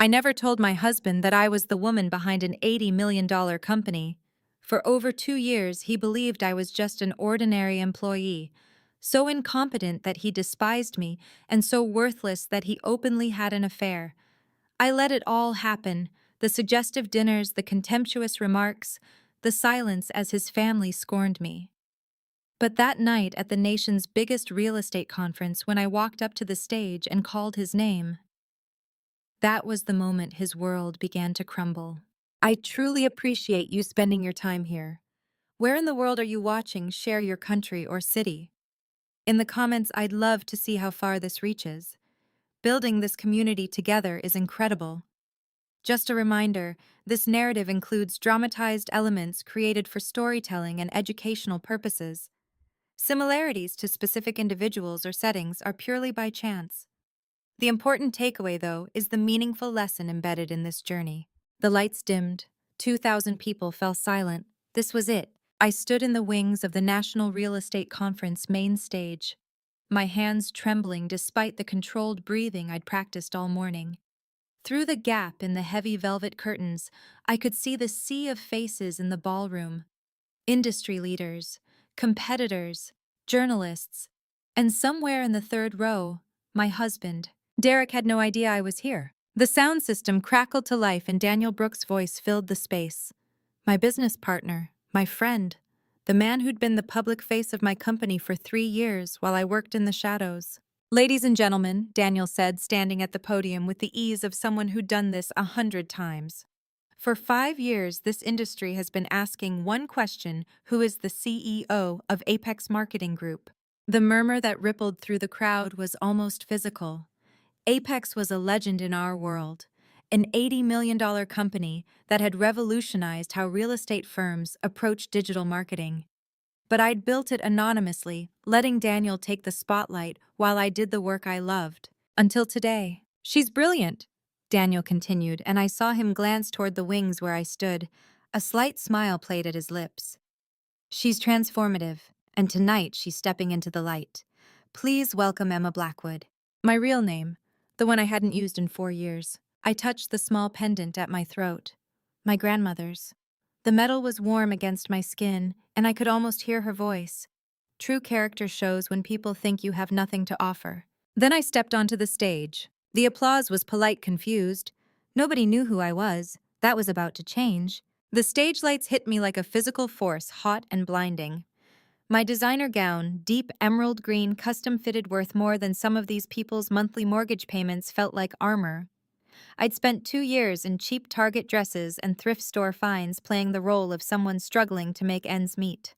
I never told my husband that I was the woman behind an $80 million company. For over 2 years, he believed I was just an ordinary employee, so incompetent that he despised me, and so worthless that he openly had an affair. I let it all happen, the suggestive dinners, the contemptuous remarks, the silence as his family scorned me. But that night at the nation's biggest real estate conference, when I walked up to the stage and called his name, that was the moment his world began to crumble. I truly appreciate you spending your time here. Where in the world are you watching? Share your country or city. In the comments, I'd love to see how far this reaches. Building this community together is incredible. Just a reminder, this narrative includes dramatized elements created for storytelling and educational purposes. Similarities to specific individuals or settings are purely by chance. The important takeaway, though, is the meaningful lesson embedded in this journey. The lights dimmed. 2,000 people fell silent. This was it. I stood in the wings of the National Real Estate Conference main stage, my hands trembling despite the controlled breathing I'd practiced all morning. Through the gap in the heavy velvet curtains, I could see the sea of faces in the ballroom. Industry leaders, competitors, journalists, and somewhere in the third row, my husband. Derek had no idea I was here. The sound system crackled to life and Daniel Brooks' voice filled the space. My business partner, my friend, the man who'd been the public face of my company for 3 years while I worked in the shadows. Ladies and gentlemen, Daniel said, standing at the podium with the ease of someone who'd done this 100 times. For 5 years, this industry has been asking one question: who is the CEO of Apex Marketing Group? The murmur that rippled through the crowd was almost physical. Apex was a legend in our world, an $80 million company that had revolutionized how real estate firms approach digital marketing. But I'd built it anonymously, letting Daniel take the spotlight while I did the work I loved. Until today. She's brilliant, Daniel continued, and I saw him glance toward the wings where I stood. A slight smile played at his lips. She's transformative, and tonight she's stepping into the light. Please welcome Emma Blackwood. My real name, the one I hadn't used in 4 years. I touched the small pendant at my throat. My grandmother's. The metal was warm against my skin, and I could almost hear her voice. True character shows when people think you have nothing to offer. Then I stepped onto the stage. The applause was polite, confused. Nobody knew who I was. That was about to change. The stage lights hit me like a physical force, hot and blinding. My designer gown, deep emerald green, custom-fitted, worth more than some of these people's monthly mortgage payments, felt like armor. I'd spent 2 years in cheap Target dresses and thrift store finds playing the role of someone struggling to make ends meet.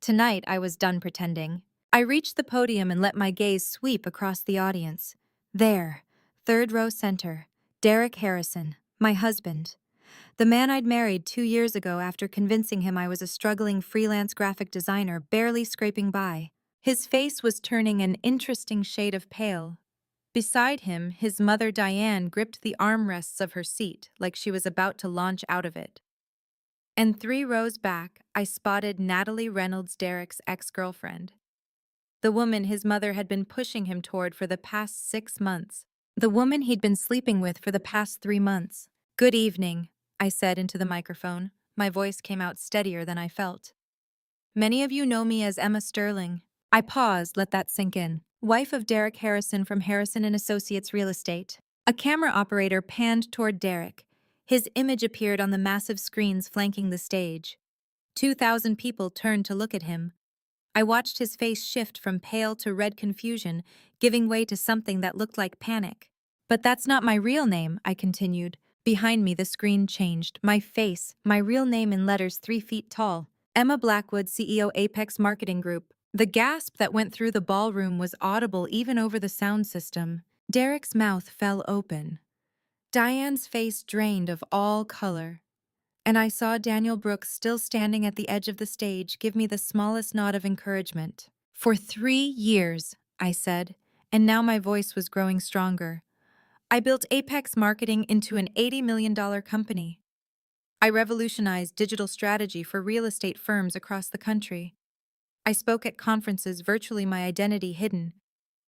Tonight, I was done pretending. I reached the podium and let my gaze sweep across the audience. There, third row center, Derek Harrison, my husband. The man I'd married 2 years ago after convincing him I was a struggling freelance graphic designer barely scraping by. His face was turning an interesting shade of pale. Beside him, his mother Diane gripped the armrests of her seat like she was about to launch out of it. And 3 rows back, I spotted Natalie Reynolds, Derek's ex-girlfriend. The woman his mother had been pushing him toward for the past 6 months. The woman he'd been sleeping with for the past 3 months. Good evening, I said into the microphone. My voice came out steadier than I felt. Many of you know me as Emma Sterling. I paused, let that sink in. Wife of Derek Harrison from Harrison & Associates Real Estate. A camera operator panned toward Derek. His image appeared on the massive screens flanking the stage. 2,000 people turned to look at him. I watched his face shift from pale to red confusion, giving way to something that looked like panic. But that's not my real name, I continued. Behind me, the screen changed. My face, my real name in letters 3 feet tall. Emma Blackwood, CEO, Apex Marketing Group. The gasp that went through the ballroom was audible even over the sound system. Derek's mouth fell open. Diane's face drained of all color. And I saw Daniel Brooks, still standing at the edge of the stage, give me the smallest nod of encouragement. For 3 years, I said, and now my voice was growing stronger. I built Apex Marketing into an $80 million company. I revolutionized digital strategy for real estate firms across the country. I spoke at conferences, virtually my identity hidden.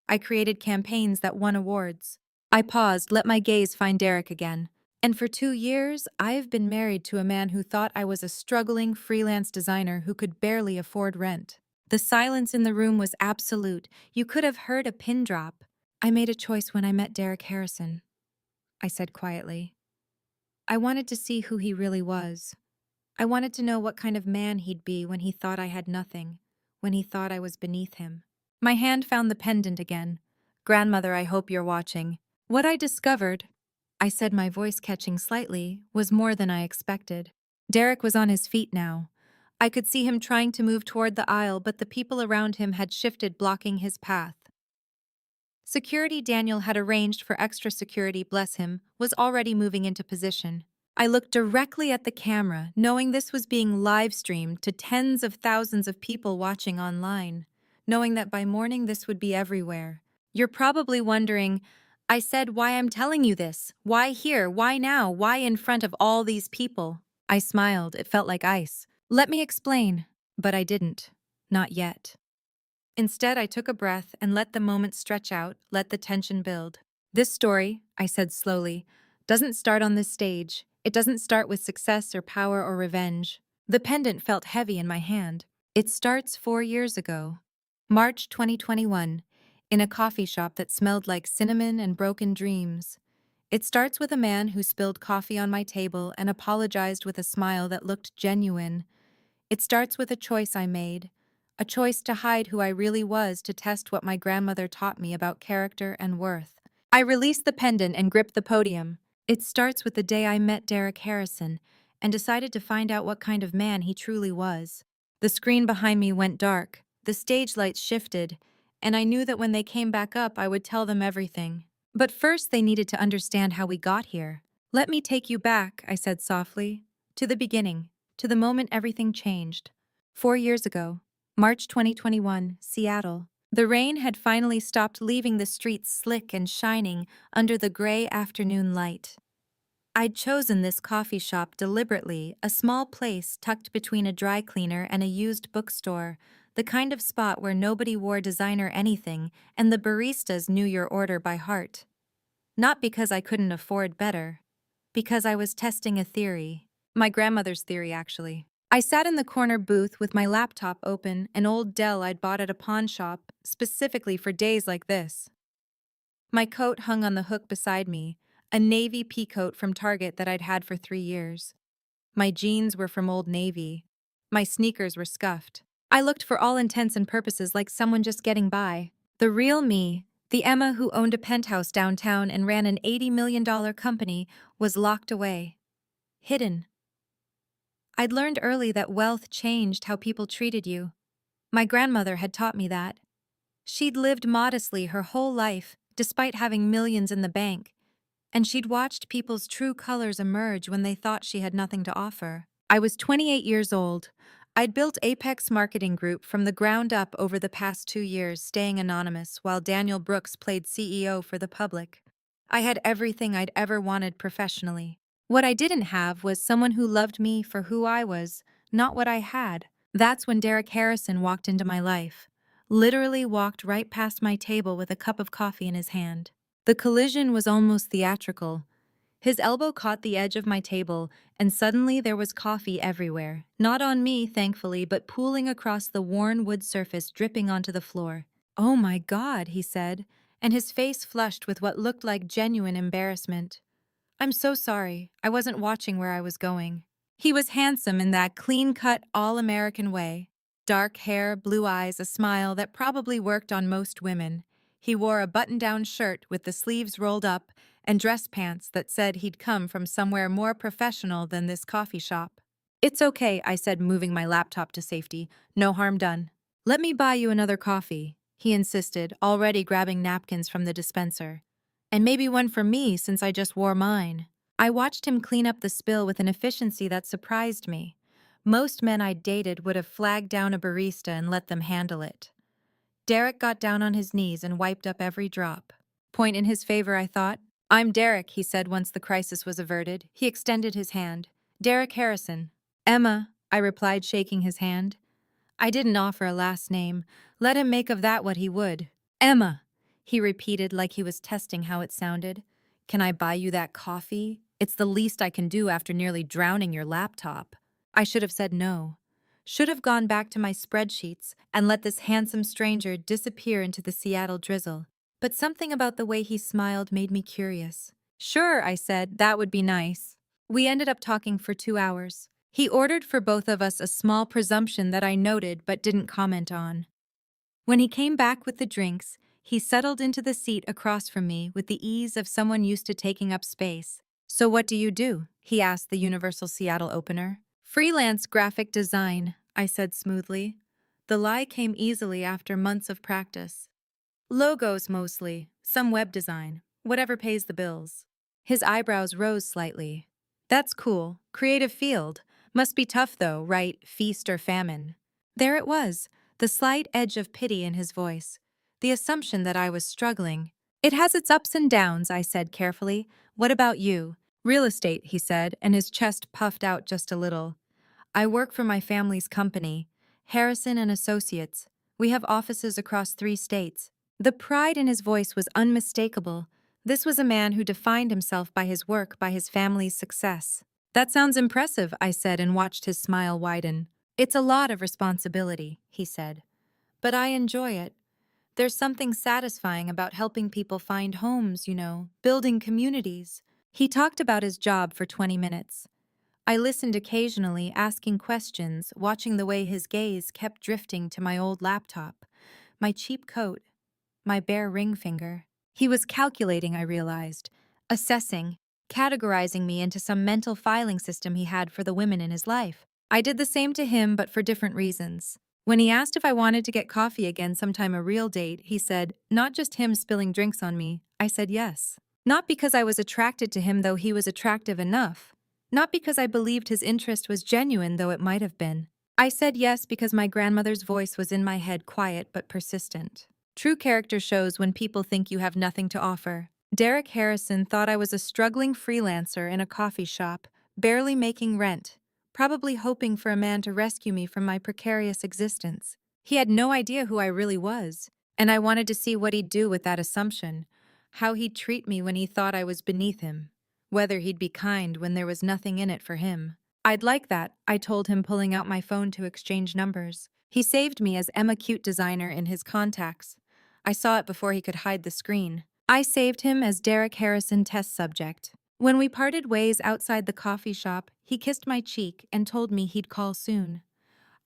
I created campaigns that won awards. I paused, let my gaze find Derek again. And for 2 years, I've been married to a man who thought I was a struggling freelance designer who could barely afford rent. The silence in the room was absolute. You could have heard a pin drop. I made a choice when I met Derek Harrison, I said quietly. I wanted to see who he really was. I wanted to know what kind of man he'd be when he thought I had nothing, when he thought I was beneath him. My hand found the pendant again. Grandmother, I hope you're watching. What I discovered, I said, my voice catching slightly, was more than I expected. Derek was on his feet now. I could see him trying to move toward the aisle, but the people around him had shifted, blocking his path. Security Daniel had arranged for extra security, bless him, was already moving into position. I looked directly at the camera, knowing this was being live-streamed to tens of thousands of people watching online, knowing that by morning this would be everywhere. You're probably wondering, I said, why I'm telling you this? Why here? Why now? Why in front of all these people? I smiled. It felt like ice. Let me explain. But I didn't. Not yet. Instead, I took a breath and let the moment stretch out, let the tension build. This story, I said slowly, doesn't start on this stage. It doesn't start with success or power or revenge. The pendant felt heavy in my hand. It starts 4 years ago. March 2021, in a coffee shop that smelled like cinnamon and broken dreams. It starts with a man who spilled coffee on my table and apologized with a smile that looked genuine. It starts with a choice I made, a choice to hide who I really was, to test what my grandmother taught me about character and worth. I released the pendant and gripped the podium. It starts with the day I met Derek Harrison and decided to find out what kind of man he truly was. The screen behind me went dark, the stage lights shifted, and I knew that when they came back up, I would tell them everything. But first, they needed to understand how we got here. Let me take you back, I said softly, to the beginning, to the moment everything changed. 4 years ago. March 2021, Seattle. The rain had finally stopped, leaving the streets slick and shining under the gray afternoon light. I'd chosen this coffee shop deliberately, a small place tucked between a dry cleaner and a used bookstore, the kind of spot where nobody wore designer anything and the baristas knew your order by heart. Not because I couldn't afford better, because I was testing a theory. My grandmother's theory, actually. I sat in the corner booth with my laptop open, an old Dell I'd bought at a pawn shop, specifically for days like this. My coat hung on the hook beside me, a navy pea coat from Target that I'd had for 3 years. My jeans were from Old Navy. My sneakers were scuffed. I looked for all intents and purposes like someone just getting by. The real me, the Emma who owned a penthouse downtown and ran an $80 million company, was locked away. Hidden. I'd learned early that wealth changed how people treated you. My grandmother had taught me that. She'd lived modestly her whole life, despite having millions in the bank, and she'd watched people's true colors emerge when they thought she had nothing to offer. I was 28 years old. I'd built Apex Marketing Group from the ground up over the past 2 years, staying anonymous while Daniel Brooks played CEO for the public. I had everything I'd ever wanted professionally. What I didn't have was someone who loved me for who I was, not what I had. That's when Derek Harrison walked into my life. Literally walked right past my table with a cup of coffee in his hand. The collision was almost theatrical. His elbow caught the edge of my table, and suddenly there was coffee everywhere. Not on me, thankfully, but pooling across the worn wood surface, dripping onto the floor. "Oh my God," he said, and his face flushed with what looked like genuine embarrassment. "I'm so sorry. I wasn't watching where I was going." He was handsome in that clean-cut, all-American way. Dark hair, blue eyes, a smile that probably worked on most women. He wore a button-down shirt with the sleeves rolled up and dress pants that said he'd come from somewhere more professional than this coffee shop. "It's okay," I said, moving my laptop to safety. "No harm done." "Let me buy you another coffee," he insisted, already grabbing napkins from the dispenser. "And maybe one for me since I just wore mine." I watched him clean up the spill with an efficiency that surprised me. Most men I'd dated would have flagged down a barista and let them handle it. Derek got down on his knees and wiped up every drop. Point in his favor, I thought. "I'm Derek," he said once the crisis was averted. He extended his hand. "Derek Harrison." "Emma," I replied, shaking his hand. I didn't offer a last name. Let him make of that what he would. "Emma," he repeated like he was testing how it sounded. "Can I buy you that coffee?" It's the least I can do after nearly drowning your laptop. I should have said no. Should have gone back to my spreadsheets and let this handsome stranger disappear into the Seattle drizzle. But something about the way he smiled made me curious. Sure, I said, that would be nice. We ended up talking for 2 hours. He ordered for both of us a small presumption that I noted but didn't comment on. When he came back with the drinks, he settled into the seat across from me with the ease of someone used to taking up space. So what do you do? He asked the Universal Seattle opener. Freelance graphic design, I said smoothly. The lie came easily after months of practice. Logos mostly, some web design, whatever pays the bills. His eyebrows rose slightly. That's cool, creative field. Must be tough though, right? Feast or famine. There it was, the slight edge of pity in his voice, the assumption that I was struggling. It has its ups and downs, I said carefully. What about you? Real estate, he said, and his chest puffed out just a little. I work for my family's company, Harrison and Associates. We have offices across 3 states. The pride in his voice was unmistakable. This was a man who defined himself by his work, by his family's success. That sounds impressive, I said and watched his smile widen. It's a lot of responsibility, he said. But I enjoy it. There's something satisfying about helping people find homes, building communities. He talked about his job for 20 minutes. I listened occasionally, asking questions, watching the way his gaze kept drifting to my old laptop, my cheap coat, my bare ring finger. He was calculating, I realized, assessing, categorizing me into some mental filing system he had for the women in his life. I did the same to him, but for different reasons. When he asked if I wanted to get coffee again sometime, a real date, he said, not just him spilling drinks on me. I said yes. Not because I was attracted to him, though he was attractive enough. Not because I believed his interest was genuine, though it might have been. I said yes because my grandmother's voice was in my head, quiet but persistent. True character shows when people think you have nothing to offer. Derek Harrison thought I was a struggling freelancer in a coffee shop, barely making rent, probably hoping for a man to rescue me from my precarious existence. He had no idea who I really was, and I wanted to see what he'd do with that assumption, how he'd treat me when he thought I was beneath him, whether he'd be kind when there was nothing in it for him. I'd like that, I told him, pulling out my phone to exchange numbers. He saved me as Emma Cute Designer in his contacts. I saw it before he could hide the screen. I saved him as Derek Harrison test subject. When we parted ways outside the coffee shop, he kissed my cheek and told me he'd call soon.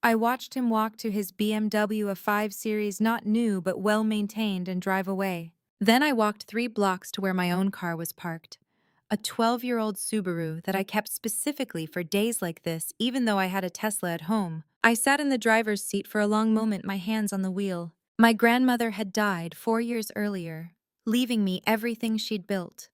I watched him walk to his BMW, a 5 Series, not new but well-maintained, and drive away. Then I walked 3 blocks to where my own car was parked. A 12-year-old Subaru that I kept specifically for days like this, even though I had a Tesla at home. I sat in the driver's seat for a long moment, my hands on the wheel. My grandmother had died 4 years earlier, leaving me everything she'd built.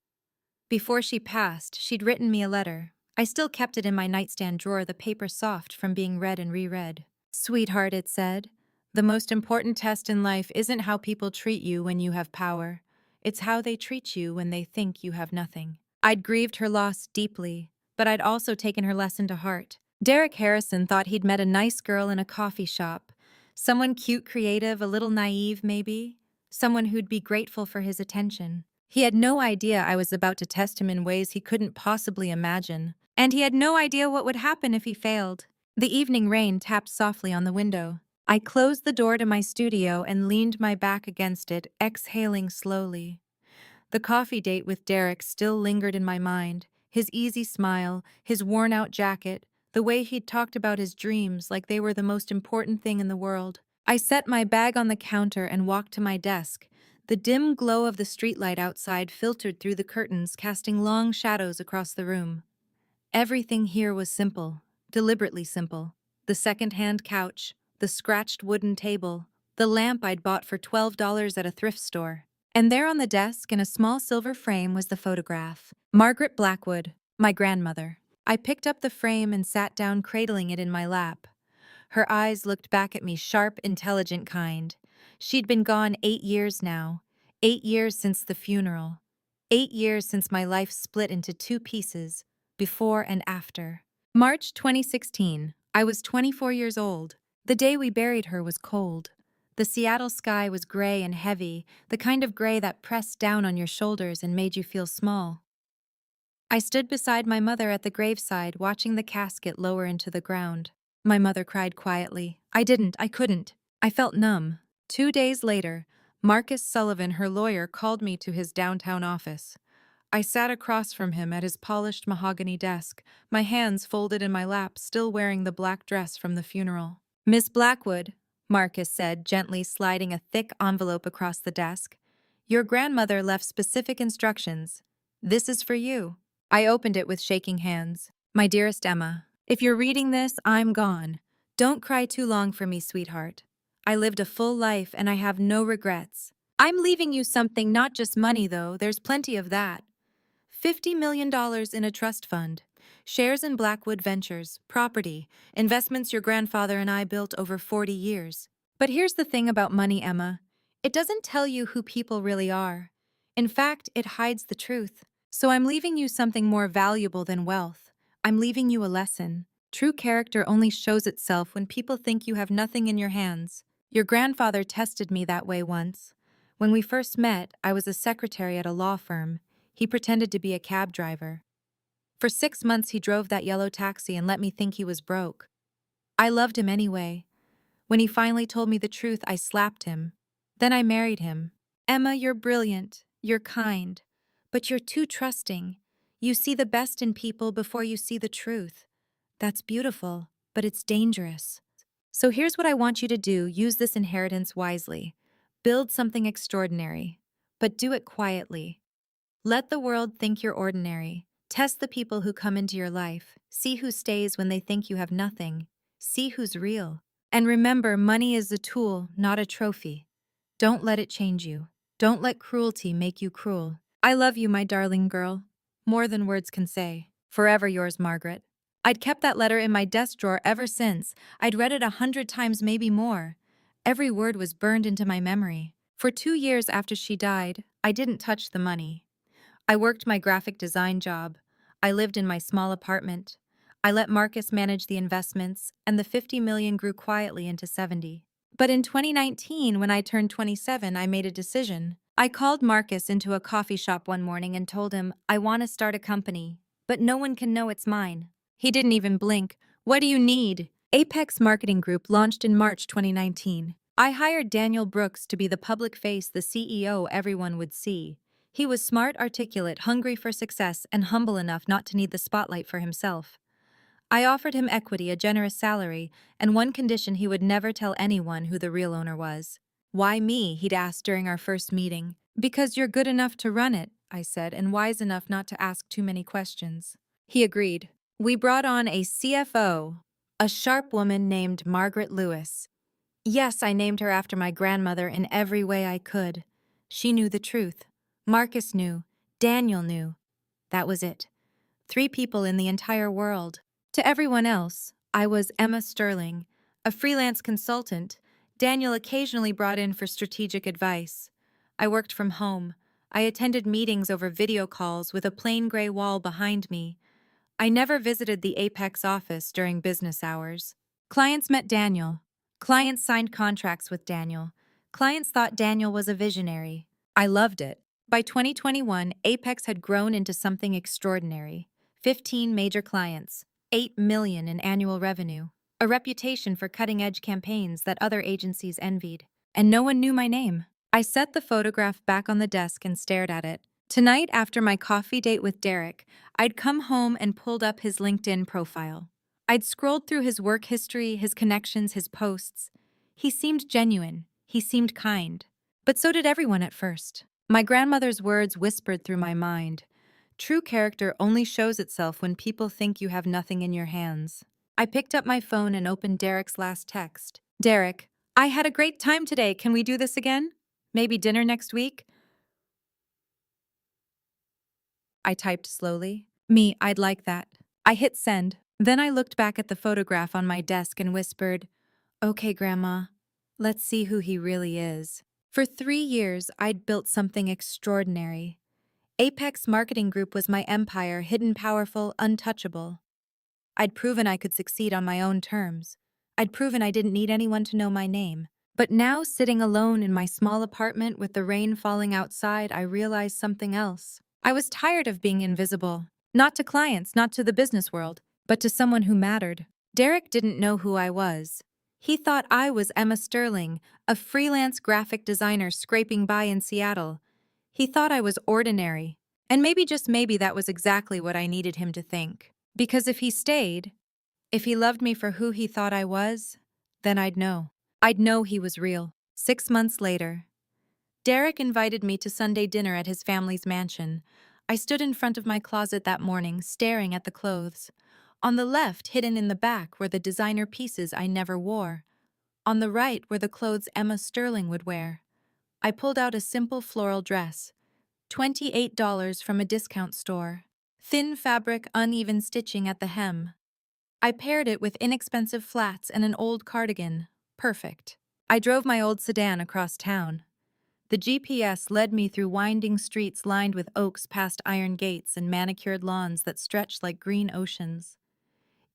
Before she passed, she'd written me a letter. I still kept it in my nightstand drawer, the paper soft from being read and reread. Sweetheart, it said, the most important test in life isn't how people treat you when you have power. It's how they treat you when they think you have nothing. I'd grieved her loss deeply, but I'd also taken her lesson to heart. Derek Harrison thought he'd met a nice girl in a coffee shop. Someone cute, creative, a little naive maybe. Someone who'd be grateful for his attention. He had no idea I was about to test him in ways he couldn't possibly imagine. And he had no idea what would happen if he failed. The evening rain tapped softly on the window. I closed the door to my studio and leaned my back against it, exhaling slowly. The coffee date with Derek still lingered in my mind. His easy smile, his worn-out jacket, the way he'd talked about his dreams like they were the most important thing in the world. I set my bag on the counter and walked to my desk. The dim glow of the streetlight outside filtered through the curtains, casting long shadows across the room. Everything here was simple, deliberately simple. The second-hand couch, the scratched wooden table, the lamp I'd bought for $12 at a thrift store. And there on the desk, in a small silver frame, was the photograph. Margaret Blackwood, my grandmother. I picked up the frame and sat down, cradling it in my lap. Her eyes looked back at me, sharp, intelligent kind. She'd been gone 8 years now. 8 years since the funeral. 8 years since my life split into 2 pieces, before and after. March 2016. I was 24 years old. The day we buried her was cold. The Seattle sky was gray and heavy, the kind of gray that pressed down on your shoulders and made you feel small. I stood beside my mother at the graveside, watching the casket lower into the ground. My mother cried quietly. I couldn't. I felt numb. 2 days later, Marcus Sullivan, her lawyer, called me to his downtown office. I sat across from him at his polished mahogany desk, my hands folded in my lap, still wearing the black dress from the funeral. "Miss Blackwood," Marcus said, gently sliding a thick envelope across the desk, "your grandmother left specific instructions. This is for you." I opened it with shaking hands. "My dearest Emma, if you're reading this, I'm gone. Don't cry too long for me, sweetheart. I lived a full life and I have no regrets. I'm leaving you something, not just money though, there's plenty of that. $50 million in a trust fund, shares in Blackwood Ventures, property, investments your grandfather and I built over 40 years. But here's the thing about money, Emma. It doesn't tell you who people really are. In fact, it hides the truth. So I'm leaving you something more valuable than wealth. I'm leaving you a lesson. True character only shows itself when people think you have nothing in your hands. Your grandfather tested me that way once. When we first met, I was a secretary at a law firm. He pretended to be a cab driver. For 6 months, he drove that yellow taxi and let me think he was broke. I loved him anyway. When he finally told me the truth, I slapped him. Then I married him. Emma, you're brilliant. You're kind. But you're too trusting. You see the best in people before you see the truth. That's beautiful, but it's dangerous. So here's what I want you to do. Use this inheritance wisely. Build something extraordinary, but do it quietly. Let the world think you're ordinary. Test the people who come into your life. See who stays when they think you have nothing. See who's real. And remember, money is a tool, not a trophy. Don't let it change you. Don't let cruelty make you cruel. I love you, my darling girl. More than words can say. Forever yours, Margaret. I'd kept that letter in my desk drawer ever since. I'd read it 100 times, maybe more. Every word was burned into my memory. For 2 years after she died, I didn't touch the money. I worked my graphic design job. I lived in my small apartment. I let Marcus manage the investments, and the 50 million grew quietly into 70. But in 2019, when I turned 27, I made a decision. I called Marcus into a coffee shop one morning and told him, I want to start a company, but no one can know it's mine. He didn't even blink. What do you need? Apex Marketing Group launched in March 2019. I hired Daniel Brooks to be the public face, the CEO everyone would see. He was smart, articulate, hungry for success, and humble enough not to need the spotlight for himself. I offered him equity, a generous salary, and one condition: he would never tell anyone who the real owner was. Why me? He'd asked during our first meeting. Because you're good enough to run it, I said, and wise enough not to ask too many questions. He agreed. We brought on a CFO, a sharp woman named Margaret Lewis. Yes, I named her after my grandmother in every way I could. She knew the truth. Marcus knew. Daniel knew. That was it. 3 people in the entire world. To everyone else, I was Emma Sterling, a freelance consultant Daniel occasionally brought in for strategic advice. I worked from home. I attended meetings over video calls with a plain gray wall behind me. I never visited the Apex office during business hours. Clients met Daniel. Clients signed contracts with Daniel. Clients thought Daniel was a visionary. I loved it. By 2021, Apex had grown into something extraordinary. 15 major clients, 8 million in annual revenue, a reputation for cutting-edge campaigns that other agencies envied. And no one knew my name. I set the photograph back on the desk and stared at it. Tonight, after my coffee date with Derek, I'd come home and pulled up his LinkedIn profile. I'd scrolled through his work history, his connections, his posts. He seemed genuine. He seemed kind. But so did everyone at first. My grandmother's words whispered through my mind. True character only shows itself when people think you have nothing in your hands. I picked up my phone and opened Derek's last text. Derek, I had a great time today. Can we do this again? Maybe dinner next week? I typed slowly. Me, I'd like that. I hit send. Then I looked back at the photograph on my desk and whispered, Okay, Grandma, let's see who he really is. For 3 years, I'd built something extraordinary. Apex Marketing Group was my empire, hidden, powerful, untouchable. I'd proven I could succeed on my own terms. I'd proven I didn't need anyone to know my name. But now, sitting alone in my small apartment with the rain falling outside, I realized something else. I was tired of being invisible. Not to clients, not to the business world, but to someone who mattered. Derek didn't know who I was. He thought I was Emma Sterling, a freelance graphic designer scraping by in Seattle. He thought I was ordinary. And maybe, just maybe, that was exactly what I needed him to think. Because if he stayed, if he loved me for who he thought I was, then I'd know. I'd know he was real. 6 months later, Derek invited me to Sunday dinner at his family's mansion. I stood in front of my closet that morning, staring at the clothes. On the left, hidden in the back, were the designer pieces I never wore. On the right were the clothes Emma Sterling would wear. I pulled out a simple floral dress, $28 from a discount store. Thin fabric, uneven stitching at the hem. I paired it with inexpensive flats and an old cardigan. Perfect. I drove my old sedan across town. The GPS led me through winding streets lined with oaks past iron gates and manicured lawns that stretched like green oceans.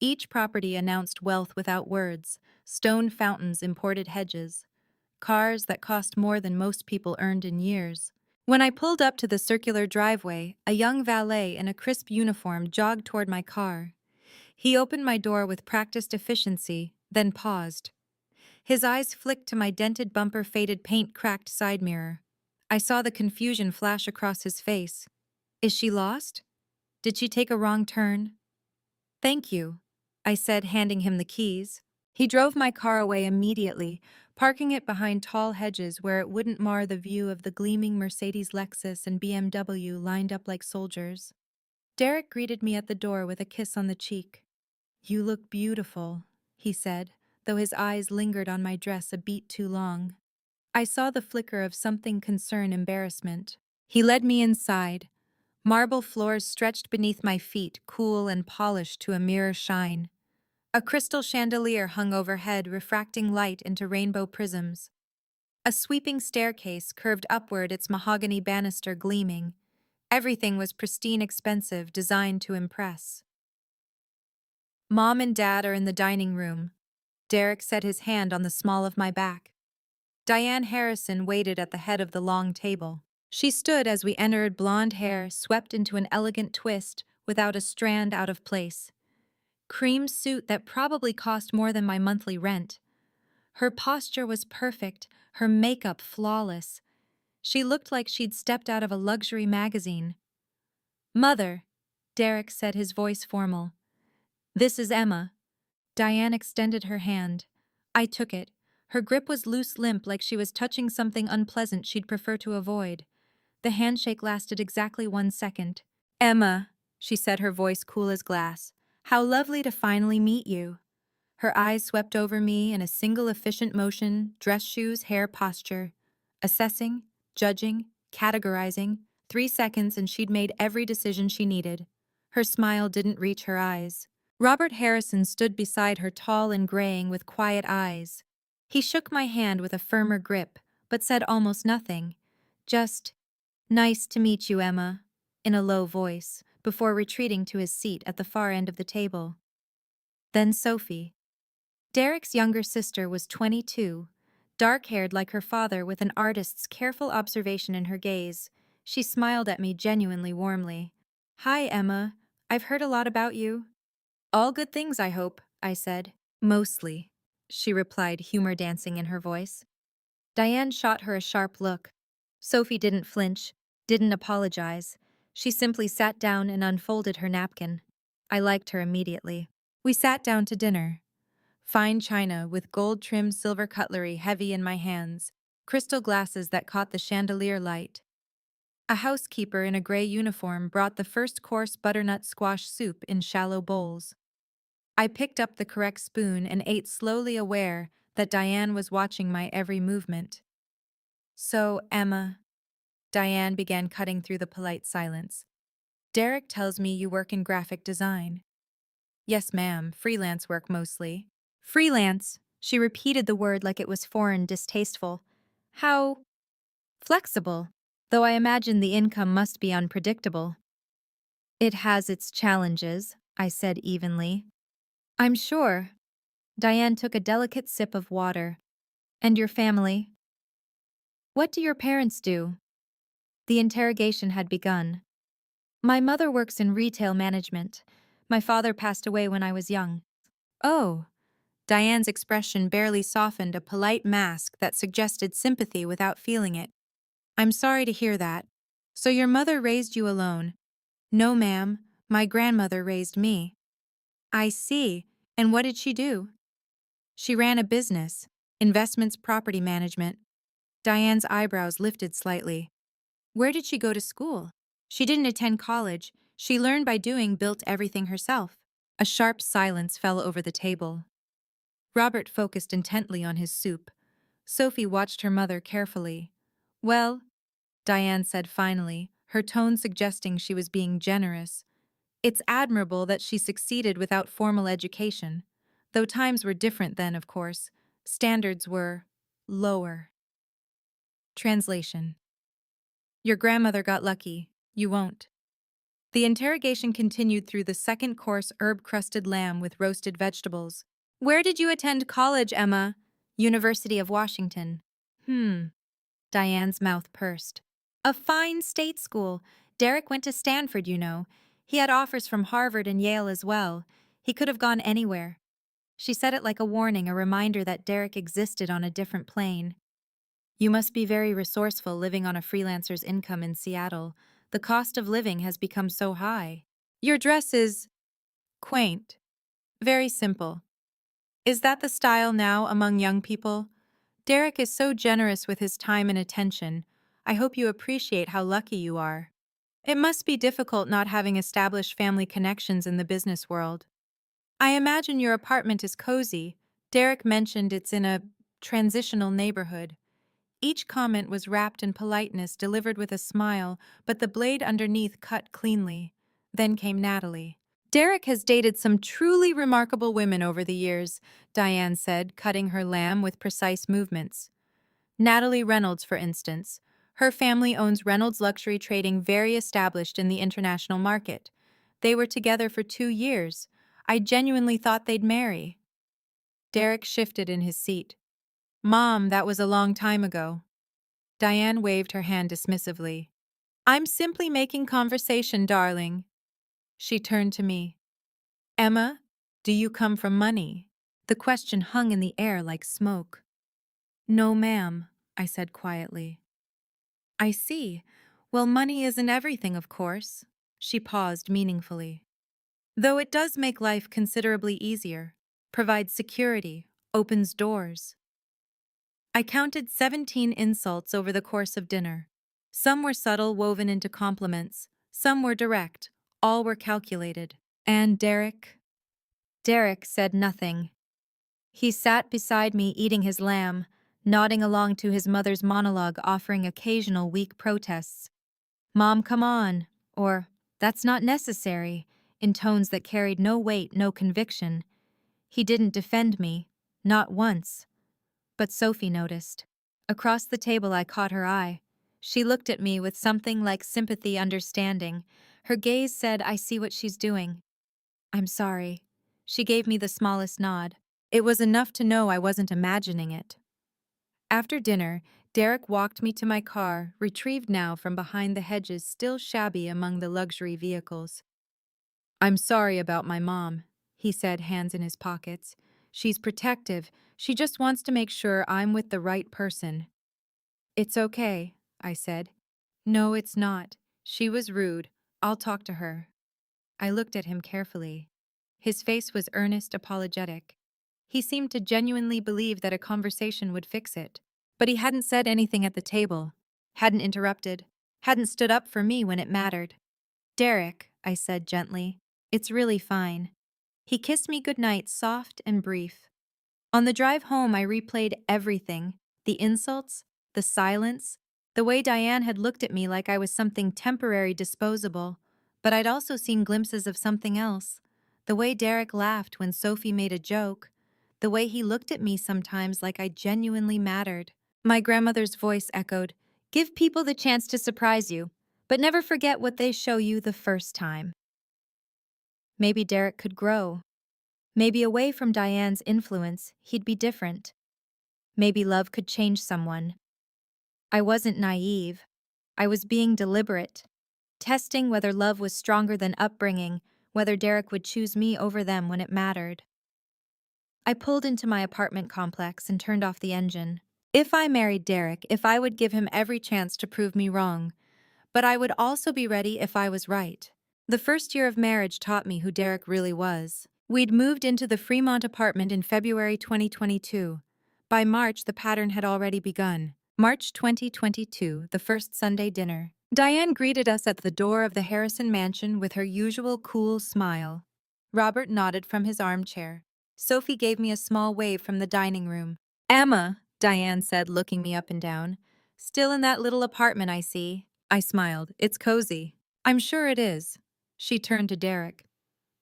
Each property announced wealth without words: stone fountains, imported hedges, cars that cost more than most people earned in years. When I pulled up to the circular driveway, a young valet in a crisp uniform jogged toward my car. He opened my door with practiced efficiency, then paused. His eyes flicked to my dented bumper, faded paint, cracked side mirror. I saw the confusion flash across his face. Is she lost? Did she take a wrong turn? Thank you, I said, handing him the keys. He drove my car away immediately, parking it behind tall hedges where it wouldn't mar the view of the gleaming Mercedes, Lexus, and BMW lined up like soldiers. Derek greeted me at the door with a kiss on the cheek. You look beautiful, he said, though his eyes lingered on my dress a beat too long. I saw the flicker of something, concern, embarrassment. He led me inside. Marble floors stretched beneath my feet, cool and polished to a mirror shine. A crystal chandelier hung overhead, refracting light into rainbow prisms. A sweeping staircase curved upward, its mahogany banister gleaming. Everything was pristine, expensive, designed to impress. Mom and Dad are in the dining room. Derek set his hand on the small of my back. Diane Harrison waited at the head of the long table. She stood as we entered, blonde hair swept into an elegant twist without a strand out of place. Cream suit that probably cost more than my monthly rent. Her posture was perfect, her makeup flawless. She looked like she'd stepped out of a luxury magazine. Mother, Derek said, his voice formal. This is Emma. Diane extended her hand. I took it. Her grip was loose, limp, like she was touching something unpleasant she'd prefer to avoid. The handshake lasted exactly 1 second. Emma, she said, her voice cool as glass. How lovely to finally meet you. Her eyes swept over me in a single efficient motion: dress, shoes, hair, posture. Assessing, judging, categorizing. 3 seconds and she'd made every decision she needed. Her smile didn't reach her eyes. Robert Harrison stood beside her, tall and graying, with quiet eyes. He shook my hand with a firmer grip, but said almost nothing. Just, nice to meet you, Emma, in a low voice, before retreating to his seat at the far end of the table. Then Sophie. Derek's younger sister was 22, dark-haired like her father, with an artist's careful observation in her gaze. She smiled at me genuinely warmly. Hi, Emma. I've heard a lot about you. All good things, I hope, I said. Mostly, she replied, humor dancing in her voice. Diane shot her a sharp look. Sophie didn't flinch, didn't apologize. She simply sat down and unfolded her napkin. I liked her immediately. We sat down to dinner. Fine china with gold-trimmed silver cutlery heavy in my hands, crystal glasses that caught the chandelier light. A housekeeper in a gray uniform brought the first-course butternut squash soup in shallow bowls. I picked up the correct spoon and ate slowly, aware that Diane was watching my every movement. So, Emma, Diane began, cutting through the polite silence. Derek tells me you work in graphic design. Yes, ma'am, freelance work mostly. Freelance, she repeated the word like it was foreign, distasteful. How flexible, though I imagine the income must be unpredictable. It has its challenges, I said evenly. I'm sure. Diane took a delicate sip of water. And your family? What do your parents do? The interrogation had begun. My mother works in retail management. My father passed away when I was young. Oh, Diane's expression barely softened a polite mask that suggested sympathy without feeling it. I'm sorry to hear that. So your mother raised you alone? No, ma'am. My grandmother raised me. I see. And what did she do? She ran a business, investments property management. Diane's eyebrows lifted slightly. Where did she go to school? She didn't attend college. She learned by doing, built everything herself. A sharp silence fell over the table. Robert focused intently on his soup. Sophie watched her mother carefully. Well, Diane said finally, her tone suggesting she was being generous. It's admirable that she succeeded without formal education. Though times were different then, of course. Standards were lower. Translation. Your grandmother got lucky. You won't. The interrogation continued through the second course herb-crusted lamb with roasted vegetables. Where did you attend college, Emma? University of Washington. Diane's mouth pursed. A fine state school. Derek went to Stanford, you know. He had offers from Harvard and Yale as well. He could have gone anywhere. She said it like a warning, a reminder that Derek existed on a different plane. You must be very resourceful living on a freelancer's income in Seattle. The cost of living has become so high. Your dress is quaint, very simple. Is that the style now among young people? Derek is so generous with his time and attention. I hope you appreciate how lucky you are. It must be difficult not having established family connections in the business world. I imagine your apartment is cozy. Derek mentioned it's in a transitional neighborhood. Each comment was wrapped in politeness, delivered with a smile, but the blade underneath cut cleanly. Then came Natalie. Derek has dated some truly remarkable women over the years, Diane said, cutting her lamb with precise movements. Natalie Reynolds, for instance. Her family owns Reynolds Luxury Trading, very established in the international market. They were together for 2 years. I genuinely thought they'd marry. Derek shifted in his seat. Mom, that was a long time ago. Diane waved her hand dismissively. I'm simply making conversation, darling. She turned to me. Emma, do you come from money? The question hung in the air like smoke. No, ma'am, I said quietly. I see. Well, money isn't everything, of course. She paused meaningfully. Though it does make life considerably easier, provides security, opens doors. I counted 17 insults over the course of dinner. Some were subtle, woven into compliments. Some were direct. All were calculated. And Derek? Derek said nothing. He sat beside me eating his lamb, nodding along to his mother's monologue, offering occasional weak protests. Mom, come on, or that's not necessary, in tones that carried no weight, no conviction. He didn't defend me, not once. But Sophie noticed. Across the table I caught her eye. She looked at me with something like sympathy, understanding. Her gaze said, I see what she's doing. I'm sorry. She gave me the smallest nod. It was enough to know I wasn't imagining it. After dinner, Derek walked me to my car, retrieved now from behind the hedges still shabby among the luxury vehicles. I'm sorry about my mom, he said, hands in his pockets. She's protective. She just wants to make sure I'm with the right person. It's okay, I said. No, it's not. She was rude. I'll talk to her. I looked at him carefully. His face was earnest, apologetic. He seemed to genuinely believe that a conversation would fix it. But he hadn't said anything at the table, hadn't interrupted, hadn't stood up for me when it mattered. Derek, I said gently, it's really fine. He kissed me goodnight, soft and brief. On the drive home, I replayed everything, the insults, the silence, the way Diane had looked at me like I was something temporary, disposable. But I'd also seen glimpses of something else. The way Derek laughed when Sophie made a joke. The way he looked at me sometimes like I genuinely mattered. My grandmother's voice echoed, give people the chance to surprise you, but never forget what they show you the first time. Maybe Derek could grow. Maybe away from Diane's influence, he'd be different. Maybe love could change someone. I wasn't naive. I was being deliberate. testing whether love was stronger than upbringing, whether Derek would choose me over them when it mattered. I pulled into my apartment complex and turned off the engine. If I married Derek, if I would give him every chance to prove me wrong, but I would also be ready if I was right. The first year of marriage taught me who Derek really was. We'd moved into the Fremont apartment in February 2022. By March, the pattern had already begun. March 2022, the first Sunday dinner. Diane greeted us at the door of the Harrison mansion with her usual cool smile. Robert nodded from his armchair. Sophie gave me a small wave from the dining room. "Emma," Diane said, looking me up and down. "Still in that little apartment, I see." I smiled. "It's cozy." "I'm sure it is." She turned to Derek.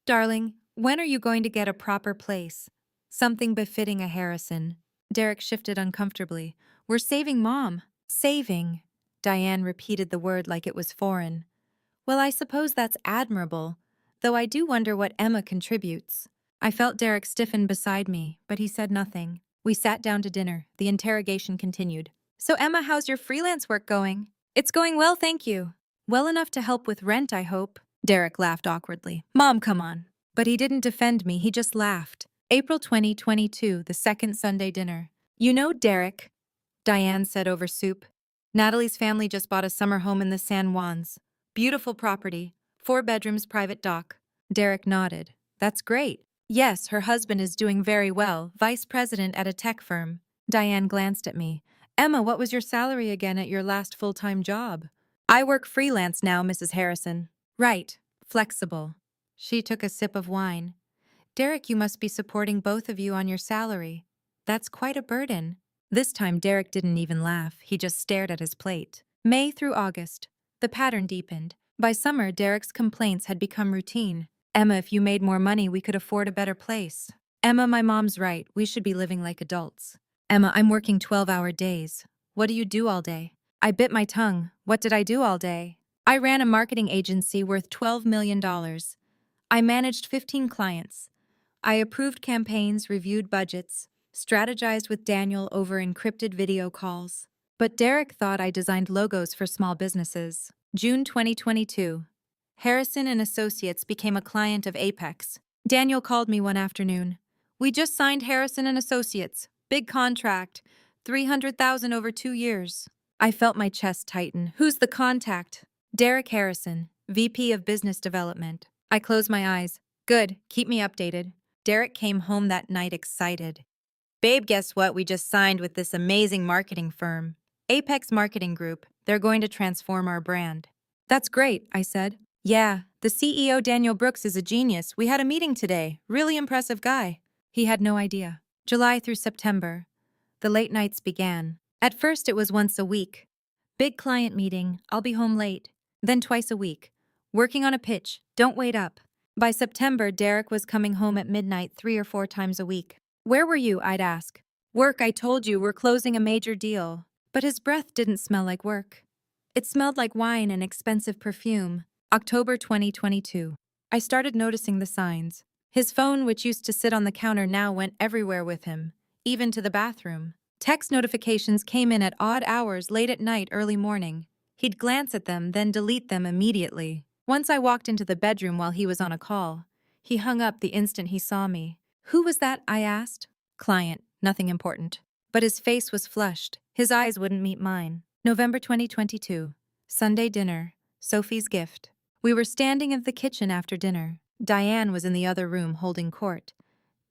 "Darling, when are you going to get a proper place? Something befitting a Harrison." Derek shifted uncomfortably. "We're saving Mom." "Saving." Diane repeated the word like it was foreign. "Well, I suppose that's admirable, though I do wonder what Emma contributes." I felt Derek stiffen beside me, but he said nothing. We sat down to dinner. The interrogation continued. "So, Emma, how's your freelance work going?" "It's going well, thank you." "Well enough to help with rent, I hope." Derek laughed awkwardly. "Mom, come on." But he didn't defend me, he just laughed. April 2022, the second Sunday dinner. "You know, Derek," Diane said over soup, "Natalie's family just bought a summer home in the San Juans. Beautiful property, 4 bedrooms, private dock." Derek nodded. "That's great." "Yes, her husband is doing very well, vice president at a tech firm." Diane glanced at me. "Emma, what was your salary again at your last full-time job?" "I work freelance now, Mrs. Harrison." "Right, flexible." She took a sip of wine. "Derek, you must be supporting both of you on your salary. That's quite a burden." This time Derek didn't even laugh, he just stared at his plate. May through August. The pattern deepened. By summer, Derek's complaints had become routine. "Emma, if you made more money, we could afford a better place." "Emma, my mom's right, we should be living like adults." "Emma, I'm working 12-hour days. What do you do all day?" I bit my tongue. What did I do all day? I ran a marketing agency worth $12 million. I managed 15 clients. I approved campaigns, reviewed budgets, strategized with Daniel over encrypted video calls. But Derek thought I designed logos for small businesses. June 2022. Harrison and Associates became a client of Apex. Daniel called me one afternoon. "We just signed Harrison and Associates. Big contract. 300,000 over 2 years." I felt my chest tighten. "Who's the contact?" "Derek Harrison, VP of Business Development." I closed my eyes. "Good, keep me updated." Derek came home that night excited. "Babe, guess what? We just signed with this amazing marketing firm. Apex Marketing Group. They're going to transform our brand." "That's great," I said. "Yeah, the CEO Daniel Brooks is a genius. We had a meeting today. Really impressive guy." He had no idea. July through September. The late nights began. At first it was once a week. Big client meeting, I'll be home late. Then twice a week. Working on a pitch, don't wait up. By September, Derek was coming home at midnight 3 or 4 times a week. "Where were you?" I'd ask. "Work, I told you, we're closing a major deal." But his breath didn't smell like work. It smelled like wine and expensive perfume. October 2022. I started noticing the signs. His phone, which used to sit on the counter, now went everywhere with him, even to the bathroom. Text notifications came in at odd hours, late at night, early morning. He'd glance at them, then delete them immediately. Once I walked into the bedroom while he was on a call. He hung up the instant he saw me. "Who was that?" I asked. "Client, nothing important." But his face was flushed. His eyes wouldn't meet mine. November 2022. Sunday dinner. Sophie's gift. We were standing in the kitchen after dinner. Diane was in the other room holding court.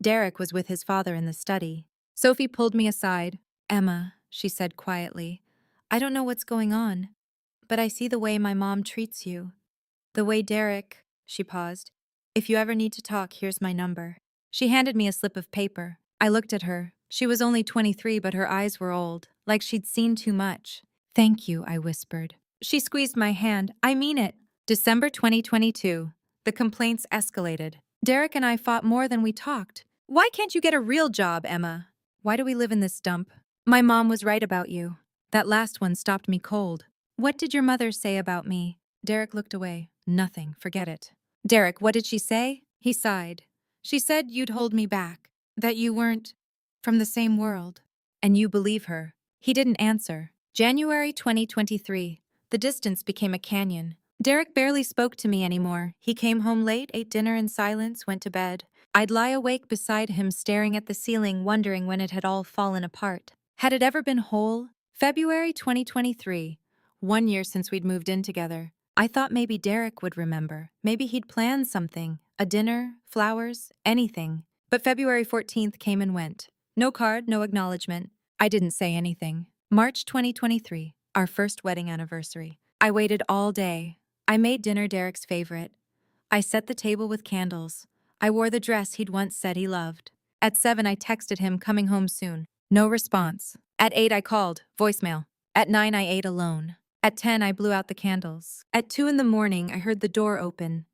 Derek was with his father in the study. Sophie pulled me aside. "Emma," she said quietly, "I don't know what's going on, but I see the way my mom treats you. The way Derek," she paused. "If you ever need to talk, here's my number." She handed me a slip of paper. I looked at her. She was only 23, but her eyes were old, like she'd seen too much. "Thank you," I whispered. She squeezed my hand. "I mean it." December 2022. The complaints escalated. Derek and I fought more than we talked. "Why can't you get a real job, Emma? Why do we live in this dump? My mom was right about you." That last one stopped me cold. "What did your mother say about me?" Derek looked away. "Nothing, forget it." "Derek, what did she say?" He sighed. "She said you'd hold me back, that you weren't from the same world." "And you believe her?" He didn't answer. January 2023. The distance became a canyon. Derek barely spoke to me anymore. He came home late, ate dinner in silence, went to bed. I'd lie awake beside him, staring at the ceiling, wondering when it had all fallen apart. Had it ever been whole? February 2023. 1 year since we'd moved in together. I thought maybe Derek would remember. Maybe he'd plan something. A dinner, flowers, anything. But February 14th came and went. No card, no acknowledgement. I didn't say anything. March 2023. Our first wedding anniversary. I waited all day. I made dinner Derek's favorite. I set the table with candles. I wore the dress he'd once said he loved. At 7, I texted him, coming home soon. No response. At 8, I called. Voicemail. At 9, I ate alone. At 10, I blew out the candles. At 2 in the morning, I heard the door open.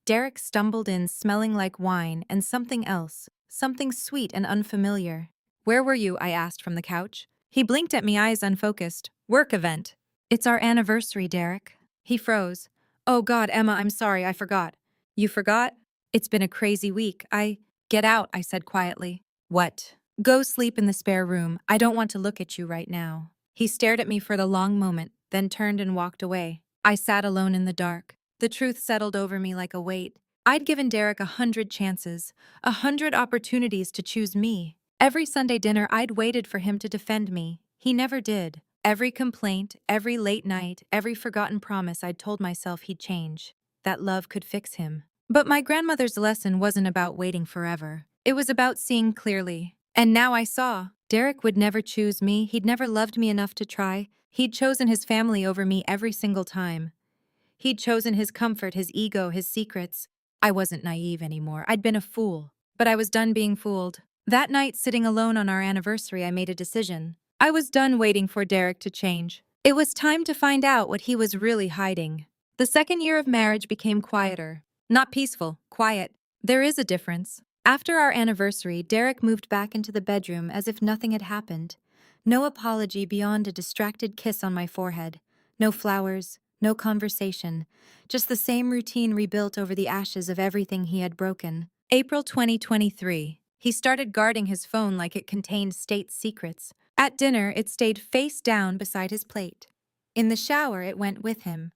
Derek stumbled in, smelling like wine and something else. Something sweet and unfamiliar. Where were you? I asked from the couch. He blinked at me, eyes unfocused. Work event. It's our anniversary, Derek. He froze. Oh God, Emma, I'm sorry, I forgot. You forgot? It's been a crazy week. Get out, I said quietly. What? Go sleep in the spare room. I don't want to look at you right now. He stared at me for the long moment, then turned and walked away. I sat alone in the dark. The truth settled over me like a weight. I'd given Derek 100 chances, 100 opportunities to choose me. Every Sunday dinner, I'd waited for him to defend me. He never did. Every complaint, every late night, every forgotten promise, I'd told myself he'd change. That love could fix him. But my grandmother's lesson wasn't about waiting forever. It was about seeing clearly. And now I saw. Derek would never choose me. He'd never loved me enough to try. He'd chosen his family over me every single time. He'd chosen his comfort, his ego, his secrets. I wasn't naive anymore. I'd been a fool. But I was done being fooled. That night, sitting alone on our anniversary, I made a decision. I was done waiting for Derek to change. It was time to find out what he was really hiding. The second year of marriage became quieter. Not peaceful, quiet. There is a difference. After our anniversary, Derek moved back into the bedroom as if nothing had happened. No apology beyond a distracted kiss on my forehead. No flowers, no conversation. Just the same routine rebuilt over the ashes of everything he had broken. April 2023. He started guarding his phone like it contained state secrets. At dinner, it stayed face down beside his plate. In the shower, it went with him.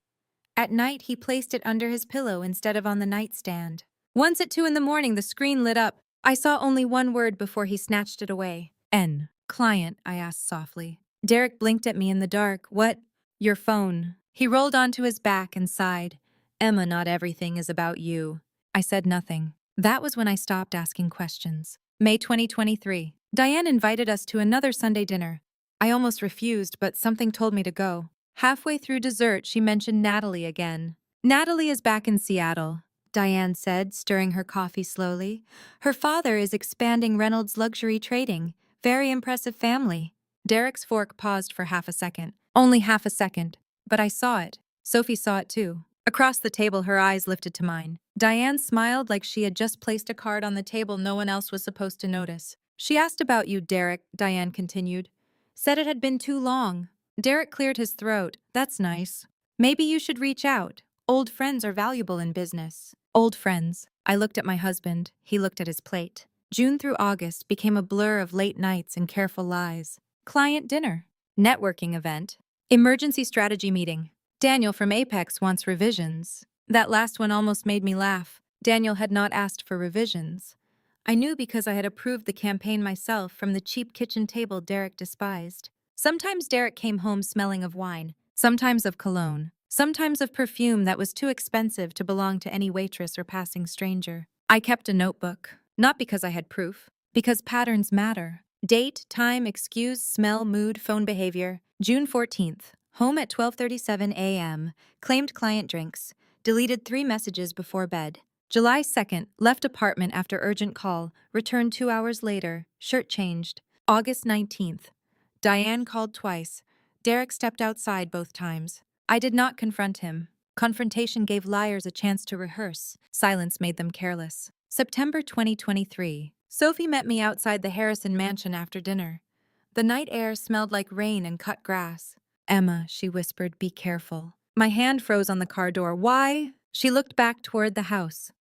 At night, he placed it under his pillow instead of on the nightstand. Once at 2 in the morning, the screen lit up. I saw only one word before he snatched it away. N. Client, I asked softly. Derek blinked at me in the dark. What? Your phone. He rolled onto his back and sighed. Emma, not everything is about you. I said nothing. That was when I stopped asking questions. May 2023. Diane invited us to another Sunday dinner. I almost refused, but something told me to go. Halfway through dessert, she mentioned Natalie again. Natalie is back in Seattle, Diane said, stirring her coffee slowly. Her father is expanding Reynolds Luxury Trading. Very impressive family. Derek's fork paused for half a second. Only half a second. But I saw it. Sophie saw it too. Across the table, her eyes lifted to mine. Diane smiled like she had just placed a card on the table no one else was supposed to notice. She asked about you, Derek, Diane continued. Said it had been too long. Derek cleared his throat. That's nice. Maybe you should reach out. Old friends are valuable in business. Old friends. I looked at my husband. He looked at his plate. June through August became a blur of late nights and careful lies. Client dinner. Networking event. Emergency strategy meeting. Daniel from Apex wants revisions. That last one almost made me laugh. Daniel had not asked for revisions. I knew because I had approved the campaign myself from the cheap kitchen table Derek despised. Sometimes Derek came home smelling of wine, sometimes of cologne, sometimes of perfume that was too expensive to belong to any waitress or passing stranger. I kept a notebook, not because I had proof, because patterns matter. Date, time, excuse, smell, mood, phone behavior. June 14th. Home at 12:37 a.m. Claimed client drinks. Deleted 3 messages before bed. July 2nd, left apartment after urgent call, returned 2 hours later, shirt changed. August 19th. Diane called twice. Derek stepped outside both times. I did not confront him. Confrontation gave liars a chance to rehearse. Silence made them careless. September 2023. Sophie met me outside the Harrison mansion after dinner. The night air smelled like rain and cut grass. Emma, she whispered, be careful. My hand froze on the car door. Why? She looked back toward the house.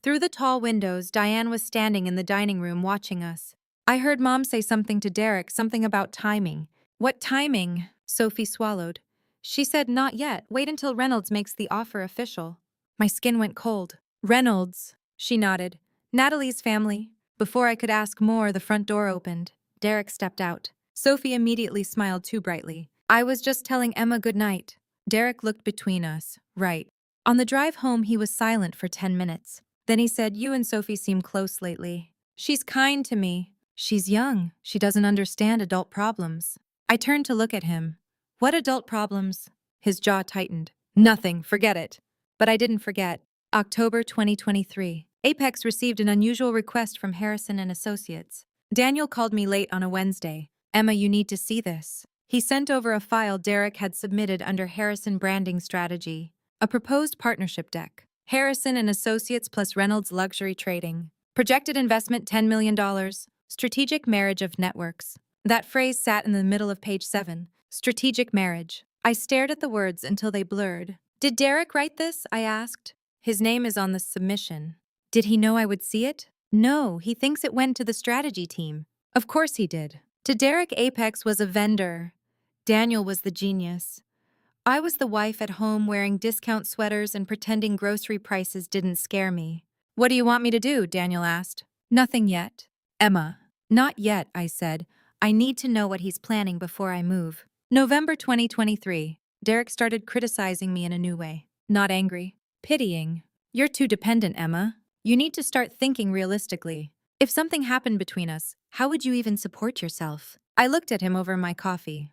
Through the tall windows, Diane was standing in the dining room watching us. I heard Mom say something to Derek, something about timing. What timing? Sophie swallowed. She said, "Not yet. Wait until Reynolds makes the offer official." My skin went cold. "Reynolds," she nodded. "Natalie's family." Before I could ask more, the front door opened. Derek stepped out. Sophie immediately smiled too brightly. "I was just telling Emma good night." Derek looked between us. "Right." On the drive home, he was silent for 10 minutes. Then he said, "You and Sophie seem close lately." "She's kind to me." "She's young. She doesn't understand adult problems." I turned to look at him. "What adult problems?" His jaw tightened. "Nothing, forget it." But I didn't forget. October 2023. Apex received an unusual request from Harrison and Associates. Daniel called me late on a Wednesday. "Emma, you need to see this." He sent over a file Derek had submitted under Harrison branding strategy. A proposed partnership deck. Harrison and Associates plus Reynolds Luxury Trading. Projected investment $10 million. Strategic marriage of networks. That phrase sat in the middle of page 7. Strategic marriage. I stared at the words until they blurred. "Did Derek write this?" I asked. "His name is on the submission." "Did he know I would see it?" "No, he thinks it went to the strategy team." Of course he did. To Derek, Apex was a vendor. Daniel was the genius. I was the wife at home wearing discount sweaters and pretending grocery prices didn't scare me. "What do you want me to do?" Daniel asked. "Nothing yet." "Emma." "Not yet," I said. "I need to know what he's planning before I move." November 2023. Derek started criticizing me in a new way. Not angry. Pitying. "You're too dependent, Emma. You need to start thinking realistically. If something happened between us, how would you even support yourself?" I looked at him over my coffee.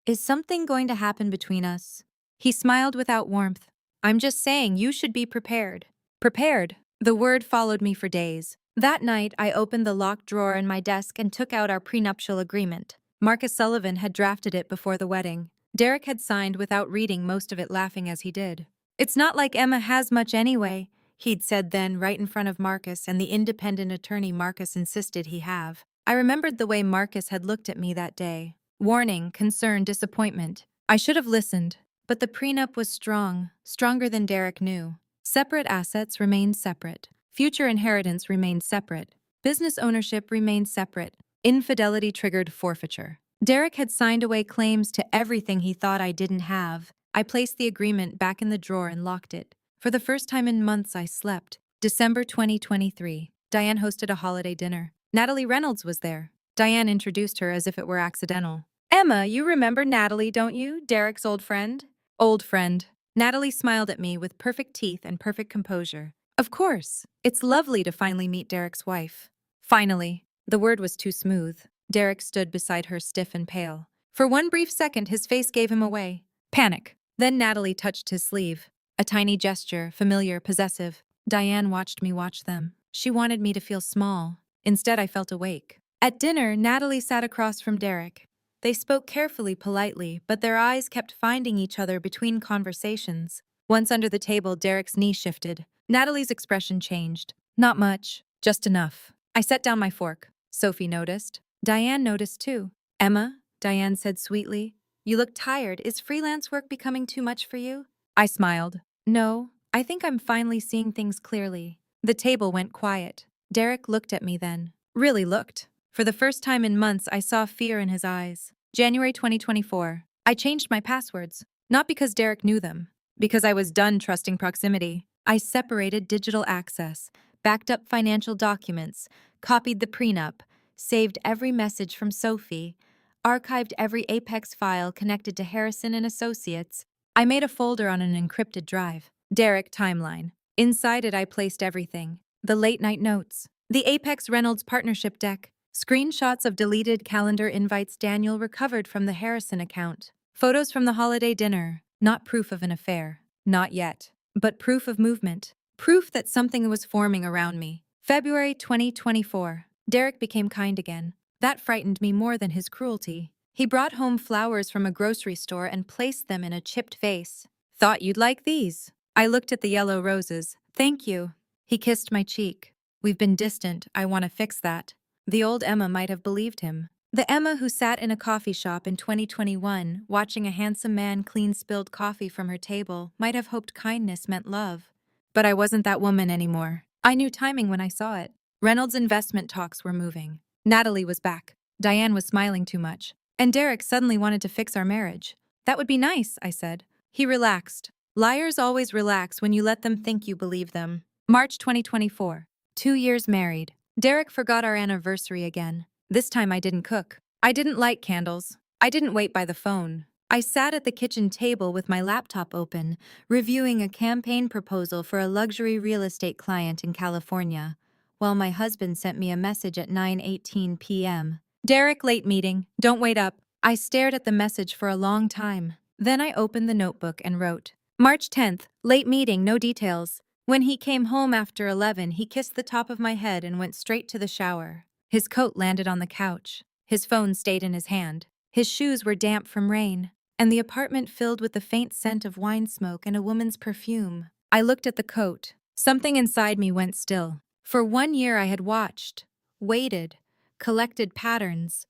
"Is something going to happen between us?" He smiled without warmth. "I'm just saying you should be prepared." Prepared. The word followed me for days. That night, I opened the locked drawer in my desk and took out our prenuptial agreement. Marcus Sullivan had drafted it before the wedding. Derek had signed without reading most of it, laughing as he did. "It's not like Emma has much anyway," he'd said then, right in front of Marcus and the independent attorney Marcus insisted he have. I remembered the way Marcus had looked at me that day. Warning, concern, disappointment. I should have listened. But the prenup was strong, stronger than Derek knew. Separate assets remained separate. Future inheritance remained separate. Business ownership remained separate. Infidelity triggered forfeiture. Derek had signed away claims to everything he thought I didn't have. I placed the agreement back in the drawer and locked it. For the first time in months, I slept. December 2023. Diane hosted a holiday dinner. Natalie Reynolds was there. Diane introduced her as if it were accidental. "Emma, you remember Natalie, don't you? Derek's old friend?" "Old friend." Natalie smiled at me with perfect teeth and perfect composure. "Of course. It's lovely to finally meet Derek's wife." Finally. The word was too smooth. Derek stood beside her, stiff and pale. For one brief second, his face gave him away. Panic. Then Natalie touched his sleeve. A tiny gesture, familiar, possessive. Diane watched me watch them. She wanted me to feel small. Instead, I felt awake. At dinner, Natalie sat across from Derek. They spoke carefully, politely, but their eyes kept finding each other between conversations. Once under the table, Derek's knee shifted. Natalie's expression changed. "Not much, just enough." I set down my fork. Sophie noticed. Diane noticed too. "Emma," Diane said sweetly, "you look tired. Is freelance work becoming too much for you?" I smiled. "No, I think I'm finally seeing things clearly." The table went quiet. Derek looked at me then. Really looked. For the first time in months, I saw fear in his eyes. January 2024. I changed my passwords. Not because Derek knew them. Because I was done trusting proximity. I separated digital access, backed up financial documents, copied the prenup, saved every message from Sophie, archived every Apex file connected to Harrison and Associates. I made a folder on an encrypted drive. Derek timeline. Inside it, I placed everything. The late-night notes. The Apex Reynolds partnership deck. Screenshots of deleted calendar invites Daniel recovered from the Harrison account. Photos from the holiday dinner. Not proof of an affair. Not yet. But proof of movement. Proof that something was forming around me. February 2024. Derek became kind again. That frightened me more than his cruelty. He brought home flowers from a grocery store and placed them in a chipped vase. "Thought you'd like these." I looked at the yellow roses. "Thank you." He kissed my cheek. "We've been distant. I want to fix that." The old Emma might have believed him. The Emma who sat in a coffee shop in 2021, watching a handsome man clean spilled coffee from her table, might have hoped kindness meant love. But I wasn't that woman anymore. I knew timing when I saw it. Reynolds' investment talks were moving. Natalie was back. Diane was smiling too much. And Derek suddenly wanted to fix our marriage. That would be nice, I said. He relaxed. Liars always relax when you let them think you believe them. March 2024. 2 years married. Derek forgot our anniversary again. This time I didn't cook. I didn't light candles. I didn't wait by the phone. I sat at the kitchen table with my laptop open, reviewing a campaign proposal for a luxury real estate client in California, while my husband sent me a message at 9:18 p.m. Derek, late meeting. Don't wait up. I stared at the message for a long time. Then I opened the notebook and wrote, March 10th, late meeting, no details. When he came home after 11, he kissed the top of my head and went straight to the shower. His coat landed on the couch. His phone stayed in his hand. His shoes were damp from rain, and the apartment filled with the faint scent of wine smoke and a woman's perfume. I looked at the coat. Something inside me went still. For 1 year I had watched, waited, collected patterns.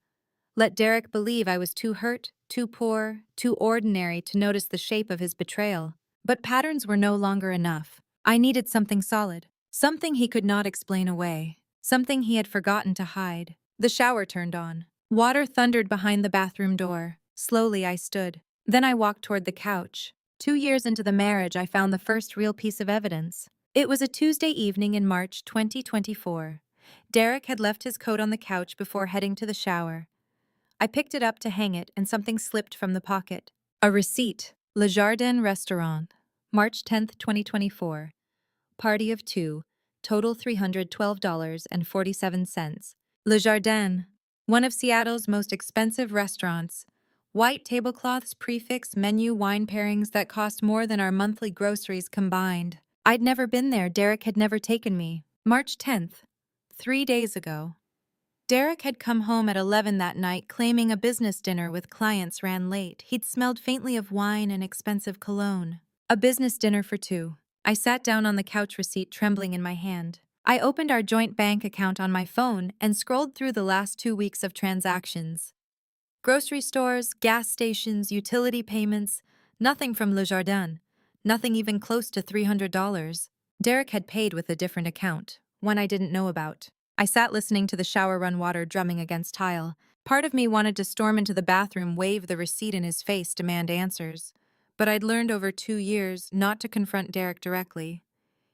Let Derek believe I was too hurt, too poor, too ordinary to notice the shape of his betrayal. But patterns were no longer enough. I needed something solid, something he could not explain away, something he had forgotten to hide. The shower turned on. Water thundered behind the bathroom door. Slowly I stood. Then I walked toward the couch. 2 years into the marriage, I found the first real piece of evidence. It was a Tuesday evening in March 2024. Derek had left his coat on the couch before heading to the shower. I picked it up to hang it, and something slipped from the pocket. A receipt. Le Jardin Restaurant. March 10th, 2024. Party of 2. Total $312.47. Le Jardin. One of Seattle's most expensive restaurants. White tablecloths, prefix, menu, wine pairings that cost more than our monthly groceries combined. I'd never been there. Derek had never taken me. March 10th. 3 days ago. Derek had come home at 11 that night, claiming a business dinner with clients ran late. He'd smelled faintly of wine and expensive cologne. A business dinner for 2. I sat down on the couch, receipt trembling in my hand. I opened our joint bank account on my phone and scrolled through the last 2 weeks of transactions. Grocery stores, gas stations, utility payments, nothing from Le Jardin. Nothing even close to $300. Derek had paid with a different account, one I didn't know about. I sat listening to the shower run water drumming against tile. Part of me wanted to storm into the bathroom, wave the receipt in his face, demand answers. But I'd learned over 2 years not to confront Derek directly.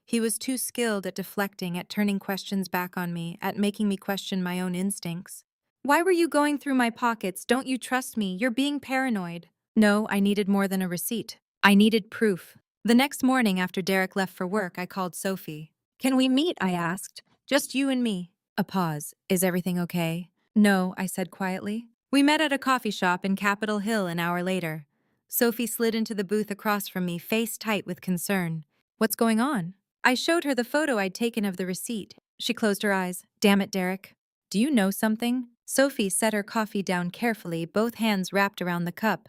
He was too skilled at deflecting, at turning questions back on me, at making me question my own instincts. Why were you going through my pockets? Don't you trust me? You're being paranoid. No, I needed more than a receipt. I needed proof. The next morning after Derek left for work, I called Sophie. Can we meet? I asked. Just you and me. A pause. Is everything okay? No, I said quietly. We met at a coffee shop in Capitol Hill an hour later. Sophie slid into the booth across from me, face tight with concern. What's going on? I showed her the photo I'd taken of the receipt. She closed her eyes. Damn it, Derek. Do you know something? Sophie set her coffee down carefully, both hands wrapped around the cup.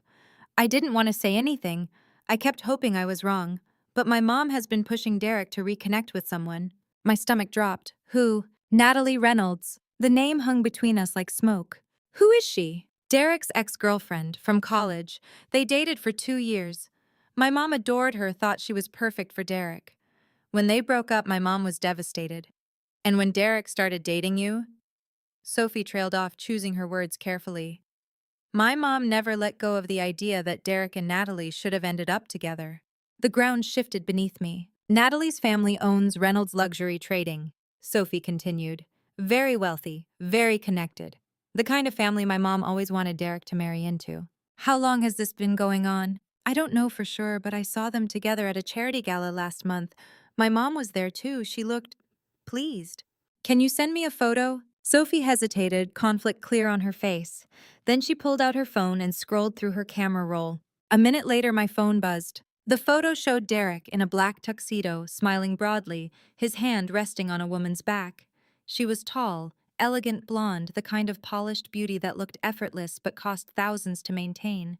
I didn't want to say anything. I kept hoping I was wrong. But my mom has been pushing Derek to reconnect with someone. My stomach dropped. Who? Natalie Reynolds. The name hung between us like smoke. Who is she? Derek's ex-girlfriend, from college. They dated for 2 years. My mom adored her, thought she was perfect for Derek. When they broke up, my mom was devastated. And when Derek started dating you? Sophie trailed off, choosing her words carefully. My mom never let go of the idea that Derek and Natalie should have ended up together. The ground shifted beneath me. Natalie's family owns Reynolds Luxury Trading, Sophie continued. Very wealthy, very connected. The kind of family my mom always wanted Derek to marry into. How long has this been going on? I don't know for sure, but I saw them together at a charity gala last month. My mom was there too. She looked pleased. Can you send me a photo? Sophie hesitated, conflict clear on her face. Then she pulled out her phone and scrolled through her camera roll. A minute later, my phone buzzed. The photo showed Derek in a black tuxedo, smiling broadly, his hand resting on a woman's back. She was tall, elegant blonde, the kind of polished beauty that looked effortless but cost thousands to maintain.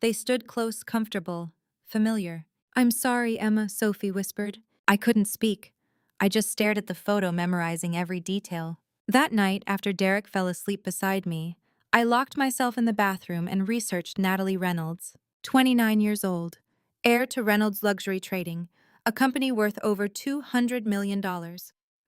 They stood close, comfortable, familiar. I'm sorry, Emma, Sophie whispered. I couldn't speak. I just stared at the photo, memorizing every detail. That night, after Derek fell asleep beside me, I locked myself in the bathroom and researched Natalie Reynolds, 29 years old, heir to Reynolds Luxury Trading, a company worth over $200 million.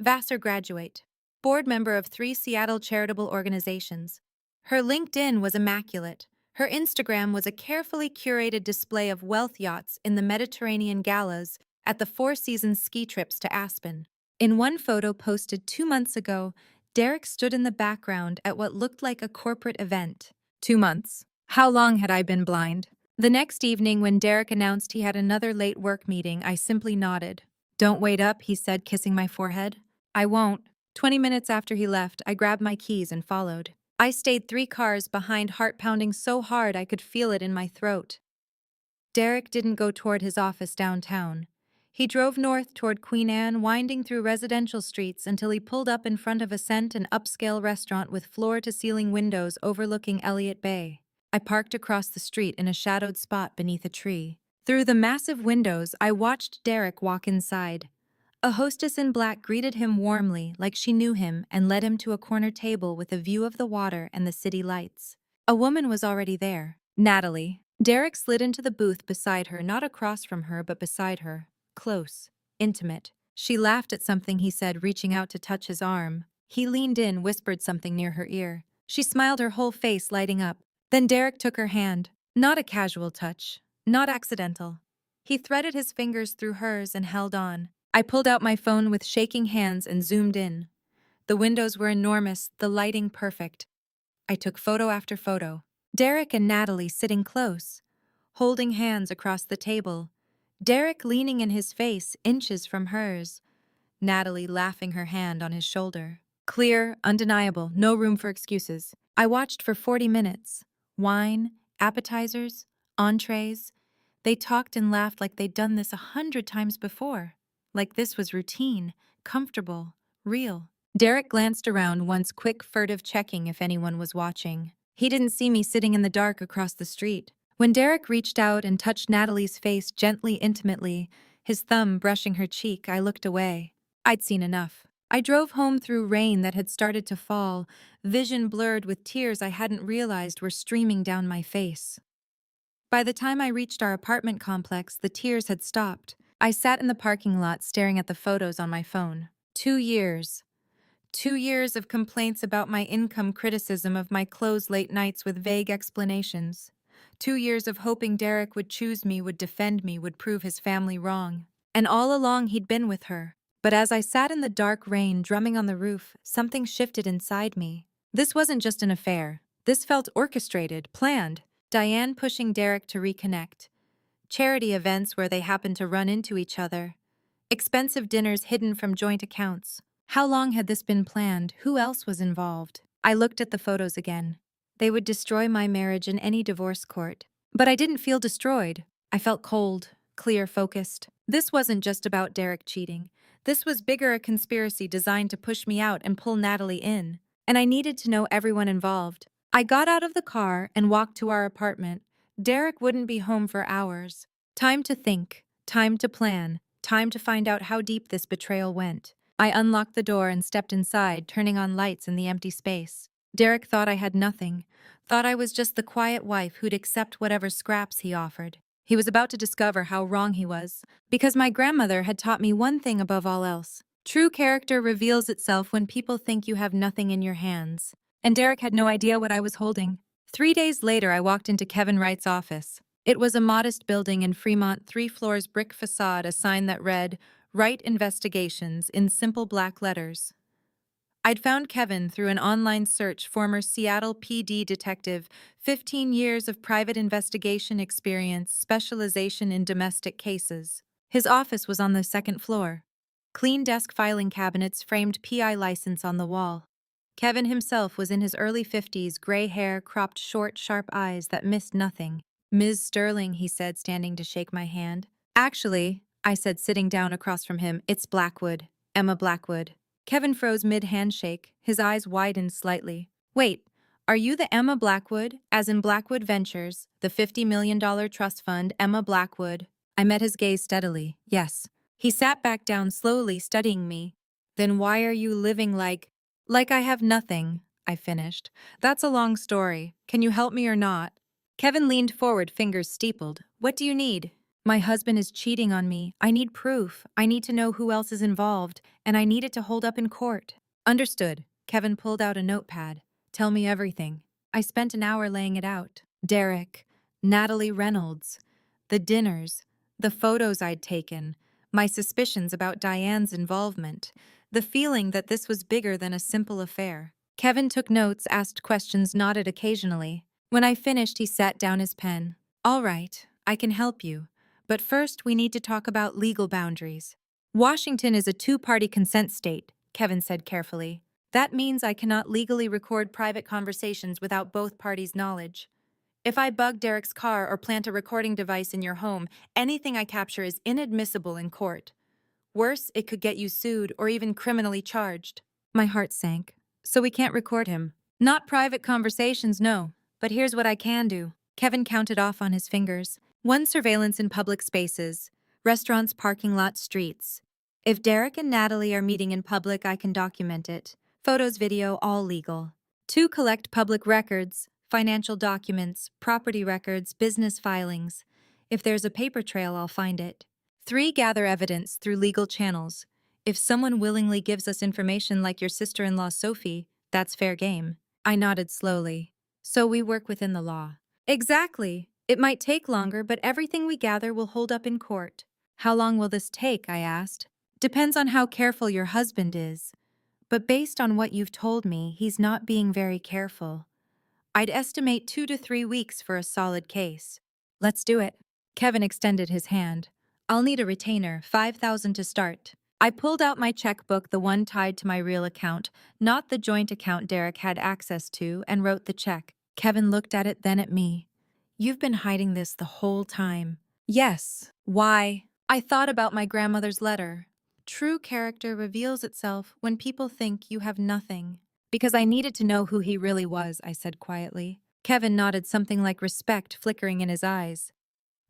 Vassar graduate, board member of 3 Seattle charitable organizations. Her LinkedIn was immaculate, Her Instagram was a carefully curated display of wealth yachts in the Mediterranean galas at the Four Seasons ski trips to Aspen. In one photo posted 2 months ago, Derek stood in the background at what looked like a corporate event. 2 months. How long had I been blind? The next evening, when Derek announced he had another late work meeting, I simply nodded. "Don't wait up," he said, kissing my forehead. "I won't." 20 minutes after he left, I grabbed my keys and followed. I stayed 3 cars behind, heart pounding so hard I could feel it in my throat. Derek didn't go toward his office downtown. He drove north toward Queen Anne, winding through residential streets until he pulled up in front of an upscale restaurant with floor-to-ceiling windows overlooking Elliott Bay. I parked across the street in a shadowed spot beneath a tree. Through the massive windows, I watched Derek walk inside. A hostess in black greeted him warmly, like she knew him, and led him to a corner table with a view of the water and the city lights. A woman was already there. Natalie. Derek slid into the booth beside her, not across from her, but beside her. Close. Intimate. She laughed at something he said, reaching out to touch his arm. He leaned in, whispered something near her ear. She smiled, her whole face lighting up. Then Derek took her hand. Not a casual touch. Not accidental. He threaded his fingers through hers and held on. I pulled out my phone with shaking hands and zoomed in. The windows were enormous, the lighting perfect. I took photo after photo. Derek and Natalie sitting close, holding hands across the table. Derek leaning in his face, inches from hers. Natalie laughing, her hand on his shoulder. Clear, undeniable, no room for excuses. I watched for 40 minutes. Wine, appetizers, entrees. They talked and laughed like they'd done this 100 times before. Like this was routine, comfortable, real. Derek glanced around once, quick, furtive checking if anyone was watching. He didn't see me sitting in the dark across the street. When Derek reached out and touched Natalie's face gently, intimately, his thumb brushing her cheek, I looked away. I'd seen enough. I drove home through rain that had started to fall, vision blurred with tears I hadn't realized were streaming down my face. By the time I reached our apartment complex, the tears had stopped. I sat in the parking lot staring at the photos on my phone. 2 years. 2 years of complaints about my income, criticism of my clothes, late nights with vague explanations. 2 years of hoping Derek would choose me, would defend me, would prove his family wrong. And all along he'd been with her. But as I sat in the dark rain, drumming on the roof, something shifted inside me. This wasn't just an affair. This felt orchestrated, planned. Diane pushing Derek to reconnect. Charity events where they happened to run into each other. Expensive dinners hidden from joint accounts. How long had this been planned? Who else was involved? I looked at the photos again. They would destroy my marriage in any divorce court. But I didn't feel destroyed. I felt cold, clear, focused. This wasn't just about Derek cheating. This was bigger, a conspiracy designed to push me out and pull Natalie in. And I needed to know everyone involved. I got out of the car and walked to our apartment. Derek wouldn't be home for hours. Time to think, time to plan, time to find out how deep this betrayal went. I unlocked the door and stepped inside, turning on lights in the empty space. Derek thought I had nothing, thought I was just the quiet wife who'd accept whatever scraps he offered. He was about to discover how wrong he was, because my grandmother had taught me one thing above all else. True character reveals itself when people think you have nothing in your hands. And Derek had no idea what I was holding. 3 days later, I walked into Kevin Wright's office. It was a modest building in Fremont, 3 floors, brick facade, a sign that read, "Wright Investigations," in simple black letters. I'd found Kevin through an online search, former Seattle PD detective, 15 years of private investigation experience, specialization in domestic cases. His office was on the 2nd floor. Clean desk, filing cabinets, framed PI license on the wall. Kevin himself was in his early 50s, gray hair, cropped short, sharp eyes that missed nothing. "Ms. Sterling," he said, standing to shake my hand. "Actually," I said, sitting down across from him, "it's Blackwood. Emma Blackwood." Kevin froze mid-handshake, his eyes widened slightly. "Wait, are you the Emma Blackwood, as in Blackwood Ventures, the $50 million trust fund, Emma Blackwood?" I met his gaze steadily. "Yes." He sat back down slowly, studying me. "Then why are you living like I have nothing?" I finished. "That's a long story. Can you help me or not?" Kevin leaned forward, fingers steepled. "What do you need?" "My husband is cheating on me. I need proof. I need to know who else is involved, and I need it to hold up in court." "Understood." Kevin pulled out a notepad. "Tell me everything." I spent an hour laying it out. Derek, Natalie Reynolds, the dinners, the photos I'd taken, my suspicions about Diane's involvement, the feeling that this was bigger than a simple affair. Kevin took notes, asked questions, nodded occasionally. When I finished, he set down his pen. All right, I can help you. But first, we need to talk about legal boundaries. Washington is a two-party consent state, Kevin said carefully. That means I cannot legally record private conversations without both parties' knowledge. If I bug Derek's car or plant a recording device in your home, anything I capture is inadmissible in court. Worse, it could get you sued or even criminally charged. My heart sank. So we can't record him. Not private conversations, no. But here's what I can do. Kevin counted off on his fingers. One, surveillance in public spaces. Restaurants, parking lots, streets. If Derek and Natalie are meeting in public, I can document it. Photos, video, all legal. 2, collect public records. Financial documents, property records, business filings. If there's a paper trail, I'll find it. 3, gather evidence through legal channels. If someone willingly gives us information like your sister-in-law Sophie, that's fair game. I nodded slowly. So we work within the law. Exactly. It might take longer, but everything we gather will hold up in court. How long will this take? I asked. Depends on how careful your husband is. But based on what you've told me, he's not being very careful. I'd estimate 2 to 3 weeks for a solid case. Let's do it. Kevin extended his hand. I'll need a retainer, $5,000 to start. I pulled out my checkbook, the one tied to my real account, not the joint account Derek had access to, and wrote the check. Kevin looked at it, then at me. You've been hiding this the whole time. Yes. Why? I thought about my grandmother's letter. True character reveals itself when people think you have nothing. Because I needed to know who he really was, I said quietly. Kevin nodded, something like respect flickering in his eyes.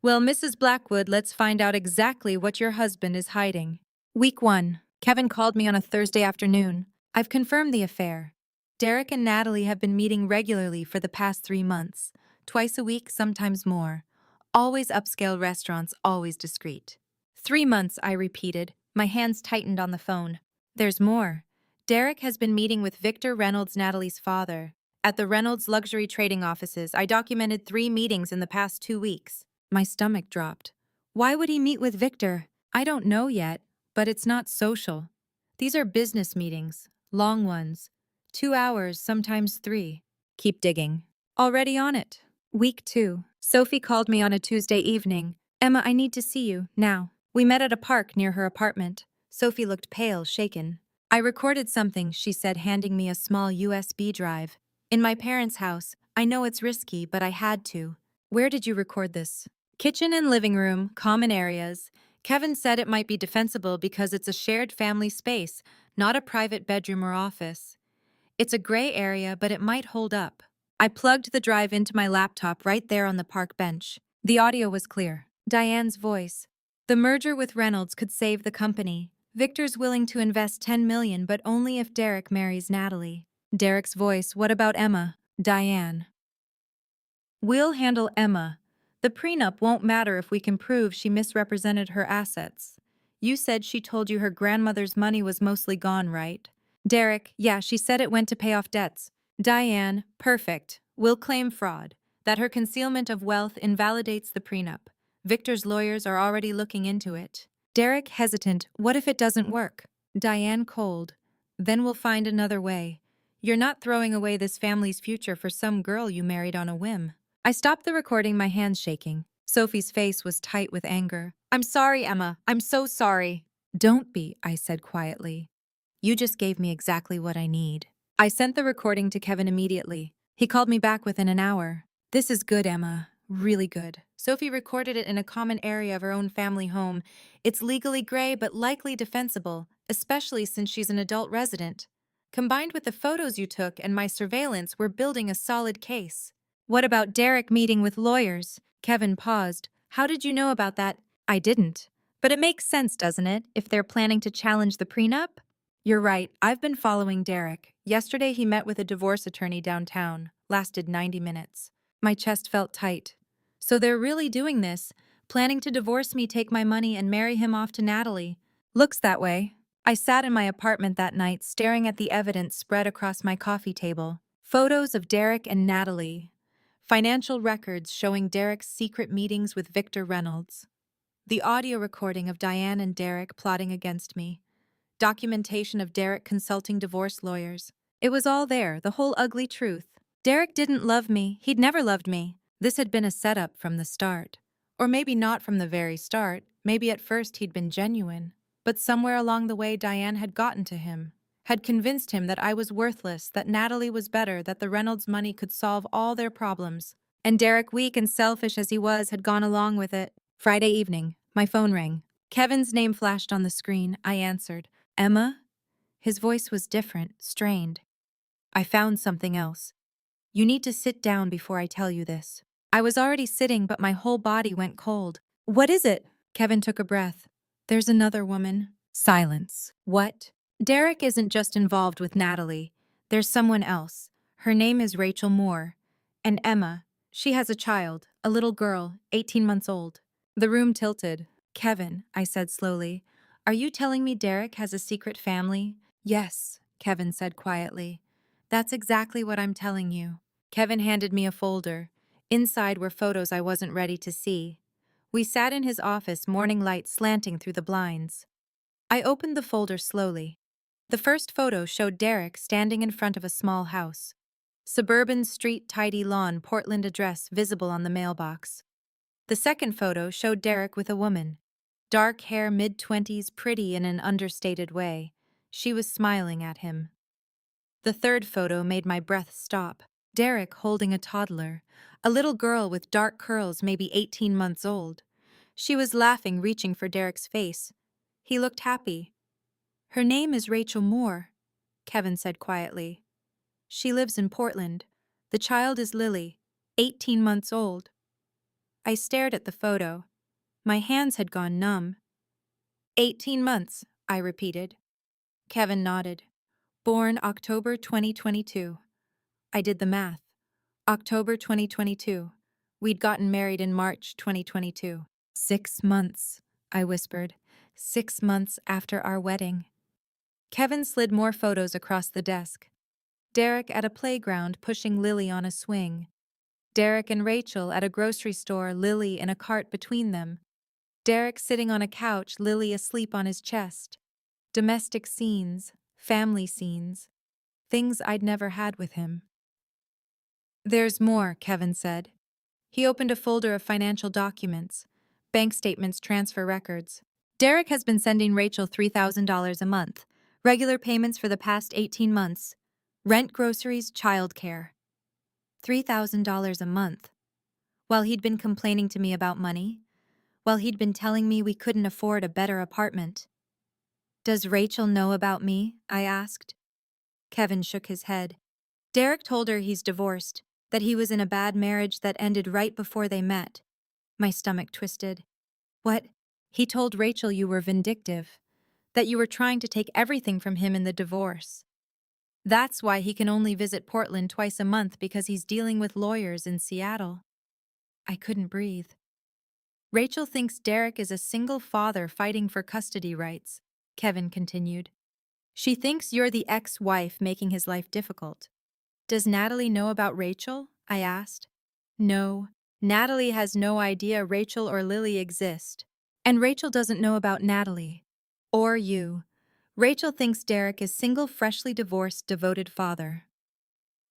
Well, Mrs. Blackwood, let's find out exactly what your husband is hiding. Week 1. Kevin called me on a Thursday afternoon. I've confirmed the affair. Derek and Natalie have been meeting regularly for the past 3 months. Twice a week, sometimes more. Always upscale restaurants, always discreet. 3 months, I repeated. My hands tightened on the phone. There's more. Derek has been meeting with Victor Reynolds, Natalie's father. At the Reynolds luxury trading offices, I documented 3 meetings in the past 2 weeks. My stomach dropped. Why would he meet with Victor? I don't know yet, but it's not social. These are business meetings, long ones. 2 hours, sometimes 3. Keep digging. Already on it. Week 2. Sophie called me on a Tuesday evening. Emma, I need to see you, now. We met at a park near her apartment. Sophie looked pale, shaken. I recorded something, she said, handing me a small USB drive. In my parents' house. I know it's risky, but I had to. Where did you record this? Kitchen and living room, common areas. Kevin said it might be defensible because it's a shared family space, not a private bedroom or office. It's a gray area, but it might hold up. I plugged the drive into my laptop right there on the park bench. The audio was clear. Diane's voice. The merger with Reynolds could save the company. Victor's willing to invest $10 million, but only if Derek marries Natalie. Derek's voice. What about Emma? Diane. We'll handle Emma. The prenup won't matter if we can prove she misrepresented her assets. You said she told you her grandmother's money was mostly gone, right? Derek, yeah, she said it went to pay off debts. Diane, perfect. We'll claim fraud. That her concealment of wealth invalidates the prenup. Victor's lawyers are already looking into it. Derek, hesitant. What if it doesn't work? Diane, cold. Then we'll find another way. You're not throwing away this family's future for some girl you married on a whim. I stopped the recording, my hands shaking. Sophie's face was tight with anger. I'm sorry, Emma. I'm so sorry. Don't be, I said quietly. You just gave me exactly what I need. I sent the recording to Kevin immediately. He called me back within an hour. This is good, Emma. Really good. Sophie recorded it in a common area of her own family home. It's legally gray but likely defensible, especially since she's an adult resident. Combined with the photos you took and my surveillance, we're building a solid case. What about Derek meeting with lawyers? Kevin paused. How did you know about that? I didn't. But it makes sense, doesn't it, if they're planning to challenge the prenup? You're right. I've been following Derek. Yesterday he met with a divorce attorney downtown. Lasted 90 minutes. My chest felt tight. So they're really doing this, planning to divorce me, take my money, and marry him off to Natalie. Looks that way. I sat in my apartment that night, staring at the evidence spread across my coffee table. Photos of Derek and Natalie. Financial records showing Derek's secret meetings with Victor Reynolds. The audio recording of Diane and Derek plotting against me. Documentation of Derek consulting divorce lawyers. It was all there, the whole ugly truth. Derek didn't love me. He'd never loved me. This had been a setup from the start. Or maybe not from the very start. Maybe at first he'd been genuine. But somewhere along the way, Diane had gotten to him. Had convinced him that I was worthless, that Natalie was better, that the Reynolds money could solve all their problems. And Derek, weak and selfish as he was, had gone along with it. Friday evening, my phone rang. Kevin's name flashed on the screen. I answered. Emma? His voice was different, strained. I found something else. You need to sit down before I tell you this. I was already sitting, but my whole body went cold. What is it? Kevin took a breath. There's another woman. Silence. What? Derek isn't just involved with Natalie. There's someone else. Her name is Rachel Moore. And Emma. She has a child, a little girl, 18 months old. The room tilted. Kevin, I said slowly, are you telling me Derek has a secret family? Yes, Kevin said quietly. That's exactly what I'm telling you. Kevin handed me a folder. Inside were photos I wasn't ready to see. We sat in his office, morning light slanting through the blinds. I opened the folder slowly. The first photo showed Derek standing in front of a small house. Suburban street, tidy lawn, Portland address visible on the mailbox. The second photo showed Derek with a woman. Dark hair, mid-20s, pretty in an understated way. She was smiling at him. The third photo made my breath stop. Derek holding a toddler, a little girl with dark curls, maybe 18 months old. She was laughing, reaching for Derek's face. He looked happy. Her name is Rachel Moore, Kevin said quietly. She lives in Portland. The child is Lily, 18 months old. I stared at the photo. My hands had gone numb. 18 months, I repeated. Kevin nodded. Born October 2022. I did the math. October 2022. We'd gotten married in March 2022. 6 months, I whispered. 6 months after our wedding. Kevin slid more photos across the desk. Derek at a playground pushing Lily on a swing. Derek and Rachel at a grocery store, Lily in a cart between them. Derek sitting on a couch, Lily asleep on his chest. Domestic scenes, family scenes, things I'd never had with him. There's more, Kevin said. He opened a folder of financial documents, bank statements, transfer records. Derek has been sending Rachel $3,000 a month, regular payments for the past 18 months, rent, groceries, childcare. $3,000 a month. While he'd been complaining to me about money, while he'd been telling me we couldn't afford a better apartment. Does Rachel know about me? I asked. Kevin shook his head. Derek told her he's divorced, that he was in a bad marriage that ended right before they met. My stomach twisted. What? He told Rachel you were vindictive, that you were trying to take everything from him in the divorce. That's why he can only visit Portland twice a month, because he's dealing with lawyers in Seattle. I couldn't breathe. Rachel thinks Derek is a single father fighting for custody rights, Kevin continued. She thinks you're the ex-wife making his life difficult. Does Natalie know about Rachel? I asked. No. Natalie has no idea Rachel or Lily exist. And Rachel doesn't know about Natalie. Or you. Rachel thinks Derek is single, freshly divorced, devoted father.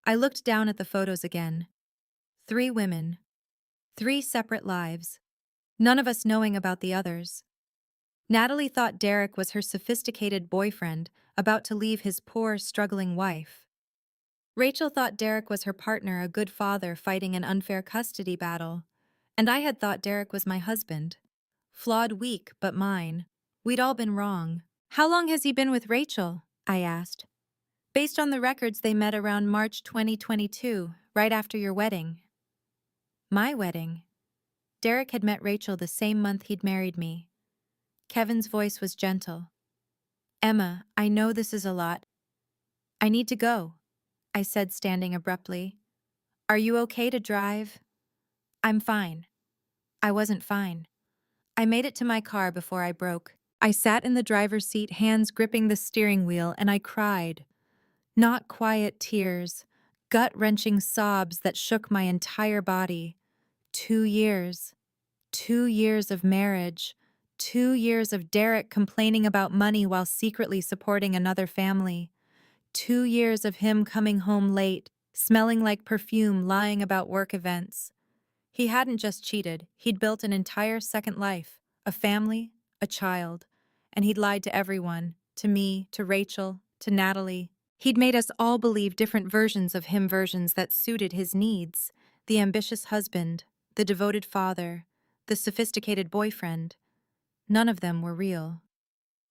I looked down at the photos again. 3 women. 3 separate lives. None of us knowing about the others. Natalie thought Derek was her sophisticated boyfriend, about to leave his poor, struggling wife. Rachel thought Derek was her partner, a good father fighting an unfair custody battle. And I had thought Derek was my husband. Flawed, weak, but mine. We'd all been wrong. How long has he been with Rachel? I asked. Based on the records, they met around March 2022, right after your wedding. My wedding? Derek had met Rachel the same month he'd married me. Kevin's voice was gentle. Emma, I know this is a lot. I need to go, I said, standing abruptly. Are you okay to drive? I'm fine. I wasn't fine. I made it to my car before I broke. I sat in the driver's seat, hands gripping the steering wheel, and I cried. Not quiet tears, gut-wrenching sobs that shook my entire body. 2 years. 2 years of marriage. 2 years of Derek complaining about money while secretly supporting another family. 2 years of him coming home late, smelling like perfume, lying about work events. He hadn't just cheated, he'd built an entire second life, a family, a child. And he'd lied to everyone, to me, to Rachel, to Natalie. He'd made us all believe different versions of him, versions that suited his needs. The ambitious husband, the devoted father, the sophisticated boyfriend. None of them were real.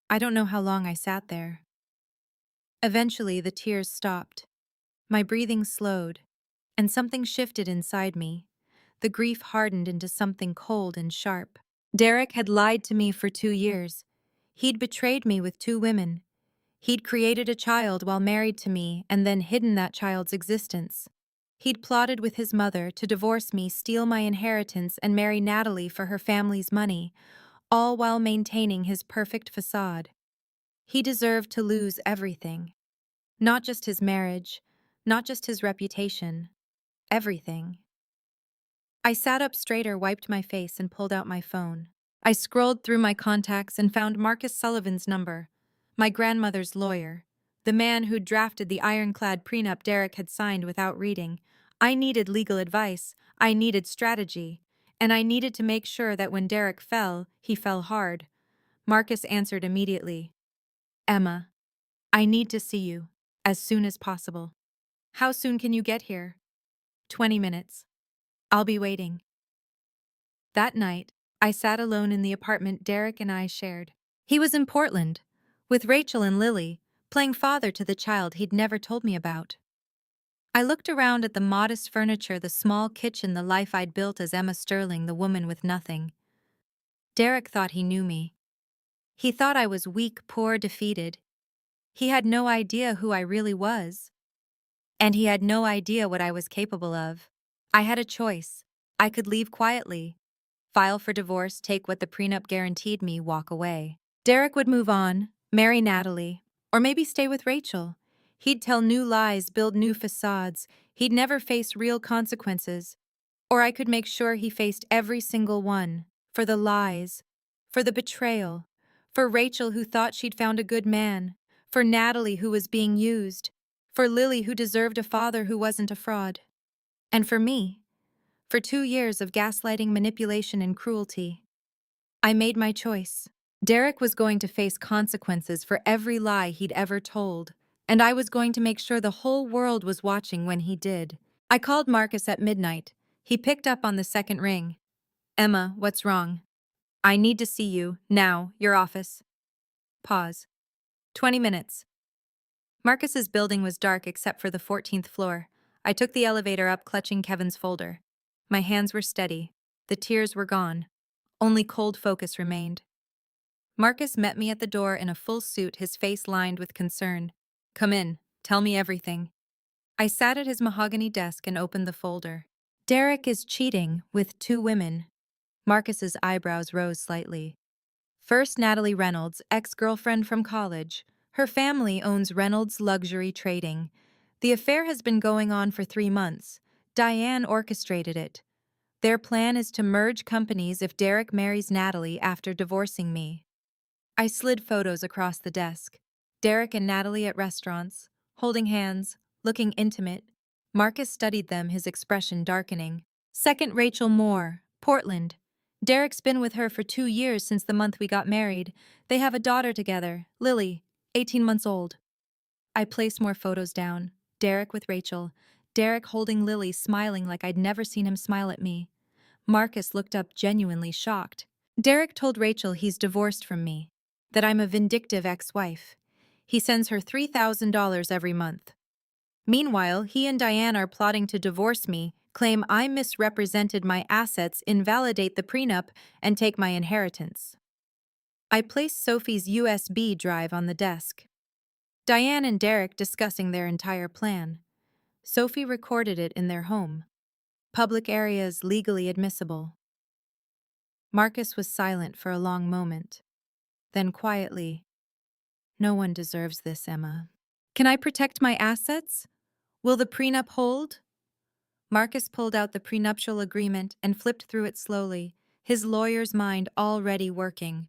I don't know how long I sat there. Eventually, the tears stopped. My breathing slowed, and something shifted inside me. The grief hardened into something cold and sharp. Derek had lied to me for 2 years. He'd betrayed me with 2 women. He'd created a child while married to me and then hidden that child's existence. He'd plotted with his mother to divorce me, steal my inheritance, and marry Natalie for her family's money, all while maintaining his perfect facade. He deserved to lose everything. Not just his marriage, not just his reputation, everything. I sat up straighter, wiped my face, and pulled out my phone. I scrolled through my contacts and found Marcus Sullivan's number, my grandmother's lawyer, the man who'd drafted the ironclad prenup Derek had signed without reading. I needed legal advice, I needed strategy, and I needed to make sure that when Derek fell, he fell hard. Marcus answered immediately. Emma, I need to see you, as soon as possible. How soon can you get here? 20 minutes. I'll be waiting. That night, I sat alone in the apartment Derek and I shared. He was in Portland, with Rachel and Lily, playing father to the child he'd never told me about. I looked around at the modest furniture, the small kitchen, the life I'd built as Emma Sterling, the woman with nothing. Derek thought he knew me. He thought I was weak, poor, defeated. He had no idea who I really was. And he had no idea what I was capable of. I had a choice. I could leave quietly, file for divorce, take what the prenup guaranteed me, walk away. Derek would move on, marry Natalie, or maybe stay with Rachel. He'd tell new lies, build new facades. He'd never face real consequences. Or I could make sure he faced every single one. For the lies, for the betrayal, for Rachel who thought she'd found a good man, for Natalie who was being used, for Lily who deserved a father who wasn't a fraud. And for me, for 2 years of gaslighting, manipulation, and cruelty. I made my choice. Derek was going to face consequences for every lie he'd ever told, and I was going to make sure the whole world was watching when he did. I called Marcus at midnight. He picked up on the second ring. Emma, what's wrong? I need to see you, now, your office. Pause. 20 minutes. Marcus's building was dark except for the 14th floor. I took the elevator up, clutching Kevin's folder. My hands were steady. The tears were gone. Only cold focus remained. Marcus met me at the door in a full suit, his face lined with concern. Come in. Tell me everything. I sat at his mahogany desk and opened the folder. Derek is cheating with 2 women. Marcus's eyebrows rose slightly. First, Natalie Reynolds, ex-girlfriend from college. Her family owns Reynolds Luxury Trading. The affair has been going on for 3 months. Diane orchestrated it. Their plan is to merge companies if Derek marries Natalie after divorcing me. I slid photos across the desk. Derek and Natalie at restaurants, holding hands, looking intimate. Marcus studied them, his expression darkening. Second, Rachel Moore, Portland. Derek's been with her for 2 years, since the month we got married. They have a daughter together, Lily, 18 months old. I placed more photos down. Derek with Rachel. Derek holding Lily, smiling like I'd never seen him smile at me. Marcus looked up, genuinely shocked. Derek told Rachel he's divorced from me, that I'm a vindictive ex-wife. He sends her $3,000 every month. Meanwhile, he and Diane are plotting to divorce me, claim I misrepresented my assets, invalidate the prenup, and take my inheritance. I placed Sophie's USB drive on the desk. Diane and Derek discussing their entire plan. Sophie recorded it in their home. Public areas legally admissible. Marcus was silent for a long moment. Then quietly, no one deserves this, Emma. Can I protect my assets? Will the prenup hold? Marcus pulled out the prenuptial agreement and flipped through it slowly, his lawyer's mind already working.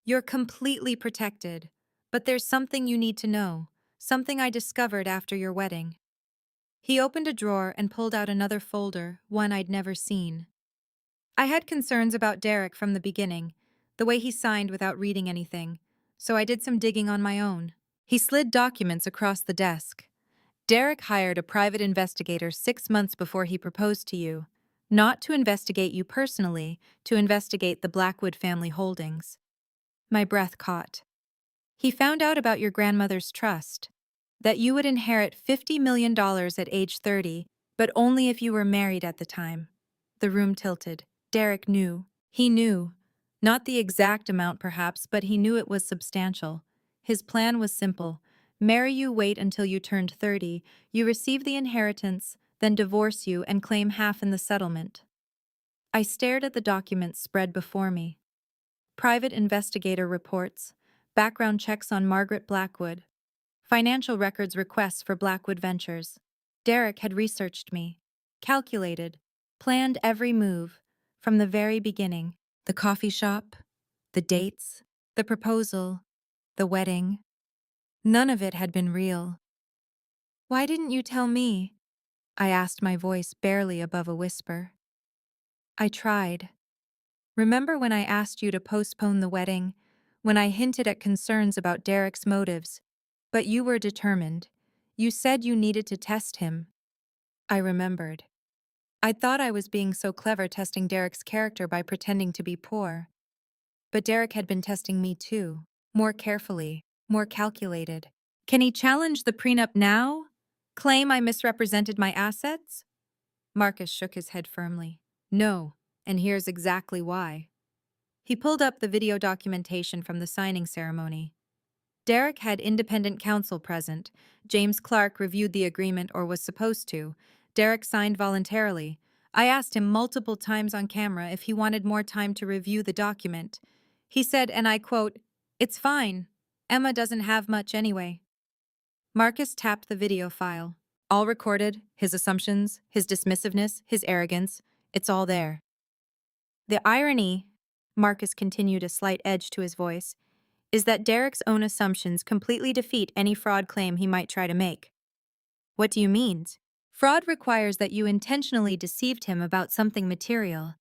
You're completely protected, but there's something you need to know, something I discovered after your wedding. He opened a drawer and pulled out another folder, one I'd never seen. I had concerns about Derek from the beginning, the way he signed without reading anything, so I did some digging on my own. He slid documents across the desk. Derek hired a private investigator 6 months before he proposed to you, not to investigate you personally, to investigate the Blackwood family holdings. My breath caught. He found out about your grandmother's trust, that you would inherit $50 million at age 30, but only if you were married at the time. The room tilted. Derek knew. He knew. Not the exact amount, perhaps, but he knew it was substantial. His plan was simple. Marry you, wait until you turned 30, you receive the inheritance, then divorce you and claim half in the settlement. I stared at the documents spread before me. Private investigator reports, background checks on Margaret Blackwood, financial records requests for Blackwood Ventures. Derek had researched me, calculated, planned every move, from the very beginning. The coffee shop, the dates, the proposal, the wedding. None of it had been real. Why didn't you tell me? I asked, my voice barely above a whisper. I tried. Remember when I asked you to postpone the wedding, when I hinted at concerns about Derek's motives, but you were determined. You said you needed to test him. I remembered. I thought I was being so clever testing Derek's character by pretending to be poor. But Derek had been testing me too, more carefully, more calculated. Can he challenge the prenup now? Claim I misrepresented my assets? Marcus shook his head firmly. No, and here's exactly why. He pulled up the video documentation from the signing ceremony. Derek had independent counsel present. James Clark reviewed the agreement, or was supposed to. Derek signed voluntarily. I asked him multiple times on camera if he wanted more time to review the document. He said, and I quote, "It's fine. Emma doesn't have much anyway." Marcus tapped the video file. All recorded, his assumptions, his dismissiveness, his arrogance. It's all there. The irony, Marcus continued, a slight edge to his voice, is that Derek's own assumptions completely defeat any fraud claim he might try to make. What do you mean? Fraud requires that you intentionally deceived him about something material.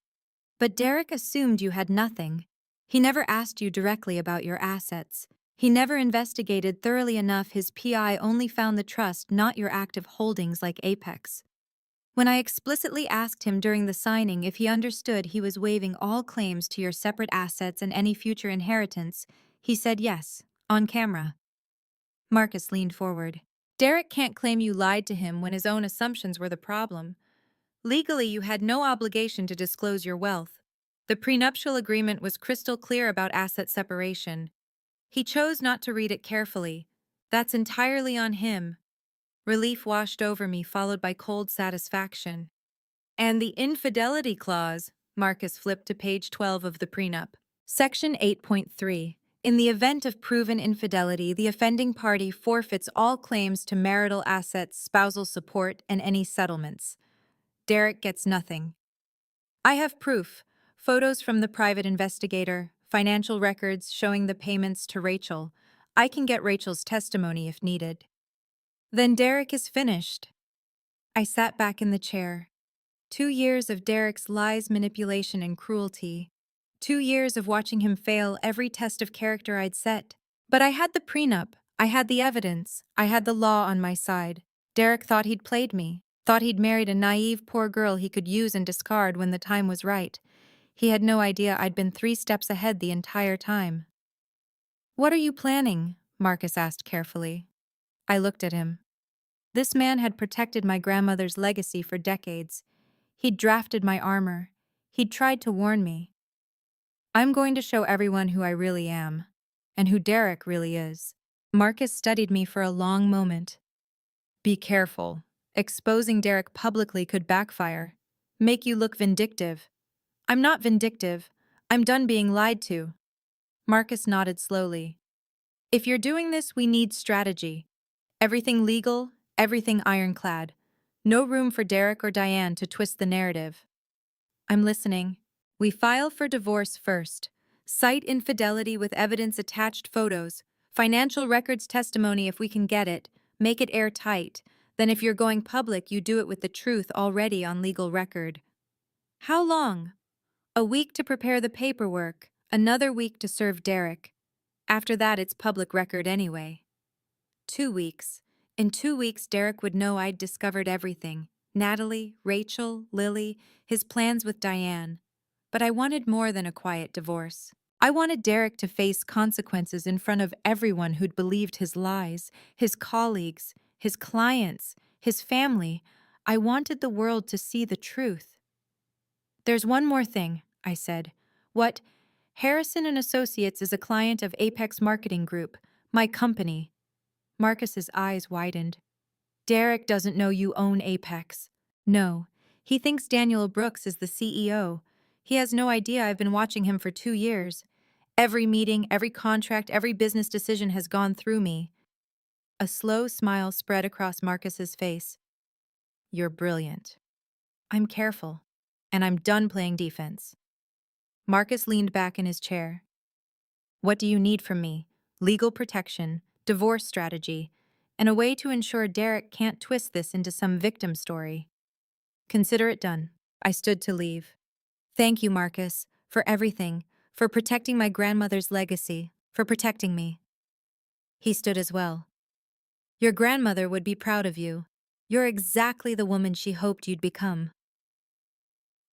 But Derek assumed you had nothing. He never asked you directly about your assets. He never investigated thoroughly enough. His PI only found the trust, not your active holdings like Apex. When I explicitly asked him during the signing if he understood he was waiving all claims to your separate assets and any future inheritance, he said yes, on camera. Marcus leaned forward. Derek can't claim you lied to him when his own assumptions were the problem. Legally, you had no obligation to disclose your wealth. The prenuptial agreement was crystal clear about asset separation. He chose not to read it carefully. That's entirely on him. Relief washed over me, followed by cold satisfaction. And the infidelity clause, Marcus flipped to page 12 of the prenup. Section 8.3. In the event of proven infidelity, the offending party forfeits all claims to marital assets, spousal support, and any settlements. Derek gets nothing. I have proof, photos from the private investigator, financial records showing the payments to Rachel. I can get Rachel's testimony if needed. Then Derek is finished. I sat back in the chair. 2 years of Derek's lies, manipulation, and cruelty. 2 years of watching him fail every test of character I'd set. But I had the prenup. I had the evidence. I had the law on my side. Derek thought he'd played me. Thought he'd married a naive poor girl he could use and discard when the time was right. He had no idea I'd been 3 steps ahead the entire time. What are you planning? Marcus asked carefully. I looked at him. This man had protected my grandmother's legacy for decades. He'd drafted my armor. He'd tried to warn me. I'm going to show everyone who I really am, and who Derek really is. Marcus studied me for a long moment. Be careful. Exposing Derek publicly could backfire. Make you look vindictive. I'm not vindictive. I'm done being lied to. Marcus nodded slowly. If you're doing this, we need strategy. Everything legal, everything ironclad. No room for Derek or Diane to twist the narrative. I'm listening. We file for divorce first. Cite infidelity with evidence-attached photos. Financial records testimony if we can get it. Make it airtight. Then if you're going public, you do it with the truth already on legal record. How long? A week to prepare the paperwork. Another week to serve Derek. After that, it's public record anyway. 2 weeks. In 2 weeks, Derek would know I'd discovered everything. Natalie, Rachel, Lily, his plans with Diane. But I wanted more than a quiet divorce. I wanted Derek to face consequences in front of everyone who'd believed his lies, his colleagues, his clients, his family. I wanted the world to see the truth. There's one more thing, I said. What? Harrison and Associates is a client of Apex Marketing Group, my company. Marcus's eyes widened. Derek doesn't know you own Apex. No, he thinks Daniel Brooks is the CEO. He has no idea I've been watching him for 2 years. Every meeting, every contract, every business decision has gone through me. A slow smile spread across Marcus's face. You're brilliant. I'm careful, and I'm done playing defense. Marcus leaned back in his chair. What do you need from me? Legal protection, divorce strategy, and a way to ensure Derek can't twist this into some victim story. Consider it done. I stood to leave. Thank you, Marcus, for everything, for protecting my grandmother's legacy, for protecting me. He stood as well. Your grandmother would be proud of you. You're exactly the woman she hoped you'd become.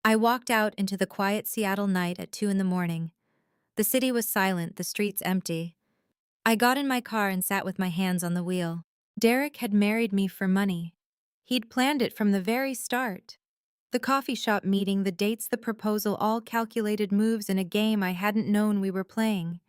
I walked out into the quiet Seattle night at 2 a.m. The city was silent, the streets empty. I got in my car and sat with my hands on the wheel. Derek had married me for money. He'd planned it from the very start. The coffee shop meeting, the dates, the proposal, all calculated moves in a game I hadn't known we were playing.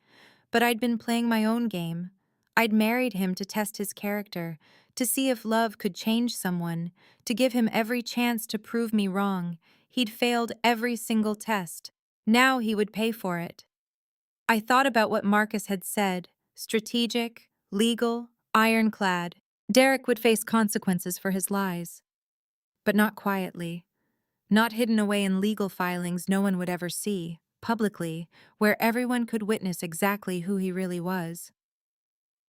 But I'd been playing my own game. I'd married him to test his character, to see if love could change someone, to give him every chance to prove me wrong. He'd failed every single test. Now he would pay for it. I thought about what Marcus had said. Strategic, legal, ironclad. Derek would face consequences for his lies. But not quietly. Not hidden away in legal filings no one would ever see, publicly, where everyone could witness exactly who he really was.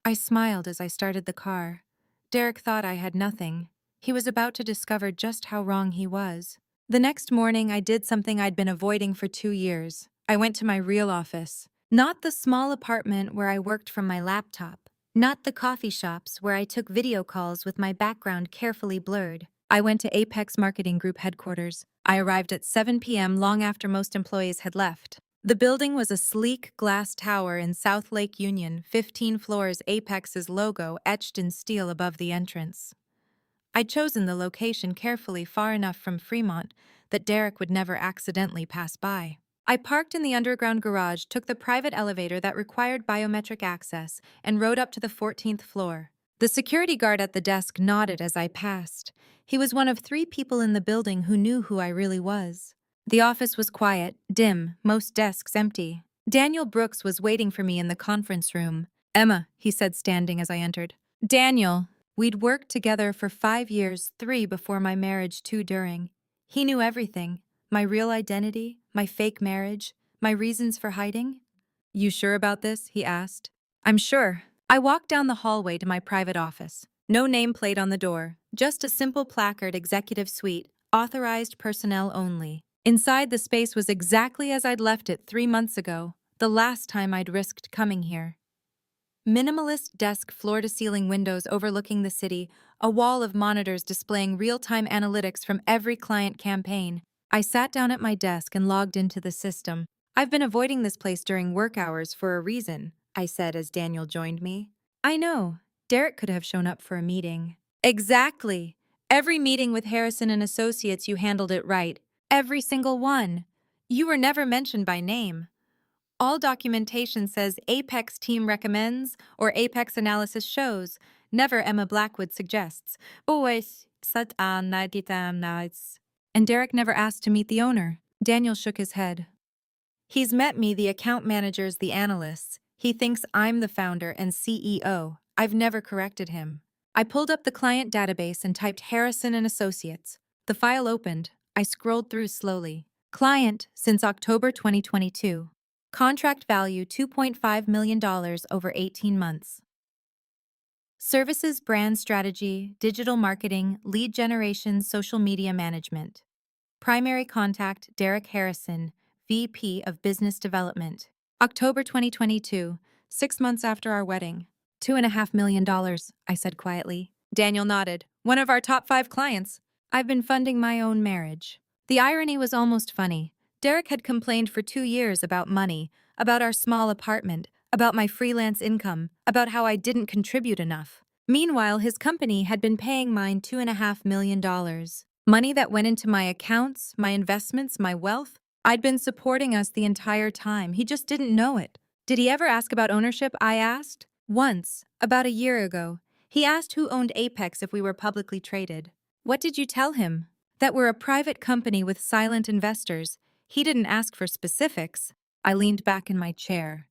I smiled as I started the car. Derek thought I had nothing. He was about to discover just how wrong he was. The next morning, I did something I'd been avoiding for 2 years. I went to my real office. Not the small apartment where I worked from my laptop. Not the coffee shops where I took video calls with my background carefully blurred. I went to Apex Marketing Group headquarters. I arrived at 7 p.m. long after most employees had left. The building was a sleek glass tower in South Lake Union, 15 floors, Apex's logo etched in steel above the entrance. I'd chosen the location carefully, far enough from Fremont that Derek would never accidentally pass by. I parked in the underground garage, took the private elevator that required biometric access, and rode up to the 14th floor. The security guard at the desk nodded as I passed. He was one of 3 people in the building who knew who I really was. The office was quiet, dim, most desks empty. Daniel Brooks was waiting for me in the conference room. Emma, he said, standing as I entered. Daniel. We'd worked together for 5 years, 3 before my marriage, 2 during. He knew everything. My real identity, my fake marriage, my reasons for hiding. You sure about this? He asked. I'm sure. I walked down the hallway to my private office. No nameplate on the door, just a simple placard, executive suite, authorized personnel only. Inside, the space was exactly as I'd left it 3 months ago, the last time I'd risked coming here. Minimalist desk, floor-to-ceiling windows overlooking the city, a wall of monitors displaying real-time analytics from every client campaign. I sat down at my desk and logged into the system. I've been avoiding this place during work hours for a reason, I said as Daniel joined me. I know. Derek could have shown up for a meeting. Exactly. Every meeting with Harrison and Associates, you handled it right. Every single one. You were never mentioned by name. All documentation says Apex team recommends or Apex analysis shows. Never Emma Blackwood suggests. Always such a nice. And Derek never asked to meet the owner. Daniel shook his head. He's met me, the account managers, the analysts. He thinks I'm the founder and CEO. I've never corrected him. I pulled up the client database and typed Harrison and Associates. The file opened. I scrolled through slowly. Client since October 2022. Contract value $2.5 million over 18 months. Services, brand strategy, digital marketing, lead generation, social media management. Primary contact Derek Harrison, VP of Business Development. October 2022, 6 months after our wedding. $2.5 million, I said quietly. Daniel nodded. One of our top 5 clients. I've been funding my own marriage. The irony was almost funny. Derek had complained for 2 years about money, about our small apartment, about my freelance income, about how I didn't contribute enough. Meanwhile, his company had been paying mine $2.5 million. Money that went into my accounts, my investments, my wealth. I'd been supporting us the entire time. He just didn't know it. Did he ever ask about ownership? I asked. Once, about a year ago. He asked who owned Apex if we were publicly traded. What did you tell him? That we're a private company with silent investors. He didn't ask for specifics. I leaned back in my chair.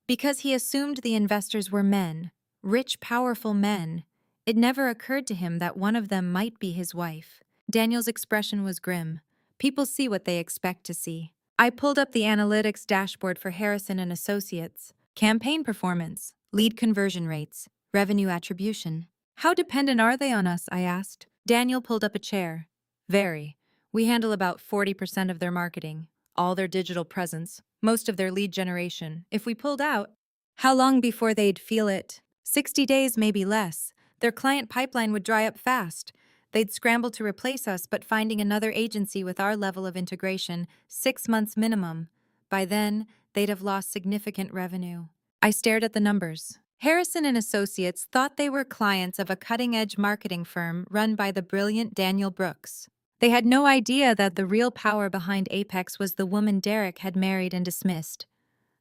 Because he assumed the investors were men, rich, powerful men. It never occurred to him that one of them might be his wife. Daniel's expression was grim. People see what they expect to see. I pulled up the analytics dashboard for Harrison and Associates. Campaign performance, lead conversion rates, revenue attribution. How dependent are they on us? I asked. Daniel pulled up a chair. Very. We handle about 40% of their marketing, all their digital presence, most of their lead generation. If we pulled out, how long before they'd feel it? 60 days, maybe less. Their client pipeline would dry up fast. They'd scramble to replace us, but finding another agency with our level of integration, 6 months minimum. By then, they'd have lost significant revenue. I stared at the numbers. Harrison and Associates thought they were clients of a cutting-edge marketing firm run by the brilliant Daniel Brooks. They had no idea that the real power behind Apex was the woman Derek had married and dismissed.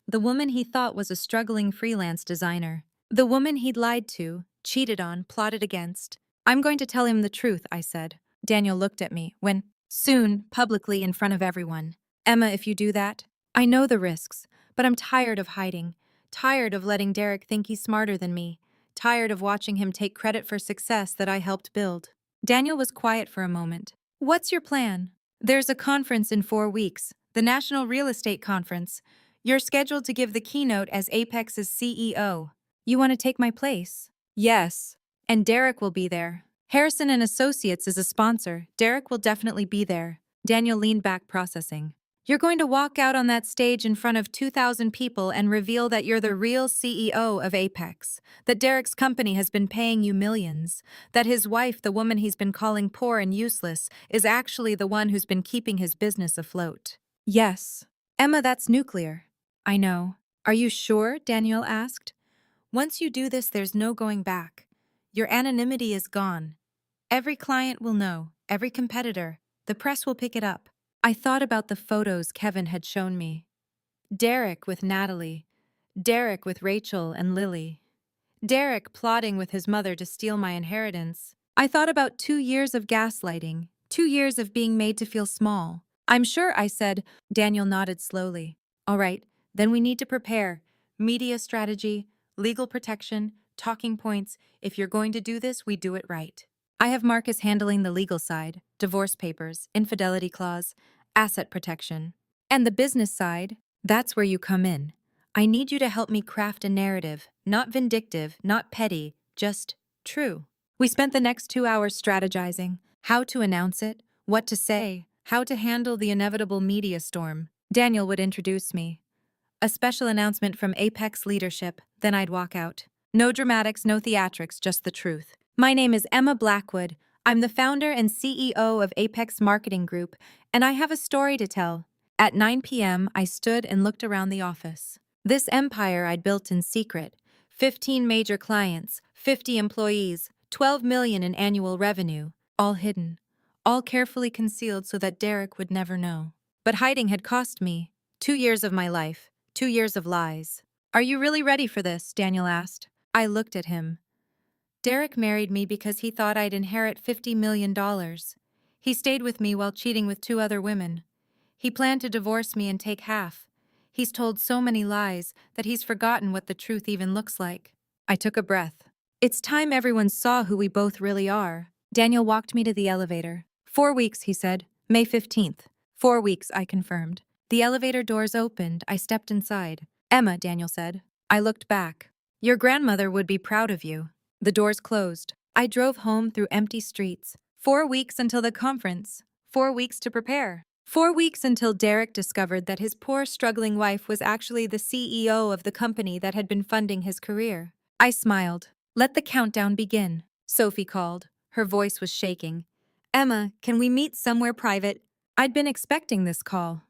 The woman he thought was a struggling freelance designer. The woman he'd lied to, cheated on, plotted against. I'm going to tell him the truth, I said. Daniel looked at me. When? Soon, publicly, in front of everyone. Emma, if you do that, I know the risks, but I'm tired of hiding. Tired of letting Derek think he's smarter than me. Tired of watching him take credit for success that I helped build. Daniel was quiet for a moment. What's your plan? There's a conference in 4 weeks, the National Real Estate Conference. You're scheduled to give the keynote as Apex's CEO. You want to take my place? Yes. And Derek will be there. Harrison and Associates is a sponsor. Derek will definitely be there. Daniel leaned back, processing. You're going to walk out on that stage in front of 2,000 people and reveal that you're the real CEO of Apex, that Derek's company has been paying you millions, that his wife, the woman he's been calling poor and useless, is actually the one who's been keeping his business afloat. Yes. Emma, that's nuclear. I know. Are you sure? Daniel asked. Once you do this, there's no going back. Your anonymity is gone. Every client will know, every competitor. The press will pick it up. I thought about the photos Kevin had shown me. Derek with Natalie. Derek with Rachel and Lily. Derek plotting with his mother to steal my inheritance. I thought about 2 years of gaslighting, 2 years of being made to feel small. I'm sure, I said. Daniel nodded slowly. All right, then we need to prepare. Media strategy, legal protection, talking points. If you're going to do this, we do it right. I have Marcus handling the legal side, divorce papers, infidelity clause, asset protection. And the business side, that's where you come in. I need you to help me craft a narrative, not vindictive, not petty, just true. We spent the next 2 hours strategizing, how to announce it, what to say, how to handle the inevitable media storm. Daniel would introduce me. A special announcement from Apex leadership, then I'd walk out. No dramatics, no theatrics, just the truth. My name is Emma Blackwood. I'm the founder and CEO of Apex Marketing Group, and I have a story to tell. At 9 p.m., I stood and looked around the office. This empire I'd built in secret. 15 major clients, 50 employees, 12 million in annual revenue, all hidden, all carefully concealed so that Derek would never know. But hiding had cost me 2 years of my life, 2 years of lies. Are you really ready for this? Daniel asked. I looked at him. Derek married me because he thought I'd inherit $50 million. He stayed with me while cheating with 2 other women. He planned to divorce me and take half. He's told so many lies that he's forgotten what the truth even looks like. I took a breath. It's time everyone saw who we both really are. Daniel walked me to the elevator. 4 weeks, he said. May 15th. 4 weeks, I confirmed. The elevator doors opened. I stepped inside. Emma, Daniel said. I looked back. Your grandmother would be proud of you. The doors closed. I drove home through empty streets. 4 weeks until the conference. 4 weeks to prepare. 4 weeks until Derek discovered that his poor, struggling wife was actually the CEO of the company that had been funding his career. I smiled. Let the countdown begin, Sophie called. Her voice was shaking. Emma, can we meet somewhere private? I'd been expecting this call.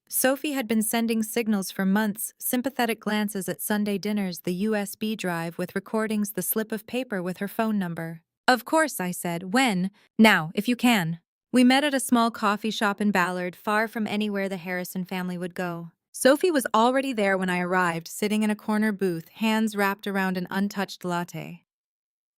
Sophie had been sending signals for months, sympathetic glances at Sunday dinners, the USB drive with recordings, the slip of paper with her phone number. Of course, I said. When? Now, if you can. We met at a small coffee shop in Ballard, far from anywhere the Harrison family would go. Sophie was already there when I arrived, sitting in a corner booth, hands wrapped around an untouched latte.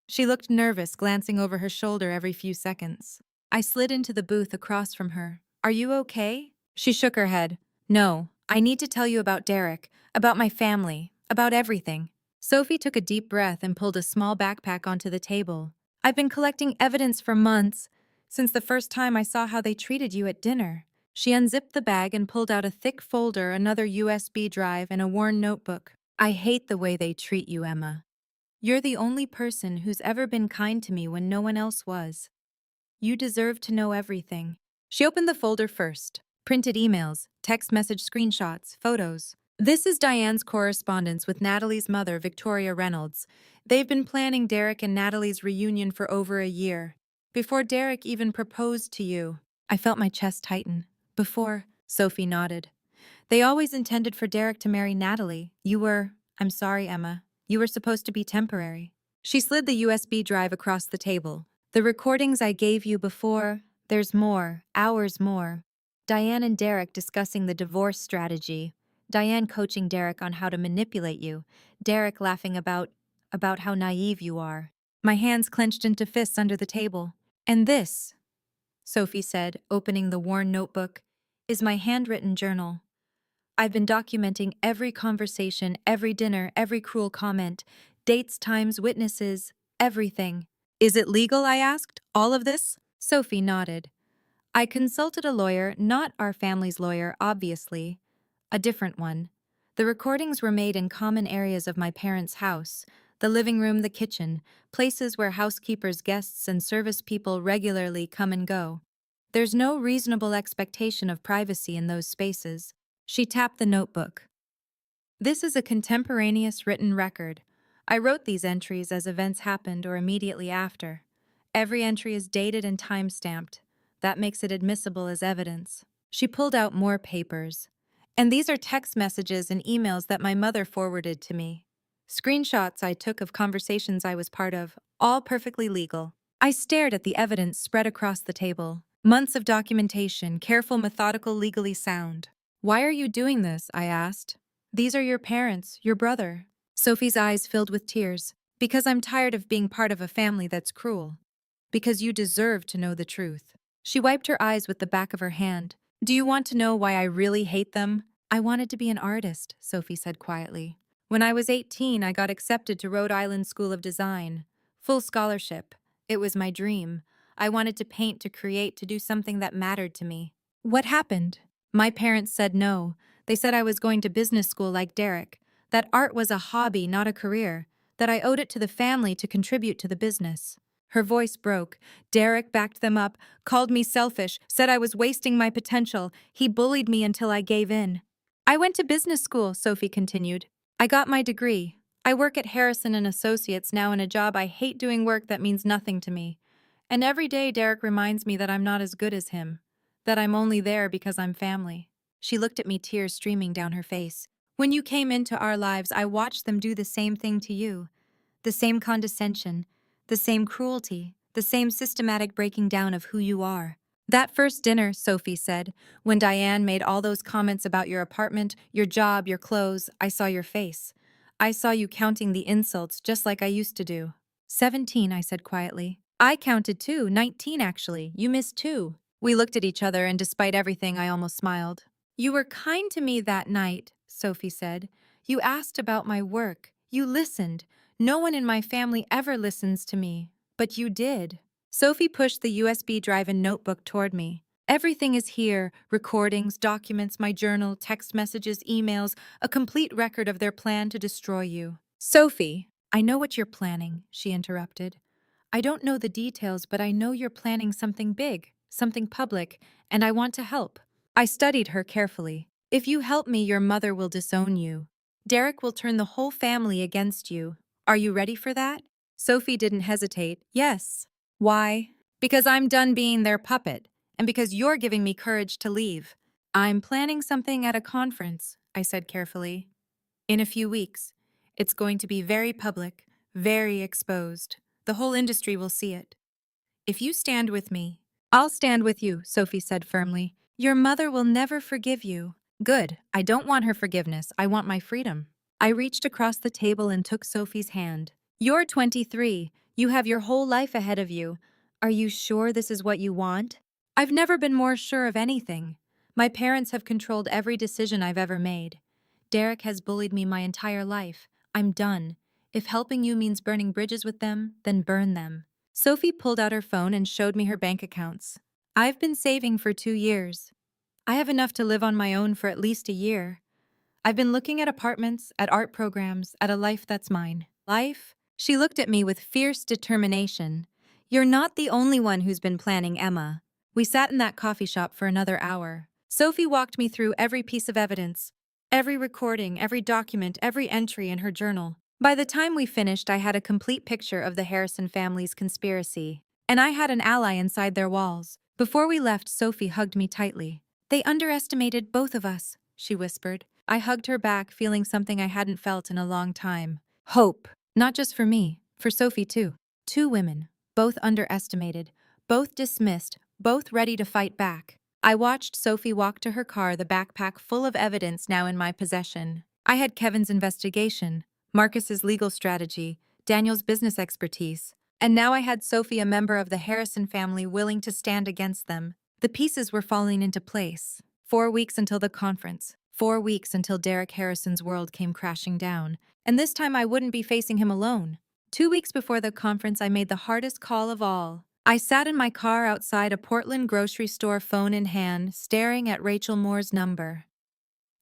She looked nervous, glancing over her shoulder every few seconds. I slid into the booth across from her. Are you okay? She shook her head. No, I need to tell you about Derek, about my family, about everything. Sophie took a deep breath and pulled a small backpack onto the table. I've been collecting evidence for months, since the first time I saw how they treated you at dinner. She unzipped the bag and pulled out a thick folder, another USB drive, and a worn notebook. I hate the way they treat you, Emma. You're the only person who's ever been kind to me when no one else was. You deserve to know everything. She opened the folder first. Printed emails, text message screenshots, photos. This is Diane's correspondence with Natalie's mother, Victoria Reynolds. They've been planning Derek and Natalie's reunion for over a year. Before Derek even proposed to you. I felt my chest tighten. Before, Sophie nodded. They always intended for Derek to marry Natalie. I'm sorry, Emma. You were supposed to be temporary. She slid the USB drive across the table. The recordings I gave you before, there's more, hours more. Diane and Derek discussing the divorce strategy. Diane coaching Derek on how to manipulate you. Derek laughing about how naive you are. My hands clenched into fists under the table. And this, Sophie said, opening the worn notebook, is my handwritten journal. I've been documenting every conversation, every dinner, every cruel comment, dates, times, witnesses, everything. Is it legal, I asked, all of this? Sophie nodded. I consulted a lawyer, not our family's lawyer, obviously. A different one. The recordings were made in common areas of my parents' house, the living room, the kitchen, places where housekeepers, guests, and service people regularly come and go. There's no reasonable expectation of privacy in those spaces. She tapped the notebook. This is a contemporaneous written record. I wrote these entries as events happened or immediately after. Every entry is dated and time-stamped. That makes it admissible as evidence. She pulled out more papers. And these are text messages and emails that my mother forwarded to me. Screenshots I took of conversations I was part of, all perfectly legal. I stared at the evidence spread across the table. Months of documentation, careful, methodical, legally sound. Why are you doing this? I asked. These are your parents, your brother. Sophie's eyes filled with tears. Because I'm tired of being part of a family that's cruel. Because you deserve to know the truth. She wiped her eyes with the back of her hand. Do you want to know why I really hate them? I wanted to be an artist, Sophie said quietly. When I was 18, I got accepted to Rhode Island School of Design. Full scholarship. It was my dream. I wanted to paint, to create, to do something that mattered to me. What happened? My parents said no. They said I was going to business school like Derek, that art was a hobby, not a career, that I owed it to the family to contribute to the business. Her voice broke. Derek backed them up, called me selfish, said I was wasting my potential. He bullied me until I gave in. I went to business school, Sophie continued. I got my degree. I work at Harrison and Associates now in a job I hate, doing work that means nothing to me. And every day Derek reminds me that I'm not as good as him, that I'm only there because I'm family. She looked at me, tears streaming down her face. When you came into our lives, I watched them do the same thing to you. The same condescension, the same cruelty, the same systematic breaking down of who you are. That first dinner, Sophie said, when Diane made all those comments about your apartment, your job, your clothes, I saw your face. I saw you counting the insults just like I used to do. 17, I said quietly. I counted too, 19 actually. You missed 2. We looked at each other, and despite everything, I almost smiled. You were kind to me that night, Sophie said. You asked about my work. You listened. No one in my family ever listens to me, but you did. Sophie pushed the USB drive and notebook toward me. Everything is here: recordings, documents, my journal, text messages, emails, a complete record of their plan to destroy you. Sophie, I know what you're planning, she interrupted. I don't know the details, but I know you're planning something big, something public, and I want to help. I studied her carefully. If you help me, your mother will disown you. Derek will turn the whole family against you. Are you ready for that? Sophie didn't hesitate. Yes. Why? Because I'm done being their puppet, and because you're giving me courage to leave. I'm planning something at a conference, I said carefully. In a few weeks. It's going to be very public, very exposed. The whole industry will see it. If you stand with me, I'll stand with you, Sophie said firmly. Your mother will never forgive you. Good. I don't want her forgiveness. I want my freedom. I reached across the table and took Sophie's hand. You're 23. You have your whole life ahead of you. Are you sure this is what you want? I've never been more sure of anything. My parents have controlled every decision I've ever made. Derek has bullied me my entire life. I'm done. If helping you means burning bridges with them, then burn them. Sophie pulled out her phone and showed me her bank accounts. I've been saving for 2 years. I have enough to live on my own for at least a year. I've been looking at apartments, at art programs, at a life that's mine. Life? She looked at me with fierce determination. You're not the only one who's been planning, Emma. We sat in that coffee shop for another hour. Sophie walked me through every piece of evidence, every recording, every document, every entry in her journal. By the time we finished, I had a complete picture of the Harrison family's conspiracy, and I had an ally inside their walls. Before we left, Sophie hugged me tightly. They underestimated both of us, she whispered. I hugged her back, feeling something I hadn't felt in a long time. Hope. Not just for me, for Sophie too. Two women, both underestimated, both dismissed, both ready to fight back. I watched Sophie walk to her car, the backpack full of evidence now in my possession. I had Kevin's investigation, Marcus's legal strategy, Daniel's business expertise, and now I had Sophie, a member of the Harrison family, willing to stand against them. The pieces were falling into place. 4 weeks until the conference. 4 weeks until Derek Harrison's world came crashing down. And this time I wouldn't be facing him alone. 2 weeks before the conference, I made the hardest call of all. I sat in my car outside a Portland grocery store, phone in hand, staring at Rachel Moore's number.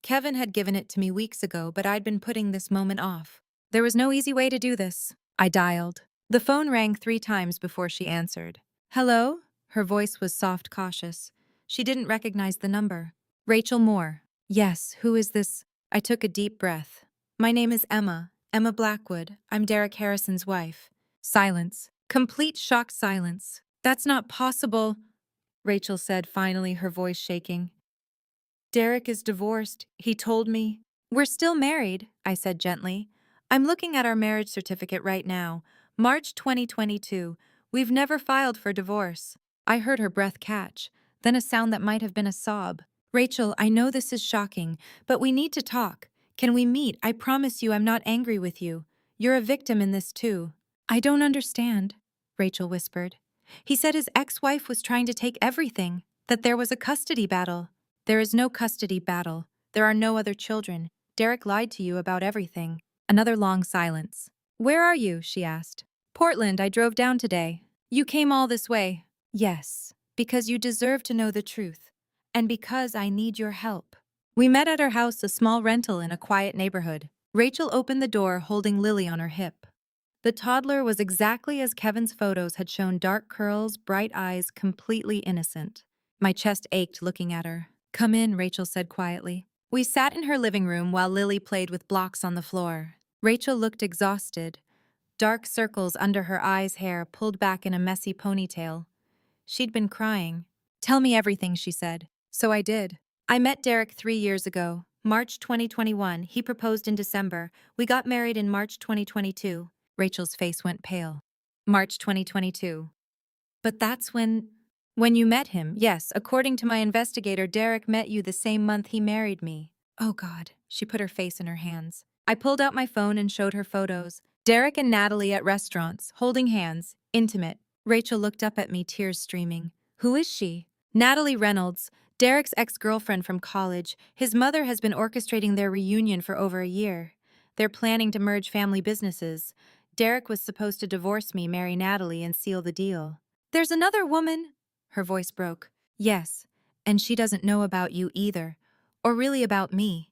Kevin had given it to me weeks ago, but I'd been putting this moment off. There was no easy way to do this. I dialed. The phone rang 3 times before she answered. Hello? Her voice was soft, cautious. She didn't recognize the number. Rachel Moore. Yes, who is this? I took a deep breath. My name is Emma. Emma Blackwood. I'm Derek Harrison's wife. Silence. Complete shocked silence. That's not possible, Rachel said finally, her voice shaking. Derek is divorced, he told me. We're still married, I said gently. I'm looking at our marriage certificate right now. March 2022. We've never filed for divorce. I heard her breath catch, then a sound that might have been a sob. Rachel, I know this is shocking, but we need to talk. Can we meet? I promise you I'm not angry with you. You're a victim in this too. I don't understand, Rachel whispered. He said his ex-wife was trying to take everything, that there was a custody battle. There is no custody battle. There are no other children. Derek lied to you about everything. Another long silence. Where are you? She asked. Portland, I drove down today. You came all this way. Yes, because you deserve to know the truth. And because I need your help. We met at her house, a small rental in a quiet neighborhood. Rachel opened the door, holding Lily on her hip. The toddler was exactly as Kevin's photos had shown: dark curls, bright eyes, completely innocent. My chest ached looking at her. Come in, Rachel said quietly. We sat in her living room while Lily played with blocks on the floor. Rachel looked exhausted. Dark circles under her eyes, hair pulled back in a messy ponytail. She'd been crying. Tell me everything, she said. So I did. I met Derek 3 years ago, March 2021. He proposed in December. We got married in March 2022. Rachel's face went pale. March 2022. But that's when you met him. Yes, according to my investigator, Derek met you the same month he married me. Oh God, she put her face in her hands. I pulled out my phone and showed her photos. Derek and Natalie at restaurants, holding hands, intimate. Rachel looked up at me, tears streaming. Who is she? Natalie Reynolds, Derek's ex-girlfriend from college. His mother has been orchestrating their reunion for over a year. They're planning to merge family businesses. Derek was supposed to divorce me, marry Natalie, and seal the deal. There's another woman! Her voice broke. Yes, and she doesn't know about you either. Or really about me.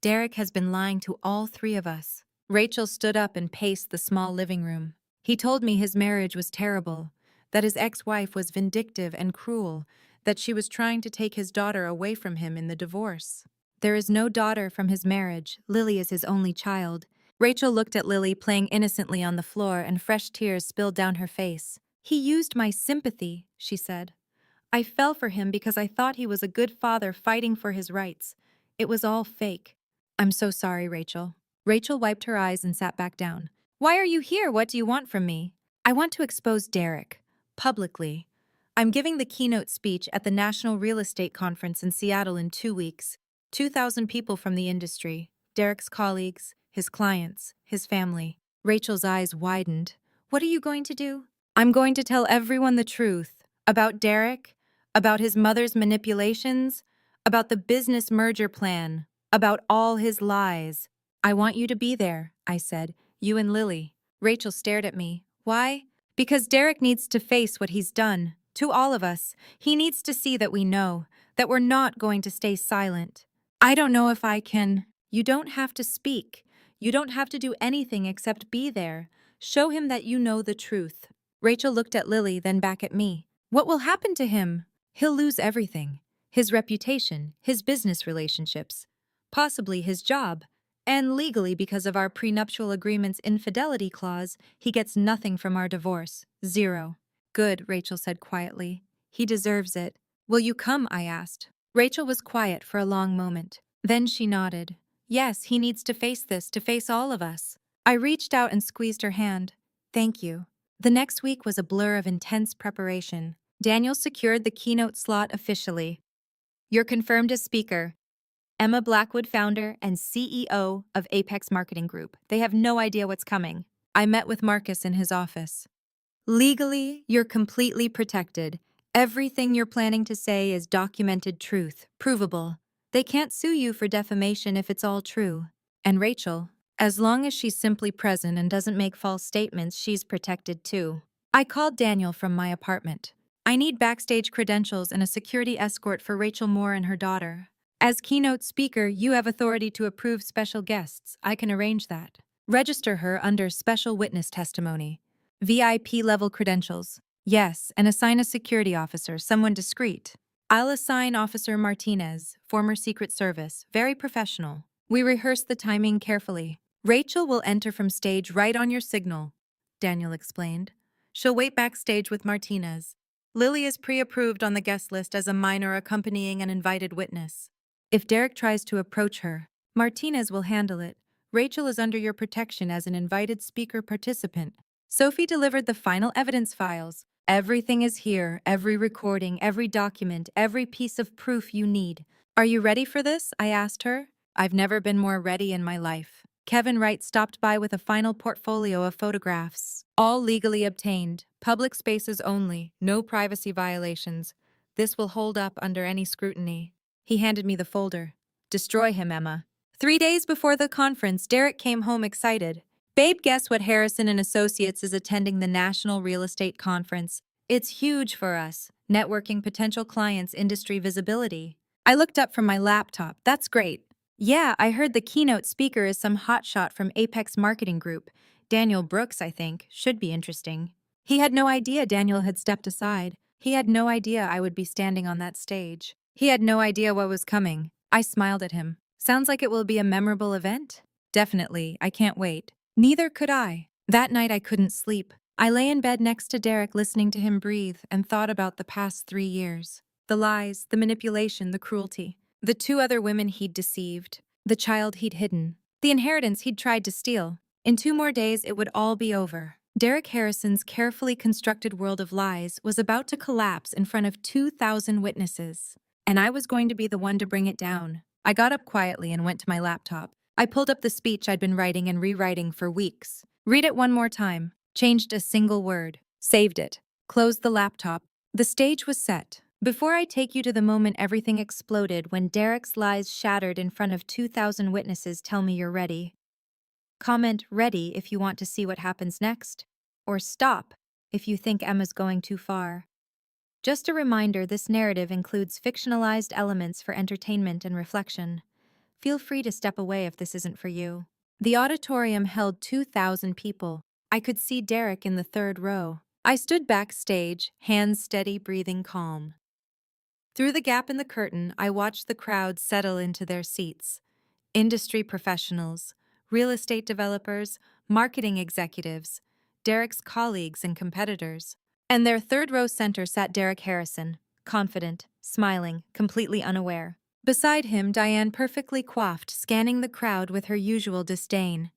Derek has been lying to all three of us. Rachel stood up and paced the small living room. He told me his marriage was terrible, that his ex-wife was vindictive and cruel, that she was trying to take his daughter away from him in the divorce. There is no daughter from his marriage. Lily is his only child. Rachel looked at Lily playing innocently on the floor, and fresh tears spilled down her face. He used my sympathy, she said. I fell for him because I thought he was a good father fighting for his rights. It was all fake. I'm so sorry, Rachel. Rachel wiped her eyes and sat back down. Why are you here? What do you want from me? I want to expose Derek. Publicly. I'm giving the keynote speech at the National Real Estate Conference in Seattle in 2 weeks. 2,000 people from the industry. Derek's colleagues, his clients, his family. Rachel's eyes widened. What are you going to do? I'm going to tell everyone the truth. About Derek, about his mother's manipulations, about the business merger plan, about all his lies. I want you to be there, I said. You and Lily. Rachel stared at me. Why? Because Derek needs to face what he's done. To all of us. He needs to see that we know, that we're not going to stay silent. I don't know if I can. You don't have to speak. You don't have to do anything except be there. Show him that you know the truth. Rachel looked at Lily, then back at me. What will happen to him? He'll lose everything. His reputation, his business relationships, possibly his job. And legally, because of our prenuptial agreement's infidelity clause, he gets nothing from our divorce. 0. Good, Rachel said quietly. He deserves it. Will you come? I asked. Rachel was quiet for a long moment. Then she nodded. Yes, he needs to face this, to face all of us. I reached out and squeezed her hand. Thank you. The next week was a blur of intense preparation. Daniel secured the keynote slot officially. You're confirmed as speaker. Emma Blackwood, founder and CEO of Apex Marketing Group. They have no idea what's coming. I met with Marcus in his office. Legally, you're completely protected. Everything you're planning to say is documented truth, provable. They can't sue you for defamation if it's all true. And Rachel, as long as she's simply present and doesn't make false statements, she's protected too. I called Daniel from my apartment. I need backstage credentials and a security escort for Rachel Moore and her daughter. As keynote speaker, you have authority to approve special guests. I can arrange that. Register her under special witness testimony. VIP level credentials. Yes, and assign a security officer, someone discreet. I'll assign Officer Martinez, former Secret Service, very professional. We rehearsed the timing carefully. Rachel will enter from stage right on your signal, Daniel explained. She'll wait backstage with Martinez. Lily is pre-approved on the guest list as a minor accompanying an invited witness. If Derek tries to approach her, Martinez will handle it. Rachel is under your protection as an invited speaker participant. Sophie delivered the final evidence files. Everything is here, every recording, every document, every piece of proof you need. Are you ready for this? I asked her. I've never been more ready in my life. Kevin Wright stopped by with a final portfolio of photographs. All legally obtained, public spaces only, no privacy violations. This will hold up under any scrutiny. He handed me the folder. Destroy him, Emma. 3 days before the conference, Derek came home excited. Babe, guess what? Harrison and Associates is attending the National Real Estate Conference. It's huge for us. Networking potential clients, industry visibility. I looked up from my laptop. That's great. Yeah, I heard the keynote speaker is some hotshot from Apex Marketing Group. Daniel Brooks, I think. Should be interesting. He had no idea Daniel had stepped aside. He had no idea I would be standing on that stage. He had no idea what was coming. I smiled at him. Sounds like it will be a memorable event? Definitely. I can't wait. Neither could I. That night I couldn't sleep. I lay in bed next to Derek listening to him breathe and thought about the past 3 years. The lies, the manipulation, the cruelty. The 2 other women he'd deceived. The child he'd hidden. The inheritance he'd tried to steal. In 2 more days it would all be over. Derek Harrison's carefully constructed world of lies was about to collapse in front of 2,000 witnesses. And I was going to be the one to bring it down. I got up quietly and went to my laptop. I pulled up the speech I'd been writing and rewriting for weeks. Read it one more time. Changed a single word. Saved it. Closed the laptop. The stage was set. Before I take you to the moment everything exploded when Derek's lies shattered in front of 2,000 witnesses, tell me you're ready. Comment ready if you want to see what happens next, or stop if you think Emma's going too far. Just a reminder, this narrative includes fictionalized elements for entertainment and reflection. Feel free to step away if this isn't for you. The auditorium held 2,000 people. I could see Derek in the third row. I stood backstage, hands steady, breathing calm. Through the gap in the curtain, I watched the crowd settle into their seats. Industry professionals, real estate developers, marketing executives, Derek's colleagues and competitors. And their third row center sat Derek Harrison, confident, smiling, completely unaware. Beside him, Diane, perfectly coiffed, scanning the crowd with her usual disdain.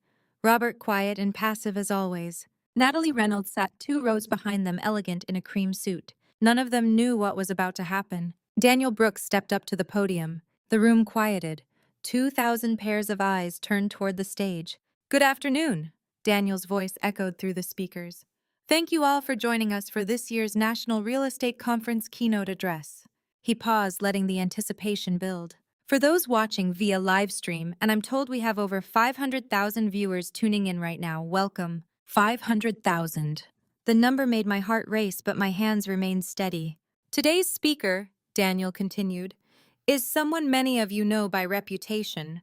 Robert, quiet and passive as always. Natalie Reynolds sat 2 rows behind them, elegant in a cream suit. None of them knew what was about to happen. Daniel Brooks stepped up to the podium. The room quieted. 2,000 pairs of eyes turned toward the stage. "Good afternoon," Daniel's voice echoed through the speakers. "Thank you all for joining us for this year's National Real Estate Conference keynote address." He paused, letting the anticipation build. "For those watching via live stream, and I'm told we have over 500,000 viewers tuning in right now, welcome." 500,000. The number made my heart race, but my hands remained steady. "Today's speaker," Daniel continued, "is someone many of you know by reputation.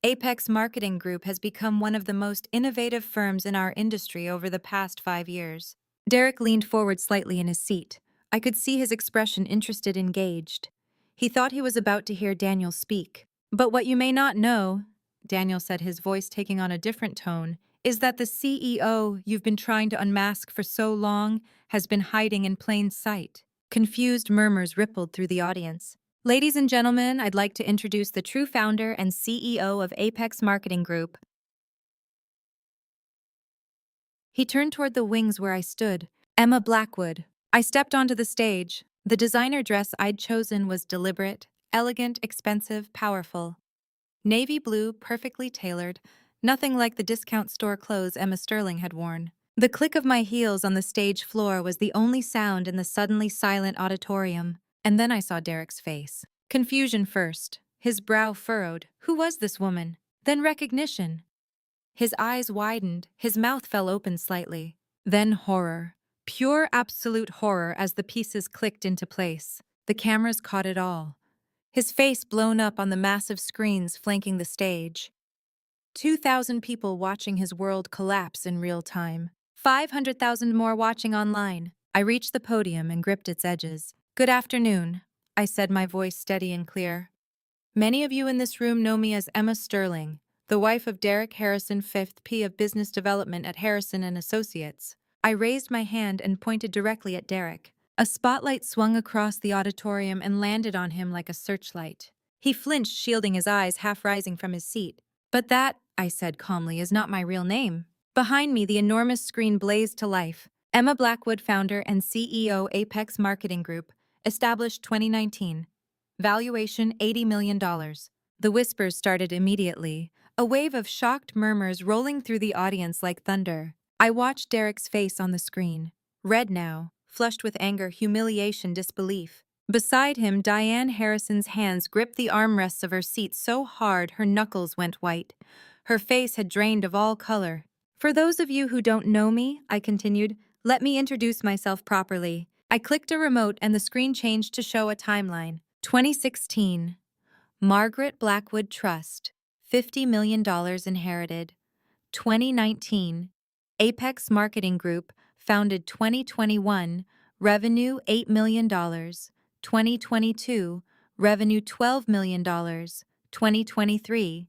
Apex Marketing Group has become one of the most innovative firms in our industry over the past 5 years." Derek leaned forward slightly in his seat. I could see his expression, interested, engaged. He thought he was about to hear Daniel speak. "But what you may not know," Daniel said, his voice taking on a different tone, "is that the CEO you've been trying to unmask for so long has been hiding in plain sight." Confused murmurs rippled through the audience. "Ladies and gentlemen, I'd like to introduce the true founder and CEO of Apex Marketing Group." He turned toward the wings where I stood. "Emma Blackwood." I stepped onto the stage. The designer dress I'd chosen was deliberate, elegant, expensive, powerful. Navy blue, perfectly tailored, nothing like the discount store clothes Emma Sterling had worn. The click of my heels on the stage floor was the only sound in the suddenly silent auditorium. And then I saw Derek's face. Confusion first, his brow furrowed. Who was this woman? Then recognition. His eyes widened, his mouth fell open slightly. Then horror. Pure, absolute horror as the pieces clicked into place. The cameras caught it all. His face blown up on the massive screens flanking the stage. 2,000 people watching his world collapse in real time. 500,000 more watching online. I reached the podium and gripped its edges. "Good afternoon," I said, my voice steady and clear. "Many of you in this room know me as Emma Sterling, the wife of Derek Harrison, 5th P of Business Development at Harrison and Associates." I raised my hand and pointed directly at Derek. A spotlight swung across the auditorium and landed on him like a searchlight. He flinched, shielding his eyes, half rising from his seat. "But that," I said calmly, "is not my real name." Behind me, the enormous screen blazed to life. "Emma Blackwood, founder and CEO, Apex Marketing Group, established 2019. Valuation $80 million. The whispers started immediately, a wave of shocked murmurs rolling through the audience like thunder. I watched Derek's face on the screen, red now, flushed with anger, humiliation, disbelief. Beside him, Diane Harrison's hands gripped the armrests of her seat so hard her knuckles went white. Her face had drained of all color. "For those of you who don't know me," I continued, "let me introduce myself properly." I clicked a remote and the screen changed to show a timeline. 2016. Margaret Blackwood Trust, $50 million inherited. 2019. Apex Marketing Group, founded 2021, revenue $8 million. 2022, revenue $12 million. 2023,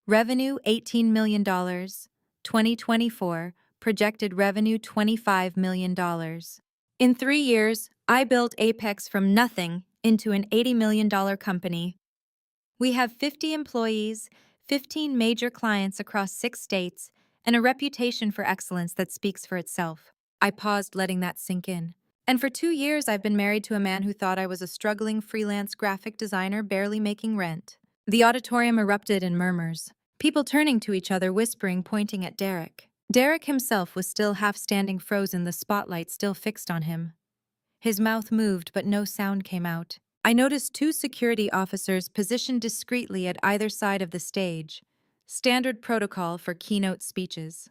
revenue $18 million. 2024, projected revenue $25 million. In 3 years, I built Apex from nothing into an $80 million company. We have 50 employees, 15 major clients across 6 states, and a reputation for excellence that speaks for itself. I paused, letting that sink in. And for 2 years, I've been married to a man who thought I was a struggling freelance graphic designer barely making rent. The auditorium erupted in murmurs, people turning to each other, whispering, pointing at Derek. Derek himself was still half standing, frozen, the spotlight still fixed on him. His mouth moved, but no sound came out. I noticed 2 security officers positioned discreetly at either side of the stage. Standard protocol for keynote speeches.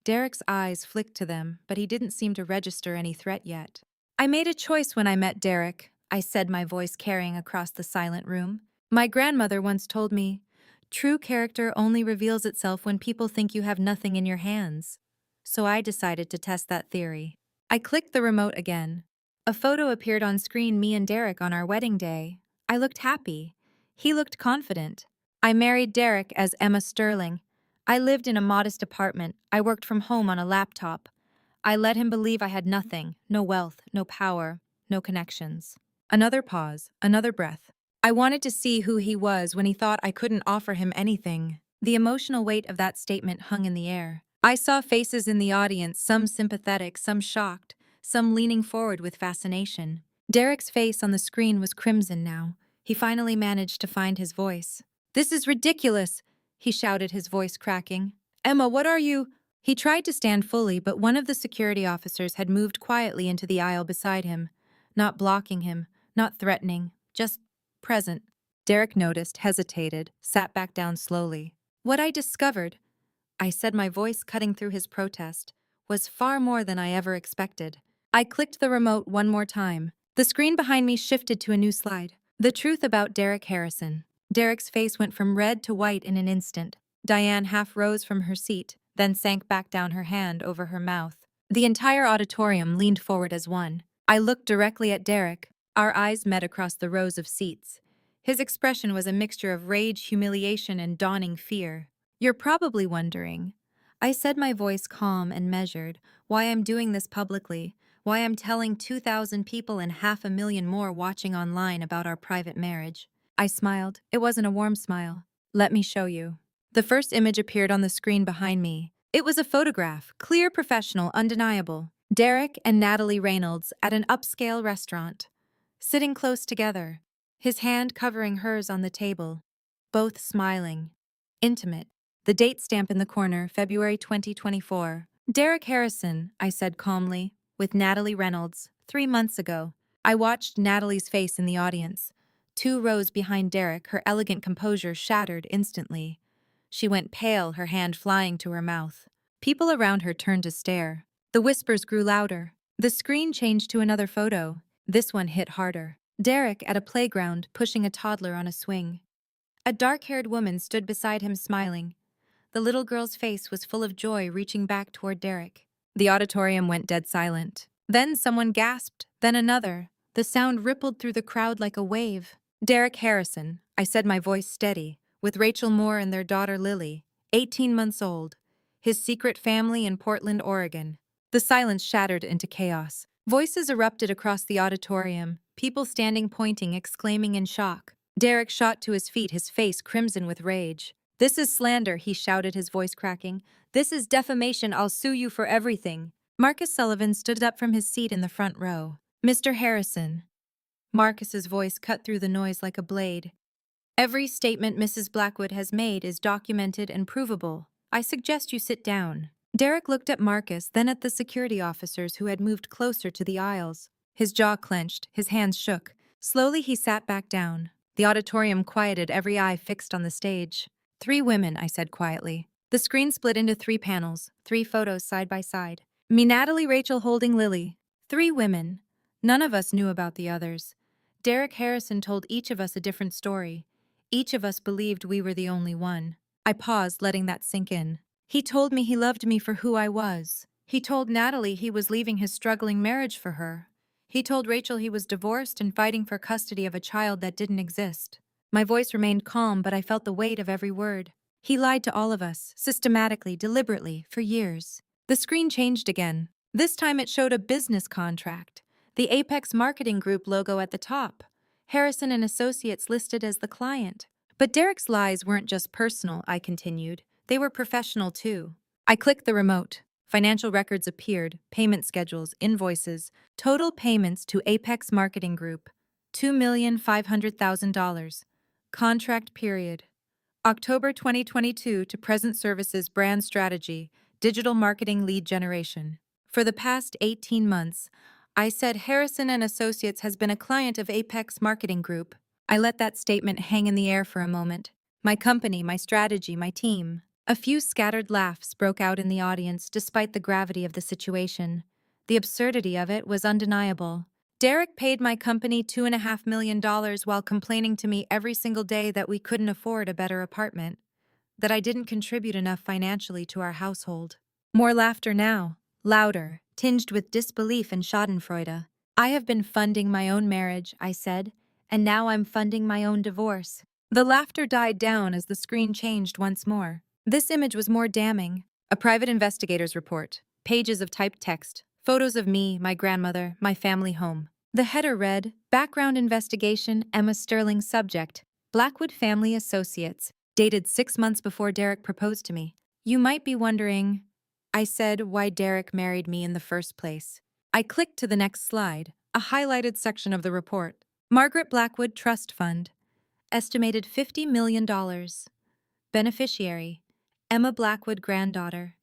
Derek's eyes flicked to them, but he didn't seem to register any threat yet. I made a choice when I met Derek, I said, my voice carrying across the silent room. My grandmother once told me, true character only reveals itself when people think you have nothing in your hands. So I decided to test that theory. I clicked the remote again. A photo appeared on screen, me and Derek on our wedding day. I looked happy. He looked confident. I married Derek as Emma Sterling. I lived in a modest apartment. I worked from home on a laptop. I let him believe I had nothing, no wealth, no power, no connections. Another pause, another breath. I wanted to see who he was when he thought I couldn't offer him anything. The emotional weight of that statement hung in the air. I saw faces in the audience, some sympathetic, some shocked, some leaning forward with fascination. Derek's face on the screen was crimson now. He finally managed to find his voice. "This is ridiculous," he shouted, his voice cracking. "Emma, what are you—" He tried to stand fully, but one of the security officers had moved quietly into the aisle beside him, not blocking him, not threatening, just present. Derek noticed, hesitated, sat back down slowly. What I discovered, I said, my voice cutting through his protest, was far more than I ever expected. I clicked the remote one more time. The screen behind me shifted to a new slide. The truth about Derek Harrison. Derek's face went from red to white in an instant. Diane half rose from her seat, then sank back down, her hand over her mouth. The entire auditorium leaned forward as one. I looked directly at Derek. Our eyes met across the rows of seats. His expression was a mixture of rage, humiliation, and dawning fear. "You're probably wondering," I said, my voice calm and measured, "why I'm doing this publicly, why I'm telling 2,000 people and 500,000 more watching online about our private marriage." I smiled. It wasn't a warm smile. "Let me show you." The first image appeared on the screen behind me. It was a photograph, clear, professional, undeniable. Derek and Natalie Reynolds at an upscale restaurant, sitting close together, his hand covering hers on the table, both smiling. Intimate. The date stamp in the corner, February 2024. "Derek Harrison," I said calmly, "with Natalie Reynolds, 3 months ago." I watched Natalie's face in the audience. 2 rows behind Derek, her elegant composure shattered instantly. She went pale, her hand flying to her mouth. People around her turned to stare. The whispers grew louder. The screen changed to another photo. This one hit harder. Derek at a playground, pushing a toddler on a swing. A dark-haired woman stood beside him, smiling. The little girl's face was full of joy, reaching back toward Derek. The auditorium went dead silent. Then someone gasped, then another. The sound rippled through the crowd like a wave. "Derek Harrison," I said, my voice steady, "with Rachel Moore and their daughter Lily, 18 months old. His secret family in Portland, Oregon." The silence shattered into chaos. Voices erupted across the auditorium, people standing, pointing, exclaiming in shock. Derek shot to his feet, his face crimson with rage. "This is slander," he shouted, his voice cracking. "This is defamation. I'll sue you for everything." Marcus Sullivan stood up from his seat in the front row. "Mr. Harrison." Marcus's voice cut through the noise like a blade. "Every statement Mrs. Blackwood has made is documented and provable. I suggest you sit down." Derek looked at Marcus, then at the security officers who had moved closer to the aisles. His jaw clenched, his hands shook. Slowly he sat back down. The auditorium quieted, every eye fixed on the stage. "3 women," I said quietly. The screen split into 3 panels, 3 photos side by side. Me, Natalie, Rachel holding Lily. 3 women. None of us knew about the others. Derek Harrison told each of us a different story. Each of us believed we were the only one. I paused, letting that sink in. He told me he loved me for who I was. He told Natalie he was leaving his struggling marriage for her. He told Rachel he was divorced and fighting for custody of a child that didn't exist. My voice remained calm, but I felt the weight of every word. He lied to all of us, systematically, deliberately, for years. The screen changed again. This time it showed a business contract. The Apex Marketing Group logo at the top. Harrison and Associates listed as the client. But Derek's lies weren't just personal, I continued. They were professional too. I clicked the remote. Financial records appeared, payment schedules, invoices, total payments to Apex Marketing Group, $2,500,000. Contract period, October 2022 to present services, brand strategy, digital marketing, lead generation. For the past 18 months, I said Harrison and Associates has been a client of Apex Marketing Group. I let that statement hang in the air for a moment. My company, my strategy, my team. A few scattered laughs broke out in the audience despite the gravity of the situation. The absurdity of it was undeniable. Derek paid my company $2.5 million while complaining to me every single day that we couldn't afford a better apartment, that I didn't contribute enough financially to our household. More laughter now, louder, tinged with disbelief and schadenfreude. I have been funding my own marriage, I said, and now I'm funding my own divorce. The laughter died down as the screen changed once more. This image was more damning. A private investigator's report, pages of typed text, photos of me, my grandmother, my family home. The header read, Background Investigation, Emma Sterling Subject, Blackwood Family Associates, dated 6 months before Derek proposed to me. You might be wondering, I said, why Derek married me in the first place. I clicked to the next slide, a highlighted section of the report. Margaret Blackwood Trust Fund, estimated $50 million. Beneficiary, Emma Blackwood granddaughter.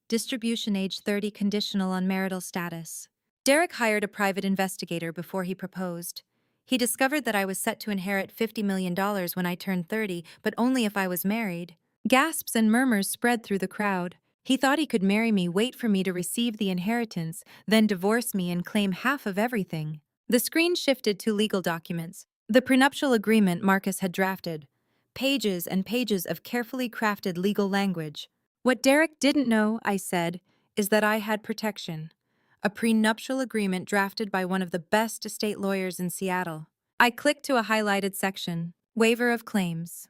Distribution age 30 conditional on marital status. Derek hired a private investigator before he proposed. He discovered that I was set to inherit $50 million when I turned 30, but only if I was married. Gasps and murmurs spread through the crowd. He thought he could marry me, wait for me to receive the inheritance, then divorce me and claim half of everything. The screen shifted to legal documents. The prenuptial agreement Marcus had drafted. Pages and pages of carefully crafted legal language. What Derek didn't know, I said, is that I had protection. A prenuptial agreement drafted by one of the best estate lawyers in Seattle. I clicked to a highlighted section, Waiver of Claims.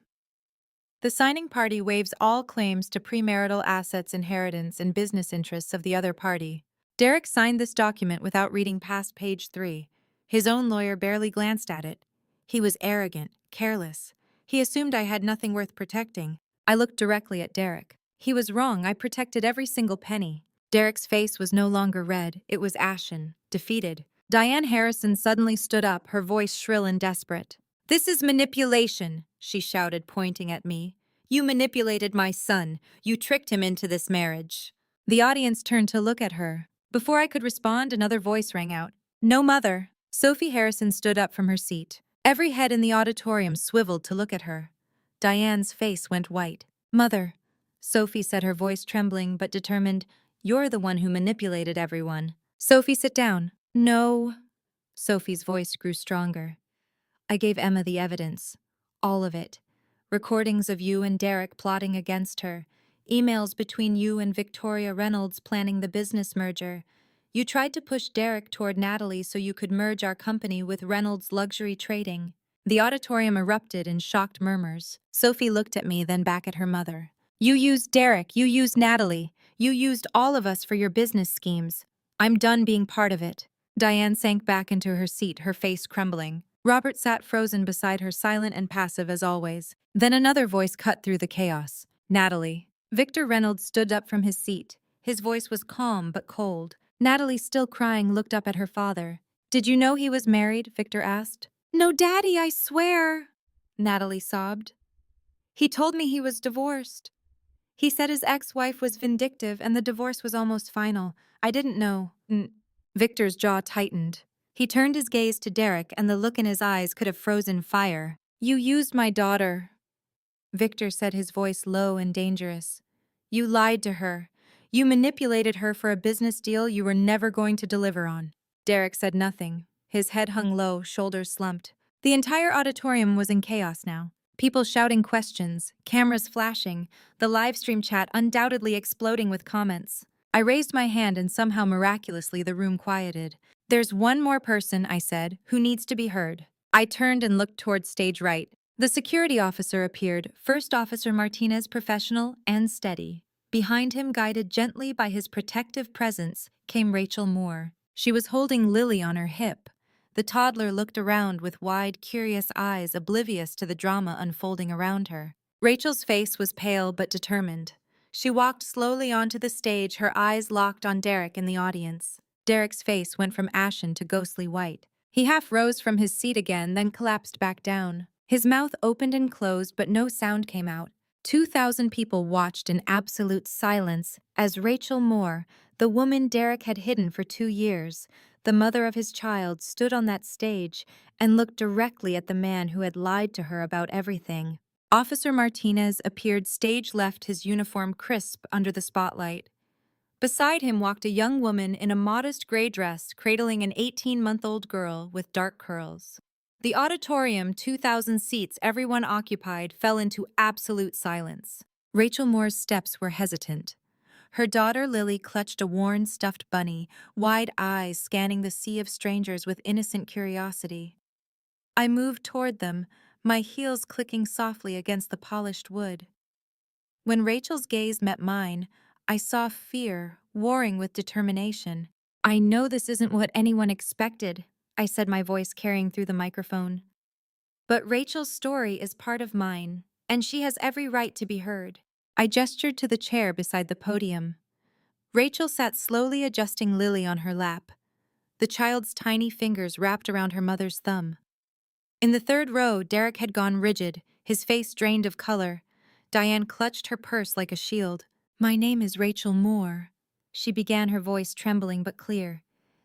The signing party waives all claims to premarital assets, inheritance, and business interests of the other party. Derek signed this document without reading past page 3. His own lawyer barely glanced at it. He was arrogant, careless. He assumed I had nothing worth protecting. I looked directly at Derek. He was wrong. I protected every single penny. Derek's face was no longer red. It was ashen, defeated. Diane Harrison suddenly stood up, her voice shrill and desperate. "This is manipulation," she shouted, pointing at me. "You manipulated my son. You tricked him into this marriage." The audience turned to look at her. Before I could respond, another voice rang out. "No, Mother." Sophie Harrison stood up from her seat. Every head in the auditorium swiveled to look at her. Diane's face went white. "Mother," Sophie said, her voice trembling but determined, "you're the one who manipulated everyone." "Sophie, sit down." "No." Sophie's voice grew stronger. "I gave Emma the evidence. All of it. Recordings of you and Derek plotting against her. Emails between you and Victoria Reynolds planning the business merger. You tried to push Derek toward Natalie so you could merge our company with Reynolds Luxury Trading." The auditorium erupted in shocked murmurs. Sophie looked at me, then back at her mother. "You used Derek, you used Natalie. You used all of us for your business schemes. I'm done being part of it." Diane sank back into her seat, her face crumbling. Robert sat frozen beside her, silent and passive as always. Then another voice cut through the chaos. "Natalie." Victor Reynolds stood up from his seat. His voice was calm but cold. Natalie, still crying, looked up at her father. "Did you know he was married?" Victor asked. "No, Daddy, I swear," Natalie sobbed. "He told me he was divorced. He said his ex-wife was vindictive and the divorce was almost final. I didn't know." Victor's jaw tightened. He turned his gaze to Derek, and the look in his eyes could have frozen fire. "You used my daughter," Victor said, his voice low and dangerous. "You lied to her. You manipulated her for a business deal you were never going to deliver on." Derek said nothing. His head hung low, shoulders slumped. The entire auditorium was in chaos now. People shouting questions, cameras flashing, the livestream chat undoubtedly exploding with comments. I raised my hand and somehow miraculously the room quieted. "There's one more person," I said, "who needs to be heard." I turned and looked towards stage right. The security officer appeared, First Officer Martinez, professional and steady. Behind him, guided gently by his protective presence, came Rachel Moore. She was holding Lily on her hip. The toddler looked around with wide, curious eyes, oblivious to the drama unfolding around her. Rachel's face was pale but determined. She walked slowly onto the stage, her eyes locked on Derek in the audience. Derek's face went from ashen to ghostly white. He half rose from his seat again, then collapsed back down. His mouth opened and closed, but no sound came out. 2,000 people watched in absolute silence as Rachel Moore, the woman Derek had hidden for 2 years, the mother of his child, stood on that stage and looked directly at the man who had lied to her about everything. Officer Martinez appeared stage left, his uniform crisp under the spotlight. Beside him walked a young woman in a modest gray dress, cradling an 18-month-old girl with dark curls. The auditorium, 2,000 seats, everyone occupied, fell into absolute silence. Rachel Moore's steps were hesitant. Her daughter Lily clutched a worn stuffed bunny, wide eyes scanning the sea of strangers with innocent curiosity. I moved toward them, my heels clicking softly against the polished wood. When Rachel's gaze met mine, I saw fear warring with determination. "I know this isn't what anyone expected," I said, my voice carrying through the microphone. "But Rachel's story is part of mine, and she has every right to be heard." I gestured to the chair beside the podium. Rachel sat slowly, adjusting Lily on her lap, the child's tiny fingers wrapped around her mother's thumb. In the third row, Derek had gone rigid, his face drained of color. Diane clutched her purse like a shield. "My name is Rachel Moore," she began, her voice trembling but clear.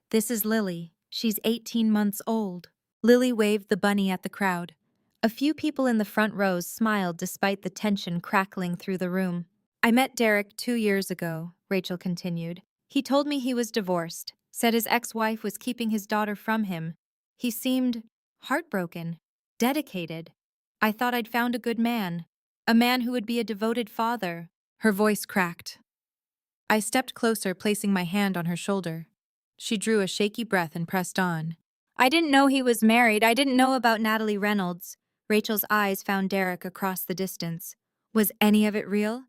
"This is Lily. She's 18 months old." Lily waved the bunny at the crowd. A few people in the front rows smiled despite the tension crackling through the room. "I met Derek 2 years ago," Rachel continued. "He told me he was divorced, said his ex-wife was keeping his daughter from him. He seemed heartbroken, dedicated. I thought I'd found a good man, a man who would be a devoted father." Her voice cracked. I stepped closer, placing my hand on her shoulder. She drew a shaky breath and pressed on. "I didn't know he was married. I didn't know about Natalie Reynolds." Rachel's eyes found Derek across the distance. "Was any of it real?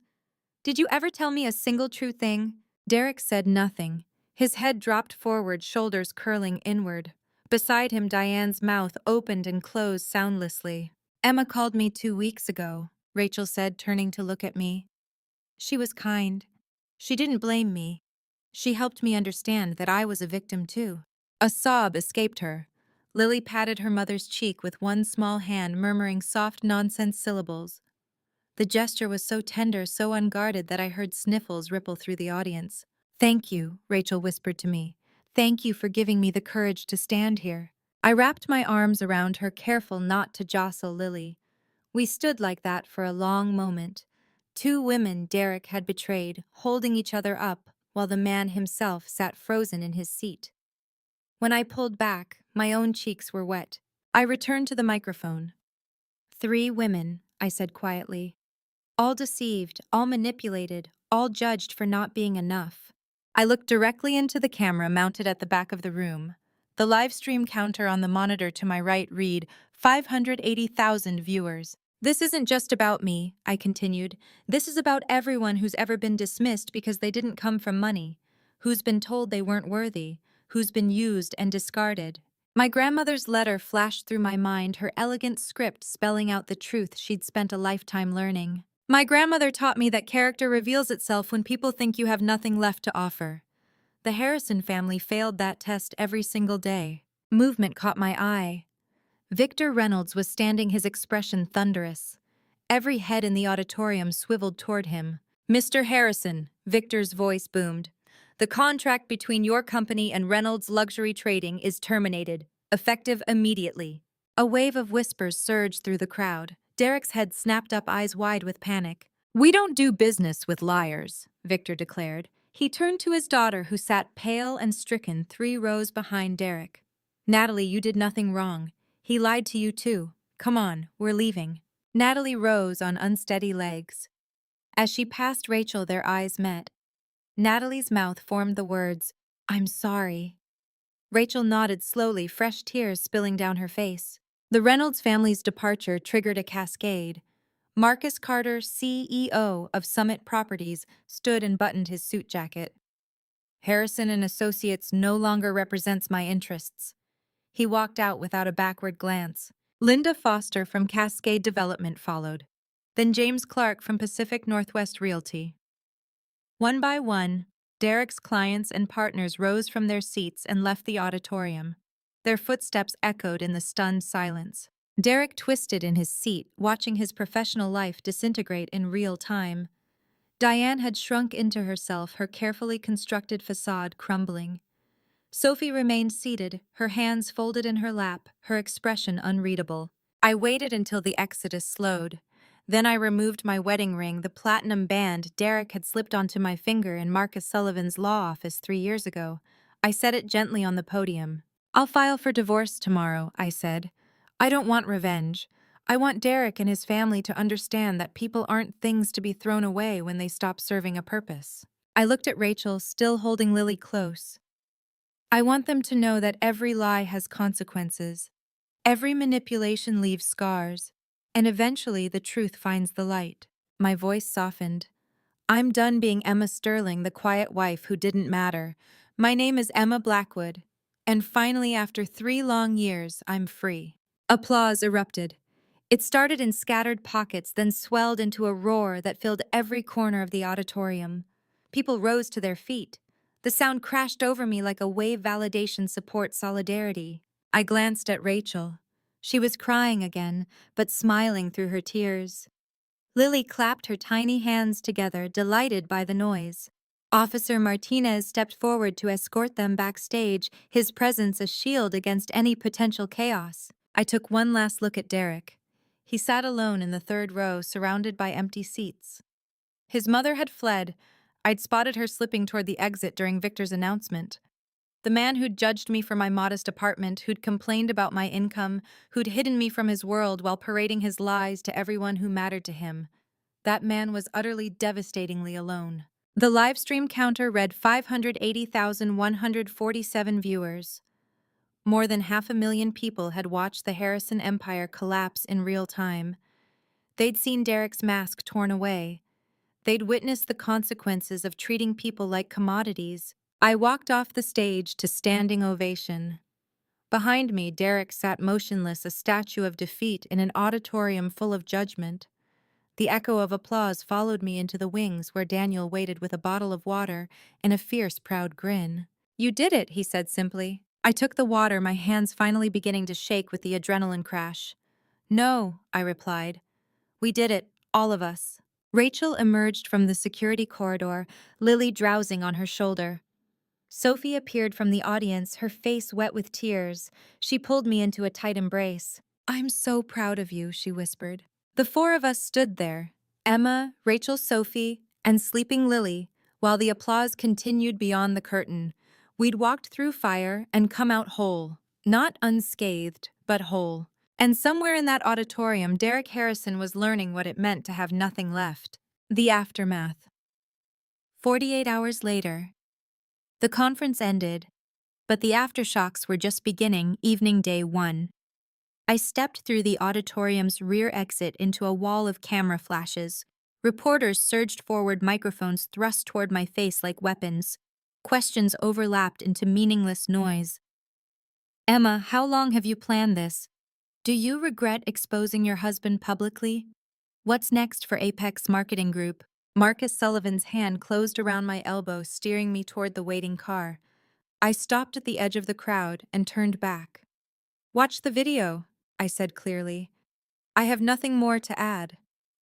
Did you ever tell me a single true thing?" Derek said nothing. His head dropped forward, shoulders curling inward. Beside him, Diane's mouth opened and closed soundlessly. "Emma called me 2 weeks ago," Rachel said, turning to look at me. "She was kind. She didn't blame me. She helped me understand that I was a victim too." A sob escaped her. Lily patted her mother's cheek with one small hand, murmuring soft nonsense syllables. The gesture was so tender, so unguarded, that I heard sniffles ripple through the audience. "Thank you," Rachel whispered to me. "Thank you for giving me the courage to stand here." I wrapped my arms around her, careful not to jostle Lily. We stood like that for a long moment. Two women Derek had betrayed, holding each other up, while the man himself sat frozen in his seat. When I pulled back, my own cheeks were wet. I returned to the microphone. "3 women," I said quietly. "All deceived, all manipulated, all judged for not being enough." I looked directly into the camera mounted at the back of the room. The live stream counter on the monitor to my right read 580,000 viewers. "This isn't just about me," I continued. "This is about everyone who's ever been dismissed because they didn't come from money, who's been told they weren't worthy, who's been used and discarded." My grandmother's letter flashed through my mind, her elegant script spelling out the truth she'd spent a lifetime learning. "My grandmother taught me that character reveals itself when people think you have nothing left to offer. The Harrison family failed that test every single day." Movement caught my eye. Victor Reynolds was standing, his expression thunderous. Every head in the auditorium swiveled toward him. "Mr. Harrison," Victor's voice boomed, "the contract between your company and Reynolds Luxury Trading is terminated, effective immediately." A wave of whispers surged through the crowd. Derek's head snapped up, eyes wide with panic. "We don't do business with liars," Victor declared. He turned to his daughter, who sat pale and stricken 3 rows behind Derek. "Natalie, you did nothing wrong. He lied to you too. Come on, we're leaving." Natalie rose on unsteady legs. As she passed Rachel, their eyes met. Natalie's mouth formed the words, "I'm sorry." Rachel nodded slowly, fresh tears spilling down her face. The Reynolds family's departure triggered a cascade. Marcus Carter, CEO of Summit Properties, stood and buttoned his suit jacket. "Harrison and Associates no longer represents my interests." He walked out without a backward glance. Linda Foster from Cascade Development followed. Then James Clark from Pacific Northwest Realty. One by one, Derek's clients and partners rose from their seats and left the auditorium. Their footsteps echoed in the stunned silence. Derek twisted in his seat, watching his professional life disintegrate in real time. Diane had shrunk into herself, her carefully constructed facade crumbling. Sophie remained seated, her hands folded in her lap, her expression unreadable. I waited until the exodus slowed. Then I removed my wedding ring, the platinum band Derek had slipped onto my finger in Marcus Sullivan's law office 3 years ago. I set it gently on the podium. "I'll file for divorce tomorrow," I said. "I don't want revenge. I want Derek and his family to understand that people aren't things to be thrown away when they stop serving a purpose." I looked at Rachel, still holding Lily close. "I want them to know that every lie has consequences. Every manipulation leaves scars, and eventually the truth finds the light." My voice softened. "I'm done being Emma Sterling, the quiet wife who didn't matter. My name is Emma Blackwood. And finally, after 3 long years, I'm free." Applause erupted. It started in scattered pockets, then swelled into a roar that filled every corner of the auditorium. People rose to their feet. The sound crashed over me like a wave validation support solidarity. I glanced at Rachel. She was crying again, but smiling through her tears. Lily clapped her tiny hands together, delighted by the noise. Officer Martinez stepped forward to escort them backstage, his presence a shield against any potential chaos. I took one last look at Derek. He sat alone in the third row, surrounded by empty seats. His mother had fled. I'd spotted her slipping toward the exit during Victor's announcement. The man who'd judged me for my modest apartment, who'd complained about my income, who'd hidden me from his world while parading his lies to everyone who mattered to him. That man was utterly devastatingly alone. The livestream counter read 580,147 viewers. More than 500,000 people had watched the Harrison empire collapse in real time. They'd seen Derek's mask torn away. They'd witnessed the consequences of treating people like commodities. I walked off the stage to standing ovation. Behind me, Derek sat motionless, a statue of defeat in an auditorium full of judgment. The echo of applause followed me into the wings where Daniel waited with a bottle of water and a fierce, proud grin. "You did it," he said simply. I took the water, my hands finally beginning to shake with the adrenaline crash. "No," I replied. "We did it, all of us." Rachel emerged from the security corridor, Lily drowsing on her shoulder. Sophie appeared from the audience, her face wet with tears. She pulled me into a tight embrace. "I'm so proud of you," she whispered. The four of us stood there, Emma, Rachel, Sophie, and sleeping Lily, while the applause continued beyond the curtain. We'd walked through fire and come out whole. Not unscathed, but whole. And somewhere in that auditorium, Derek Harrison was learning what it meant to have nothing left. The aftermath. 48 hours later. The conference ended, but the aftershocks were just beginning, evening day 1. I stepped through the auditorium's rear exit into a wall of camera flashes. Reporters surged forward, microphones thrust toward my face like weapons. Questions overlapped into meaningless noise. "Emma, how long have you planned this? Do you regret exposing your husband publicly? What's next for Apex Marketing Group?" Marcus Sullivan's hand closed around my elbow, steering me toward the waiting car. I stopped at the edge of the crowd and turned back. "Watch the video," I said clearly. "I have nothing more to add."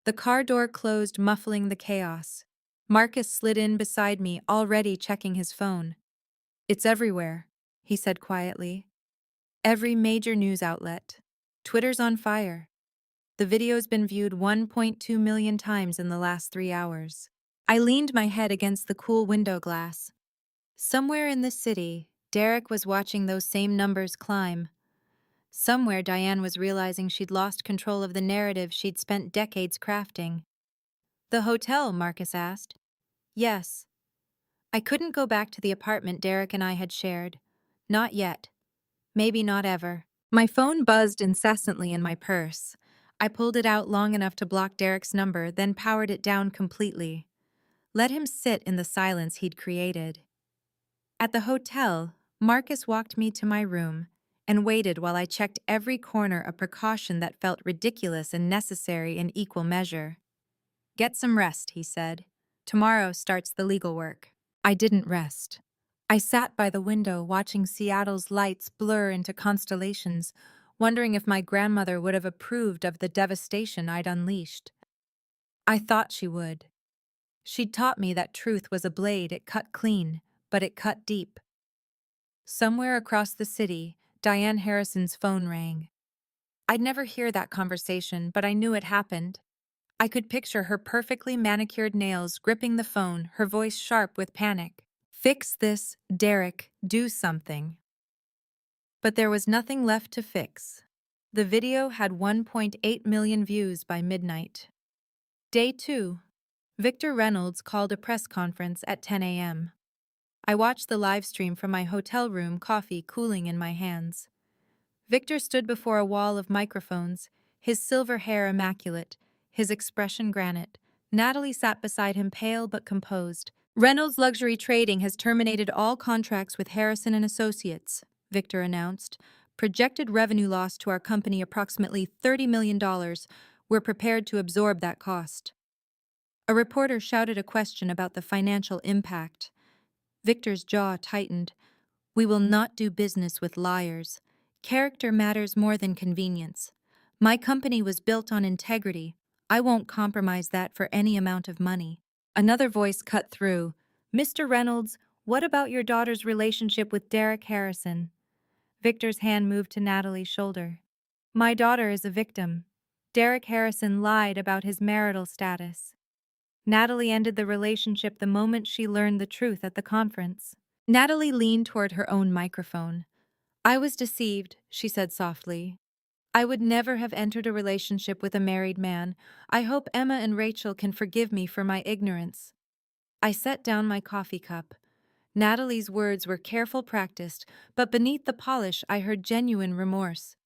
The car door closed, muffling the chaos. Marcus slid in beside me, already checking his phone. "It's everywhere," he said quietly. "Every major news outlet. Twitter's on fire. The video's been viewed 1.2 million times in the last 3 hours." I leaned my head against the cool window glass. Somewhere in the city, Derek was watching those same numbers climb. Somewhere Diane was realizing she'd lost control of the narrative she'd spent decades crafting. "The hotel?" Marcus asked. "Yes." I couldn't go back to the apartment Derek and I had shared. Not yet. Maybe not ever. My phone buzzed incessantly in my purse. I pulled it out long enough to block Derek's number, then powered it down completely. Let him sit in the silence he'd created. At the hotel, Marcus walked me to my room and waited while I checked every corner, a precaution that felt ridiculous and necessary in equal measure. "Get some rest," he said. "Tomorrow starts the legal work." I didn't rest. I sat by the window watching Seattle's lights blur into constellations, wondering if my grandmother would have approved of the devastation I'd unleashed. I thought she would. She'd taught me that truth was a blade. It cut clean, but it cut deep. Somewhere across the city, Diane Harrison's phone rang. I'd never hear that conversation, but I knew it happened. I could picture her perfectly manicured nails gripping the phone, her voice sharp with panic. Fix this, Derek, do something. But there was nothing left to fix. The video had 1.8 million views by midnight. Day 2. Victor Reynolds called a press conference at 10 a.m. I watched the live stream from my hotel room, coffee cooling in my hands. Victor stood before a wall of microphones, his silver hair immaculate, his expression granite. Natalie sat beside him, pale but composed. Reynolds Luxury Trading has terminated all contracts with Harrison and Associates, Victor announced. Projected revenue loss to our company approximately $30 million. We're prepared to absorb that cost. A reporter shouted a question about the financial impact. Victor's jaw tightened. We will not do business with liars. Character matters more than convenience. My company was built on integrity. I won't compromise that for any amount of money. Another voice cut through. Mr. Reynolds, what about your daughter's relationship with Derek Harrison? Victor's hand moved to Natalie's shoulder. My daughter is a victim. Derek Harrison lied about his marital status. Natalie ended the relationship the moment she learned the truth at the conference. Natalie leaned toward her own microphone. I was deceived, she said softly. I would never have entered a relationship with a married man. I hope Emma and Rachel can forgive me for my ignorance. I set down my coffee cup. Natalie's words were careful, practiced, but beneath the polish I heard genuine remorse.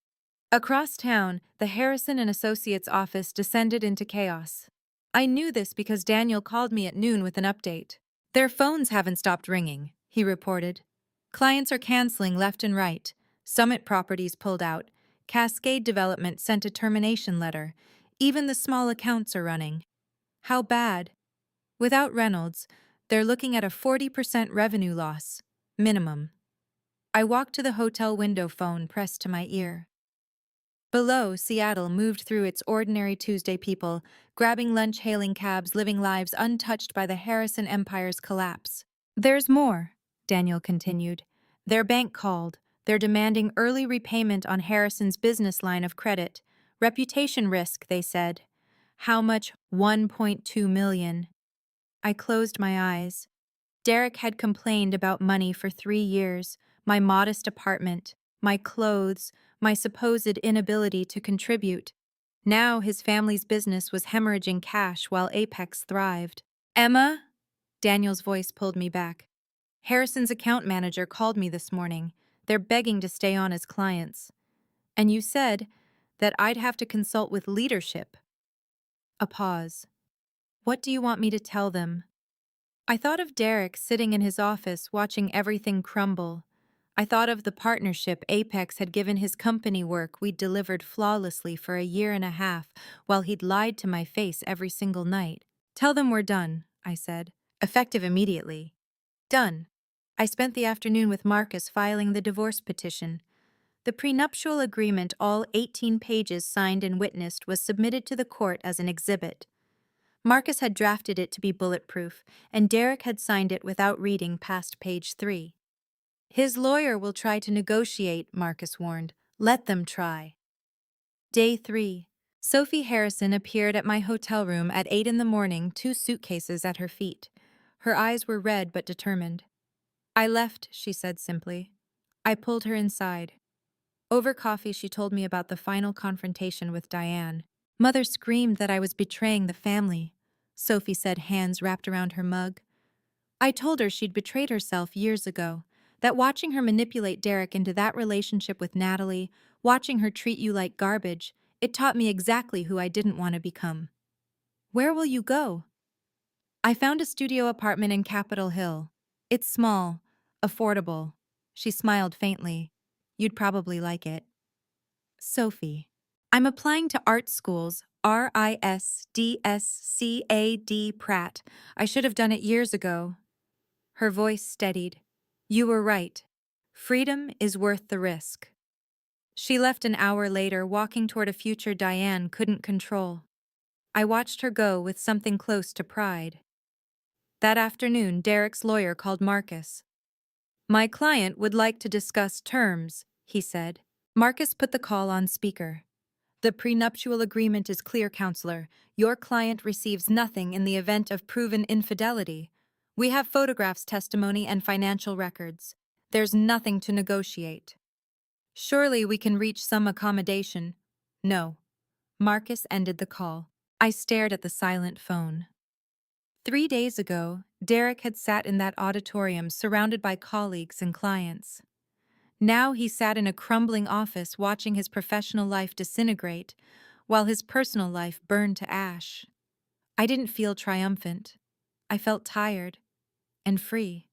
Across town, the Harrison and Associates office descended into chaos. I knew this because Daniel called me at noon with an update. Their phones haven't stopped ringing, he reported. Clients are canceling left and right. Summit Properties pulled out. Cascade Development sent a termination letter. Even the small accounts are running. How bad? Without Reynolds, they're looking at a 40% revenue loss. Minimum. I walked to the hotel window, phone pressed to my ear. Below, Seattle moved through its ordinary Tuesday people, grabbing lunch, hailing cabs, living lives untouched by the Harrison Empire's collapse. There's more, Daniel continued. Their bank called. They're demanding early repayment on Harrison's business line of credit. Reputation risk, they said. How much? 1.2 million. I closed my eyes. Derek had complained about money for 3 years, my modest apartment, my clothes, my supposed inability to contribute. Now his family's business was hemorrhaging cash while Apex thrived. Emma? Daniel's voice pulled me back. Harrison's account manager called me this morning. They're begging to stay on as clients. And you said that I'd have to consult with leadership. A pause. What do you want me to tell them? I thought of Derek sitting in his office watching everything crumble. I thought of the partnership Apex had given his company, work we'd delivered flawlessly for a year and a half while he'd lied to my face every single night. Tell them we're done, I said. Effective immediately. Done. I spent the afternoon with Marcus filing the divorce petition. The prenuptial agreement, all 18 pages signed and witnessed, was submitted to the court as an exhibit. Marcus had drafted it to be bulletproof, and Derek had signed it without reading past page 3. His lawyer will try to negotiate, Marcus warned. Let them try. Day 3. Sophie Harrison appeared at my hotel room at 8 in the morning, 2 suitcases at her feet. Her eyes were red but determined. I left, she said simply. I pulled her inside. Over coffee, she told me about the final confrontation with Diane. Mother screamed that I was betraying the family, Sophie said, hands wrapped around her mug. I told her she'd betrayed herself years ago, that watching her manipulate Derek into that relationship with Natalie, watching her treat you like garbage, it taught me exactly who I didn't want to become. Where will you go? I found a studio apartment in Capitol Hill. It's small, affordable. She smiled faintly. You'd probably like it. Sophie. I'm applying to art schools, RISDSCAD Pratt. I should have done it years ago. Her voice steadied. You were right. Freedom is worth the risk. She left an hour later, walking toward a future Diane couldn't control. I watched her go with something close to pride. That afternoon, Derek's lawyer called Marcus. My client would like to discuss terms, he said. Marcus put the call on speaker. The prenuptial agreement is clear, counselor. Your client receives nothing in the event of proven infidelity. We have photographs, testimony, and financial records. There's nothing to negotiate. Surely we can reach some accommodation. No. Marcus ended the call. I stared at the silent phone. 3 days ago, Derek had sat in that auditorium surrounded by colleagues and clients. Now he sat in a crumbling office watching his professional life disintegrate, while his personal life burned to ash. I didn't feel triumphant. I felt tired and free.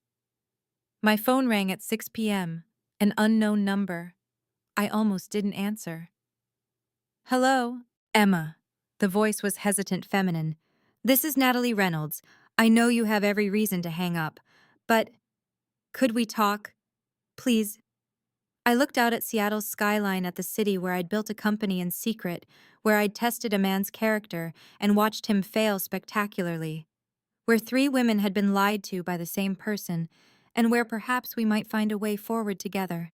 My phone rang at 6 p.m., an unknown number. I almost didn't answer. Hello, Emma. The voice was hesitant feminine. This is Natalie Reynolds. I know you have every reason to hang up, but could we talk? Please. I looked out at Seattle's skyline at the city where I'd built a company in secret, where I'd tested a man's character and watched him fail spectacularly, where 3 women had been lied to by the same person, and where perhaps we might find a way forward together.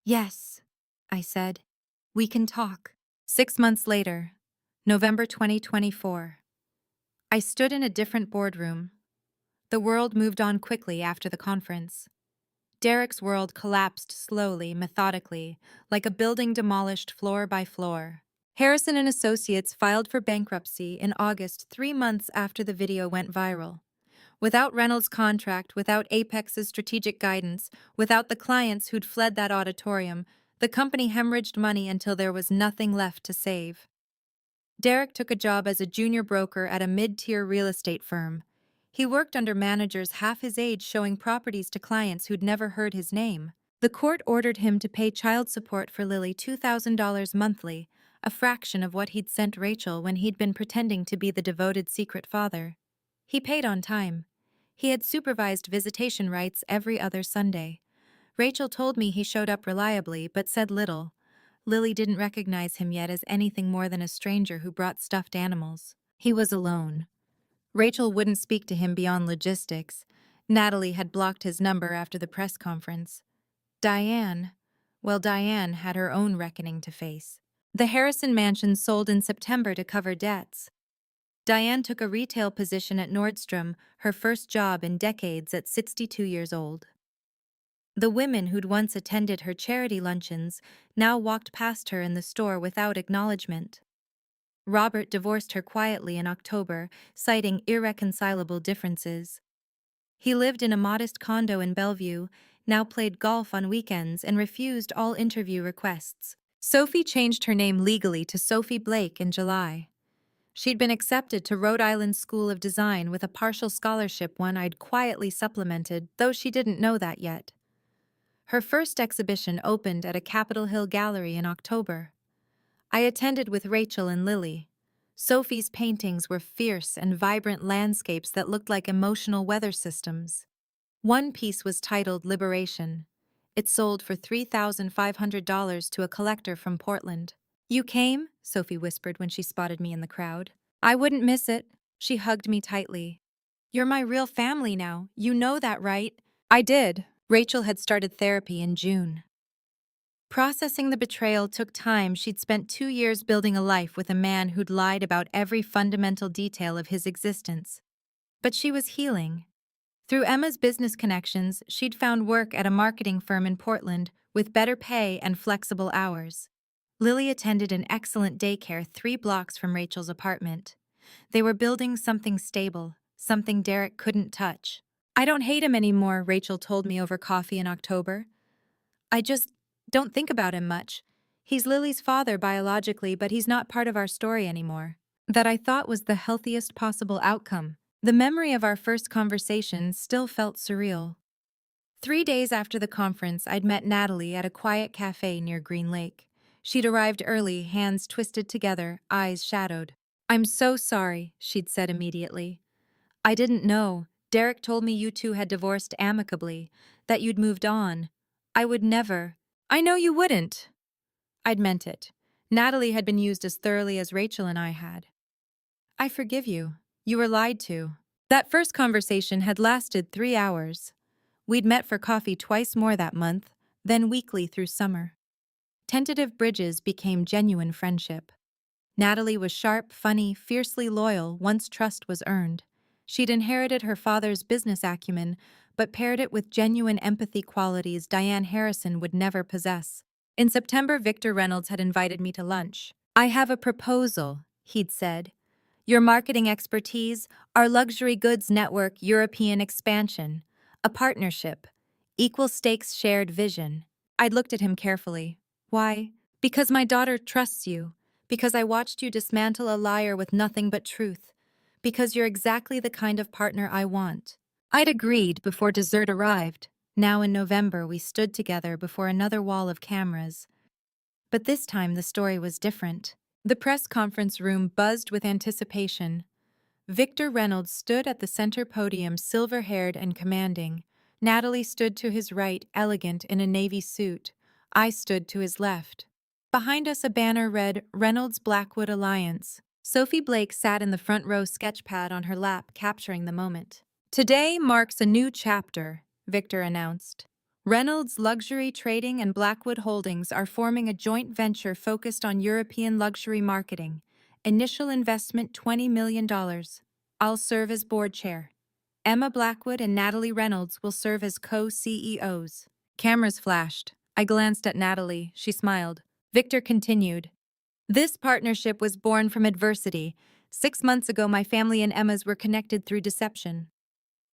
Yes, I said. We can talk. 6 months later, November 2024. I stood in a different boardroom. The world moved on quickly after the conference. Derek's world collapsed slowly, methodically, like a building demolished floor by floor. Harrison and Associates filed for bankruptcy in August, 3 months after the video went viral. Without Reynolds' contract, without Apex's strategic guidance, without the clients who'd fled that auditorium, the company hemorrhaged money until there was nothing left to save. Derek took a job as a junior broker at a mid-tier real estate firm. He worked under managers half his age showing properties to clients who'd never heard his name. The court ordered him to pay child support for Lily $2,000 monthly, a fraction of what he'd sent Rachel when he'd been pretending to be the devoted secret father. He paid on time. He had supervised visitation rights every other Sunday. Rachel told me he showed up reliably but said little. Lily didn't recognize him yet as anything more than a stranger who brought stuffed animals. He was alone. Rachel wouldn't speak to him beyond logistics. Natalie had blocked his number after the press conference. Diane had her own reckoning to face. The Harrison mansion sold in September to cover debts. Diane took a retail position at Nordstrom, her first job in decades at 62 years old. The women who'd once attended her charity luncheons now walked past her in the store without acknowledgement. Robert divorced her quietly in October, citing irreconcilable differences. He lived in a modest condo in Bellevue, now played golf on weekends, and refused all interview requests. Sophie changed her name legally to Sophie Blake in July. She'd been accepted to Rhode Island School of Design with a partial scholarship, one I'd quietly supplemented, though she didn't know that yet. Her first exhibition opened at a Capitol Hill gallery in October. I attended with Rachel and Lily. Sophie's paintings were fierce and vibrant landscapes that looked like emotional weather systems. One piece was titled Liberation. It sold for $3,500 to a collector from Portland. You came? Sophie whispered when she spotted me in the crowd. I wouldn't miss it. She hugged me tightly. You're my real family now. You know that, right? I did. Rachel had started therapy in June. Processing the betrayal took time. She'd spent 2 years building a life with a man who'd lied about every fundamental detail of his existence. But she was healing. Through Emma's business connections, she'd found work at a marketing firm in Portland with better pay and flexible hours. Lily attended an excellent daycare 3 blocks from Rachel's apartment. They were building something stable, something Derek couldn't touch. I don't hate him anymore, Rachel told me over coffee in October. I just don't think about him much. He's Lily's father biologically, but he's not part of our story anymore. That I thought was the healthiest possible outcome. The memory of our first conversation still felt surreal. 3 days after the conference, I'd met Natalie at a quiet cafe near Green Lake. She'd arrived early, hands twisted together, eyes shadowed. I'm so sorry, she'd said immediately. I didn't know. Derek told me you two had divorced amicably, that you'd moved on. I would never. I know you wouldn't. I'd meant it. Natalie had been used as thoroughly as Rachel and I had. I forgive you. You were lied to. That first conversation had lasted 3 hours. We'd met for coffee twice more that month, then weekly through summer. Tentative bridges became genuine friendship. Natalie was sharp, funny, fiercely loyal once trust was earned. She'd inherited her father's business acumen, but paired it with genuine empathy qualities Diane Harrison would never possess. In September, Victor Reynolds had invited me to lunch. "I have a proposal," he'd said. "Your marketing expertise, our luxury goods network, European expansion, a partnership, equal stakes shared vision." I'd looked at him carefully. "Why?" "Because my daughter trusts you. Because I watched you dismantle a liar with nothing but truth. Because you're exactly the kind of partner I want." I'd agreed before dessert arrived. Now in November, we stood together before another wall of cameras. But this time the story was different. The press conference room buzzed with anticipation. Victor Reynolds stood at the center podium, silver-haired and commanding. Natalie stood to his right, elegant in a navy suit. I stood to his left. Behind us a banner read, "Reynolds-Blackwood Alliance." Sophie Blake sat in the front row, sketchpad on her lap, capturing the moment. "Today marks a new chapter," Victor announced. "Reynolds Luxury Trading and Blackwood Holdings are forming a joint venture focused on European luxury marketing. Initial investment $20 million. I'll serve as board chair. Emma Blackwood and Natalie Reynolds will serve as co-CEOs." Cameras flashed. I glanced at Natalie. She smiled. Victor continued. "This partnership was born from adversity. 6 months ago, my family and Emma's were connected through deception.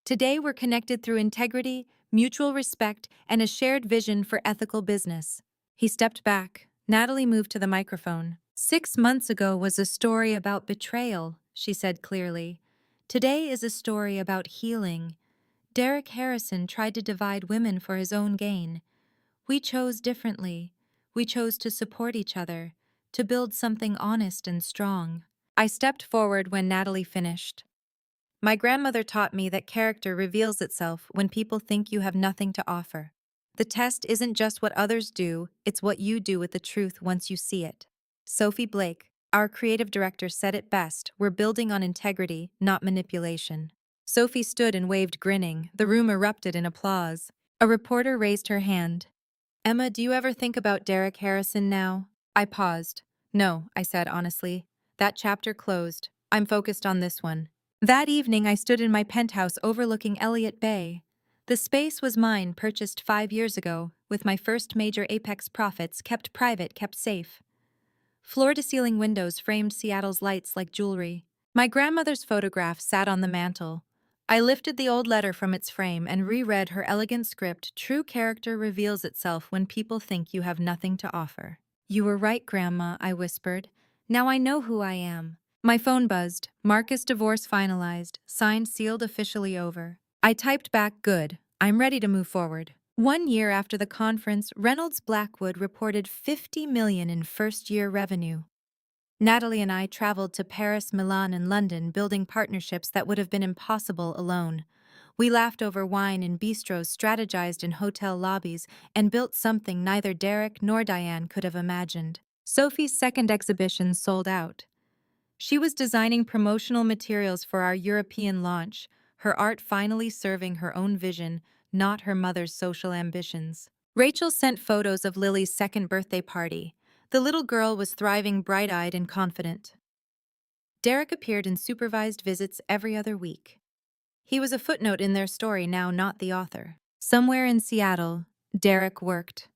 Today, we're connected through integrity, mutual respect, and a shared vision for ethical business." He stepped back. Natalie moved to the microphone. "6 months ago was a story about betrayal," she said clearly. "Today is a story about healing. Derek Harrison tried to divide women for his own gain. We chose differently. We chose to support each other, to build something honest and strong." I stepped forward when Natalie finished. "My grandmother taught me that character reveals itself when people think you have nothing to offer. The test isn't just what others do, it's what you do with the truth once you see it." Sophie Blake, our creative director, said it best: "We're building on integrity, not manipulation." Sophie stood and waved, grinning. The room erupted in applause. A reporter raised her hand. "Emma, do you ever think about Derek Harrison now?" I paused. "No," I said honestly. "That chapter closed. I'm focused on this one." That evening, I stood in my penthouse overlooking Elliott Bay. The space was mine, purchased 5 years ago, with my first major Apex profits, kept private, kept safe. Floor-to-ceiling windows framed Seattle's lights like jewelry. My grandmother's photograph sat on the mantel. I lifted the old letter from its frame and reread her elegant script. "True character reveals itself when people think you have nothing to offer." "You were right, Grandma," I whispered. "Now I know who I am." My phone buzzed. "Marcus divorce finalized. Signed, sealed, officially over." I typed back, "Good. I'm ready to move forward." 1 year after the conference, Reynolds Blackwood reported $50 million in first-year revenue. Natalie and I traveled to Paris, Milan, and London, building partnerships that would have been impossible alone. We laughed over wine in bistros, strategized in hotel lobbies, and built something neither Derek nor Diane could have imagined. Sophie's second exhibition sold out. She was designing promotional materials for our European launch, her art finally serving her own vision, not her mother's social ambitions. Rachel sent photos of Lily's second birthday party. The little girl was thriving, bright-eyed and confident. Derek appeared in supervised visits every other week. He was a footnote in their story now, not the author. Somewhere in Seattle, Derek worked.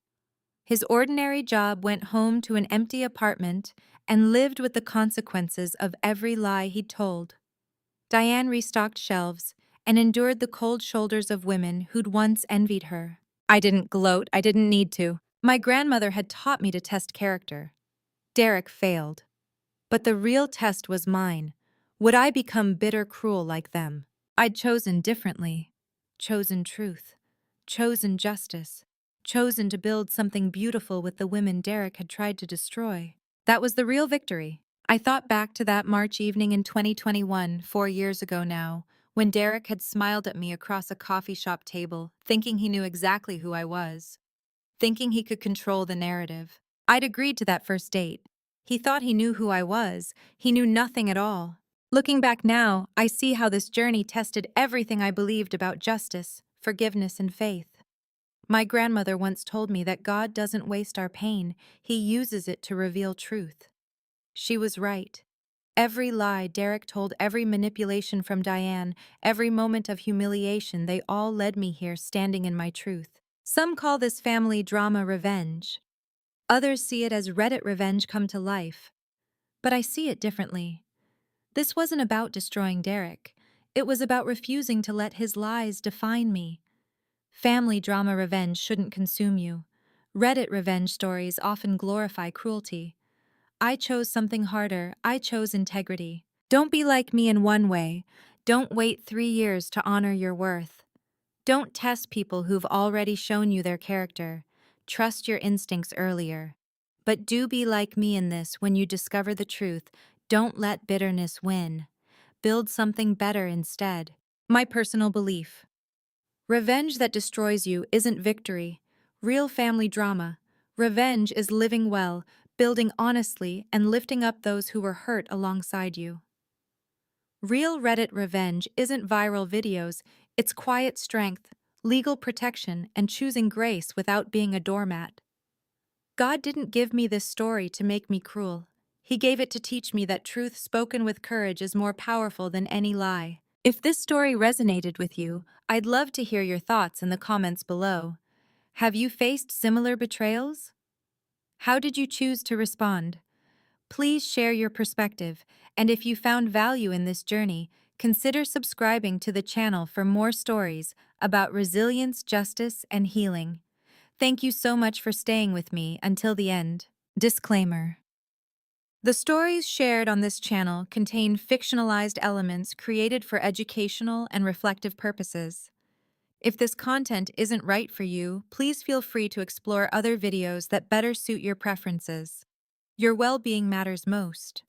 His ordinary job went home to an empty apartment and lived with the consequences of every lie he'd told. Diane restocked shelves and endured the cold shoulders of women who'd once envied her. I didn't gloat, I didn't need to. My grandmother had taught me to test character. Derek failed. But the real test was mine. Would I become bitter, cruel like them? I'd chosen differently. Chosen truth. Chosen justice. Chosen to build something beautiful with the women Derek had tried to destroy. That was the real victory. I thought back to that March evening in 2021, 4 years ago now, when Derek had smiled at me across a coffee shop table, thinking he knew exactly who I was. Thinking he could control the narrative. I'd agreed to that first date. He thought he knew who I was. He knew nothing at all. Looking back now, I see how this journey tested everything I believed about justice, forgiveness, and faith. My grandmother once told me that God doesn't waste our pain, He uses it to reveal truth. She was right. Every lie Derek told, every manipulation from Diane, every moment of humiliation, they all led me here standing in my truth. Some call this family drama revenge. Others see it as Reddit revenge come to life. But I see it differently. This wasn't about destroying Derek. It was about refusing to let his lies define me. Family drama revenge shouldn't consume you. Reddit revenge stories often glorify cruelty. I chose something harder. I chose integrity. Don't be like me in one way. Don't wait 3 years to honor your worth. Don't test people who've already shown you their character. Trust your instincts earlier. But do be like me in this: when you discover the truth, don't let bitterness win. Build something better instead. My personal belief: revenge that destroys you isn't victory. Real family drama. Revenge is living well, building honestly, and lifting up those who were hurt alongside you. Real Reddit revenge isn't viral videos, it's quiet strength, legal protection, and choosing grace without being a doormat. God didn't give me this story to make me cruel. He gave it to teach me that truth spoken with courage is more powerful than any lie. If this story resonated with you, I'd love to hear your thoughts in the comments below. Have you faced similar betrayals? How did you choose to respond? Please share your perspective, and if you found value in this journey, consider subscribing to the channel for more stories about resilience, justice, and healing. Thank you so much for staying with me until the end. Disclaimer: the stories shared on this channel contain fictionalized elements created for educational and reflective purposes. If this content isn't right for you, please feel free to explore other videos that better suit your preferences. Your well-being matters most.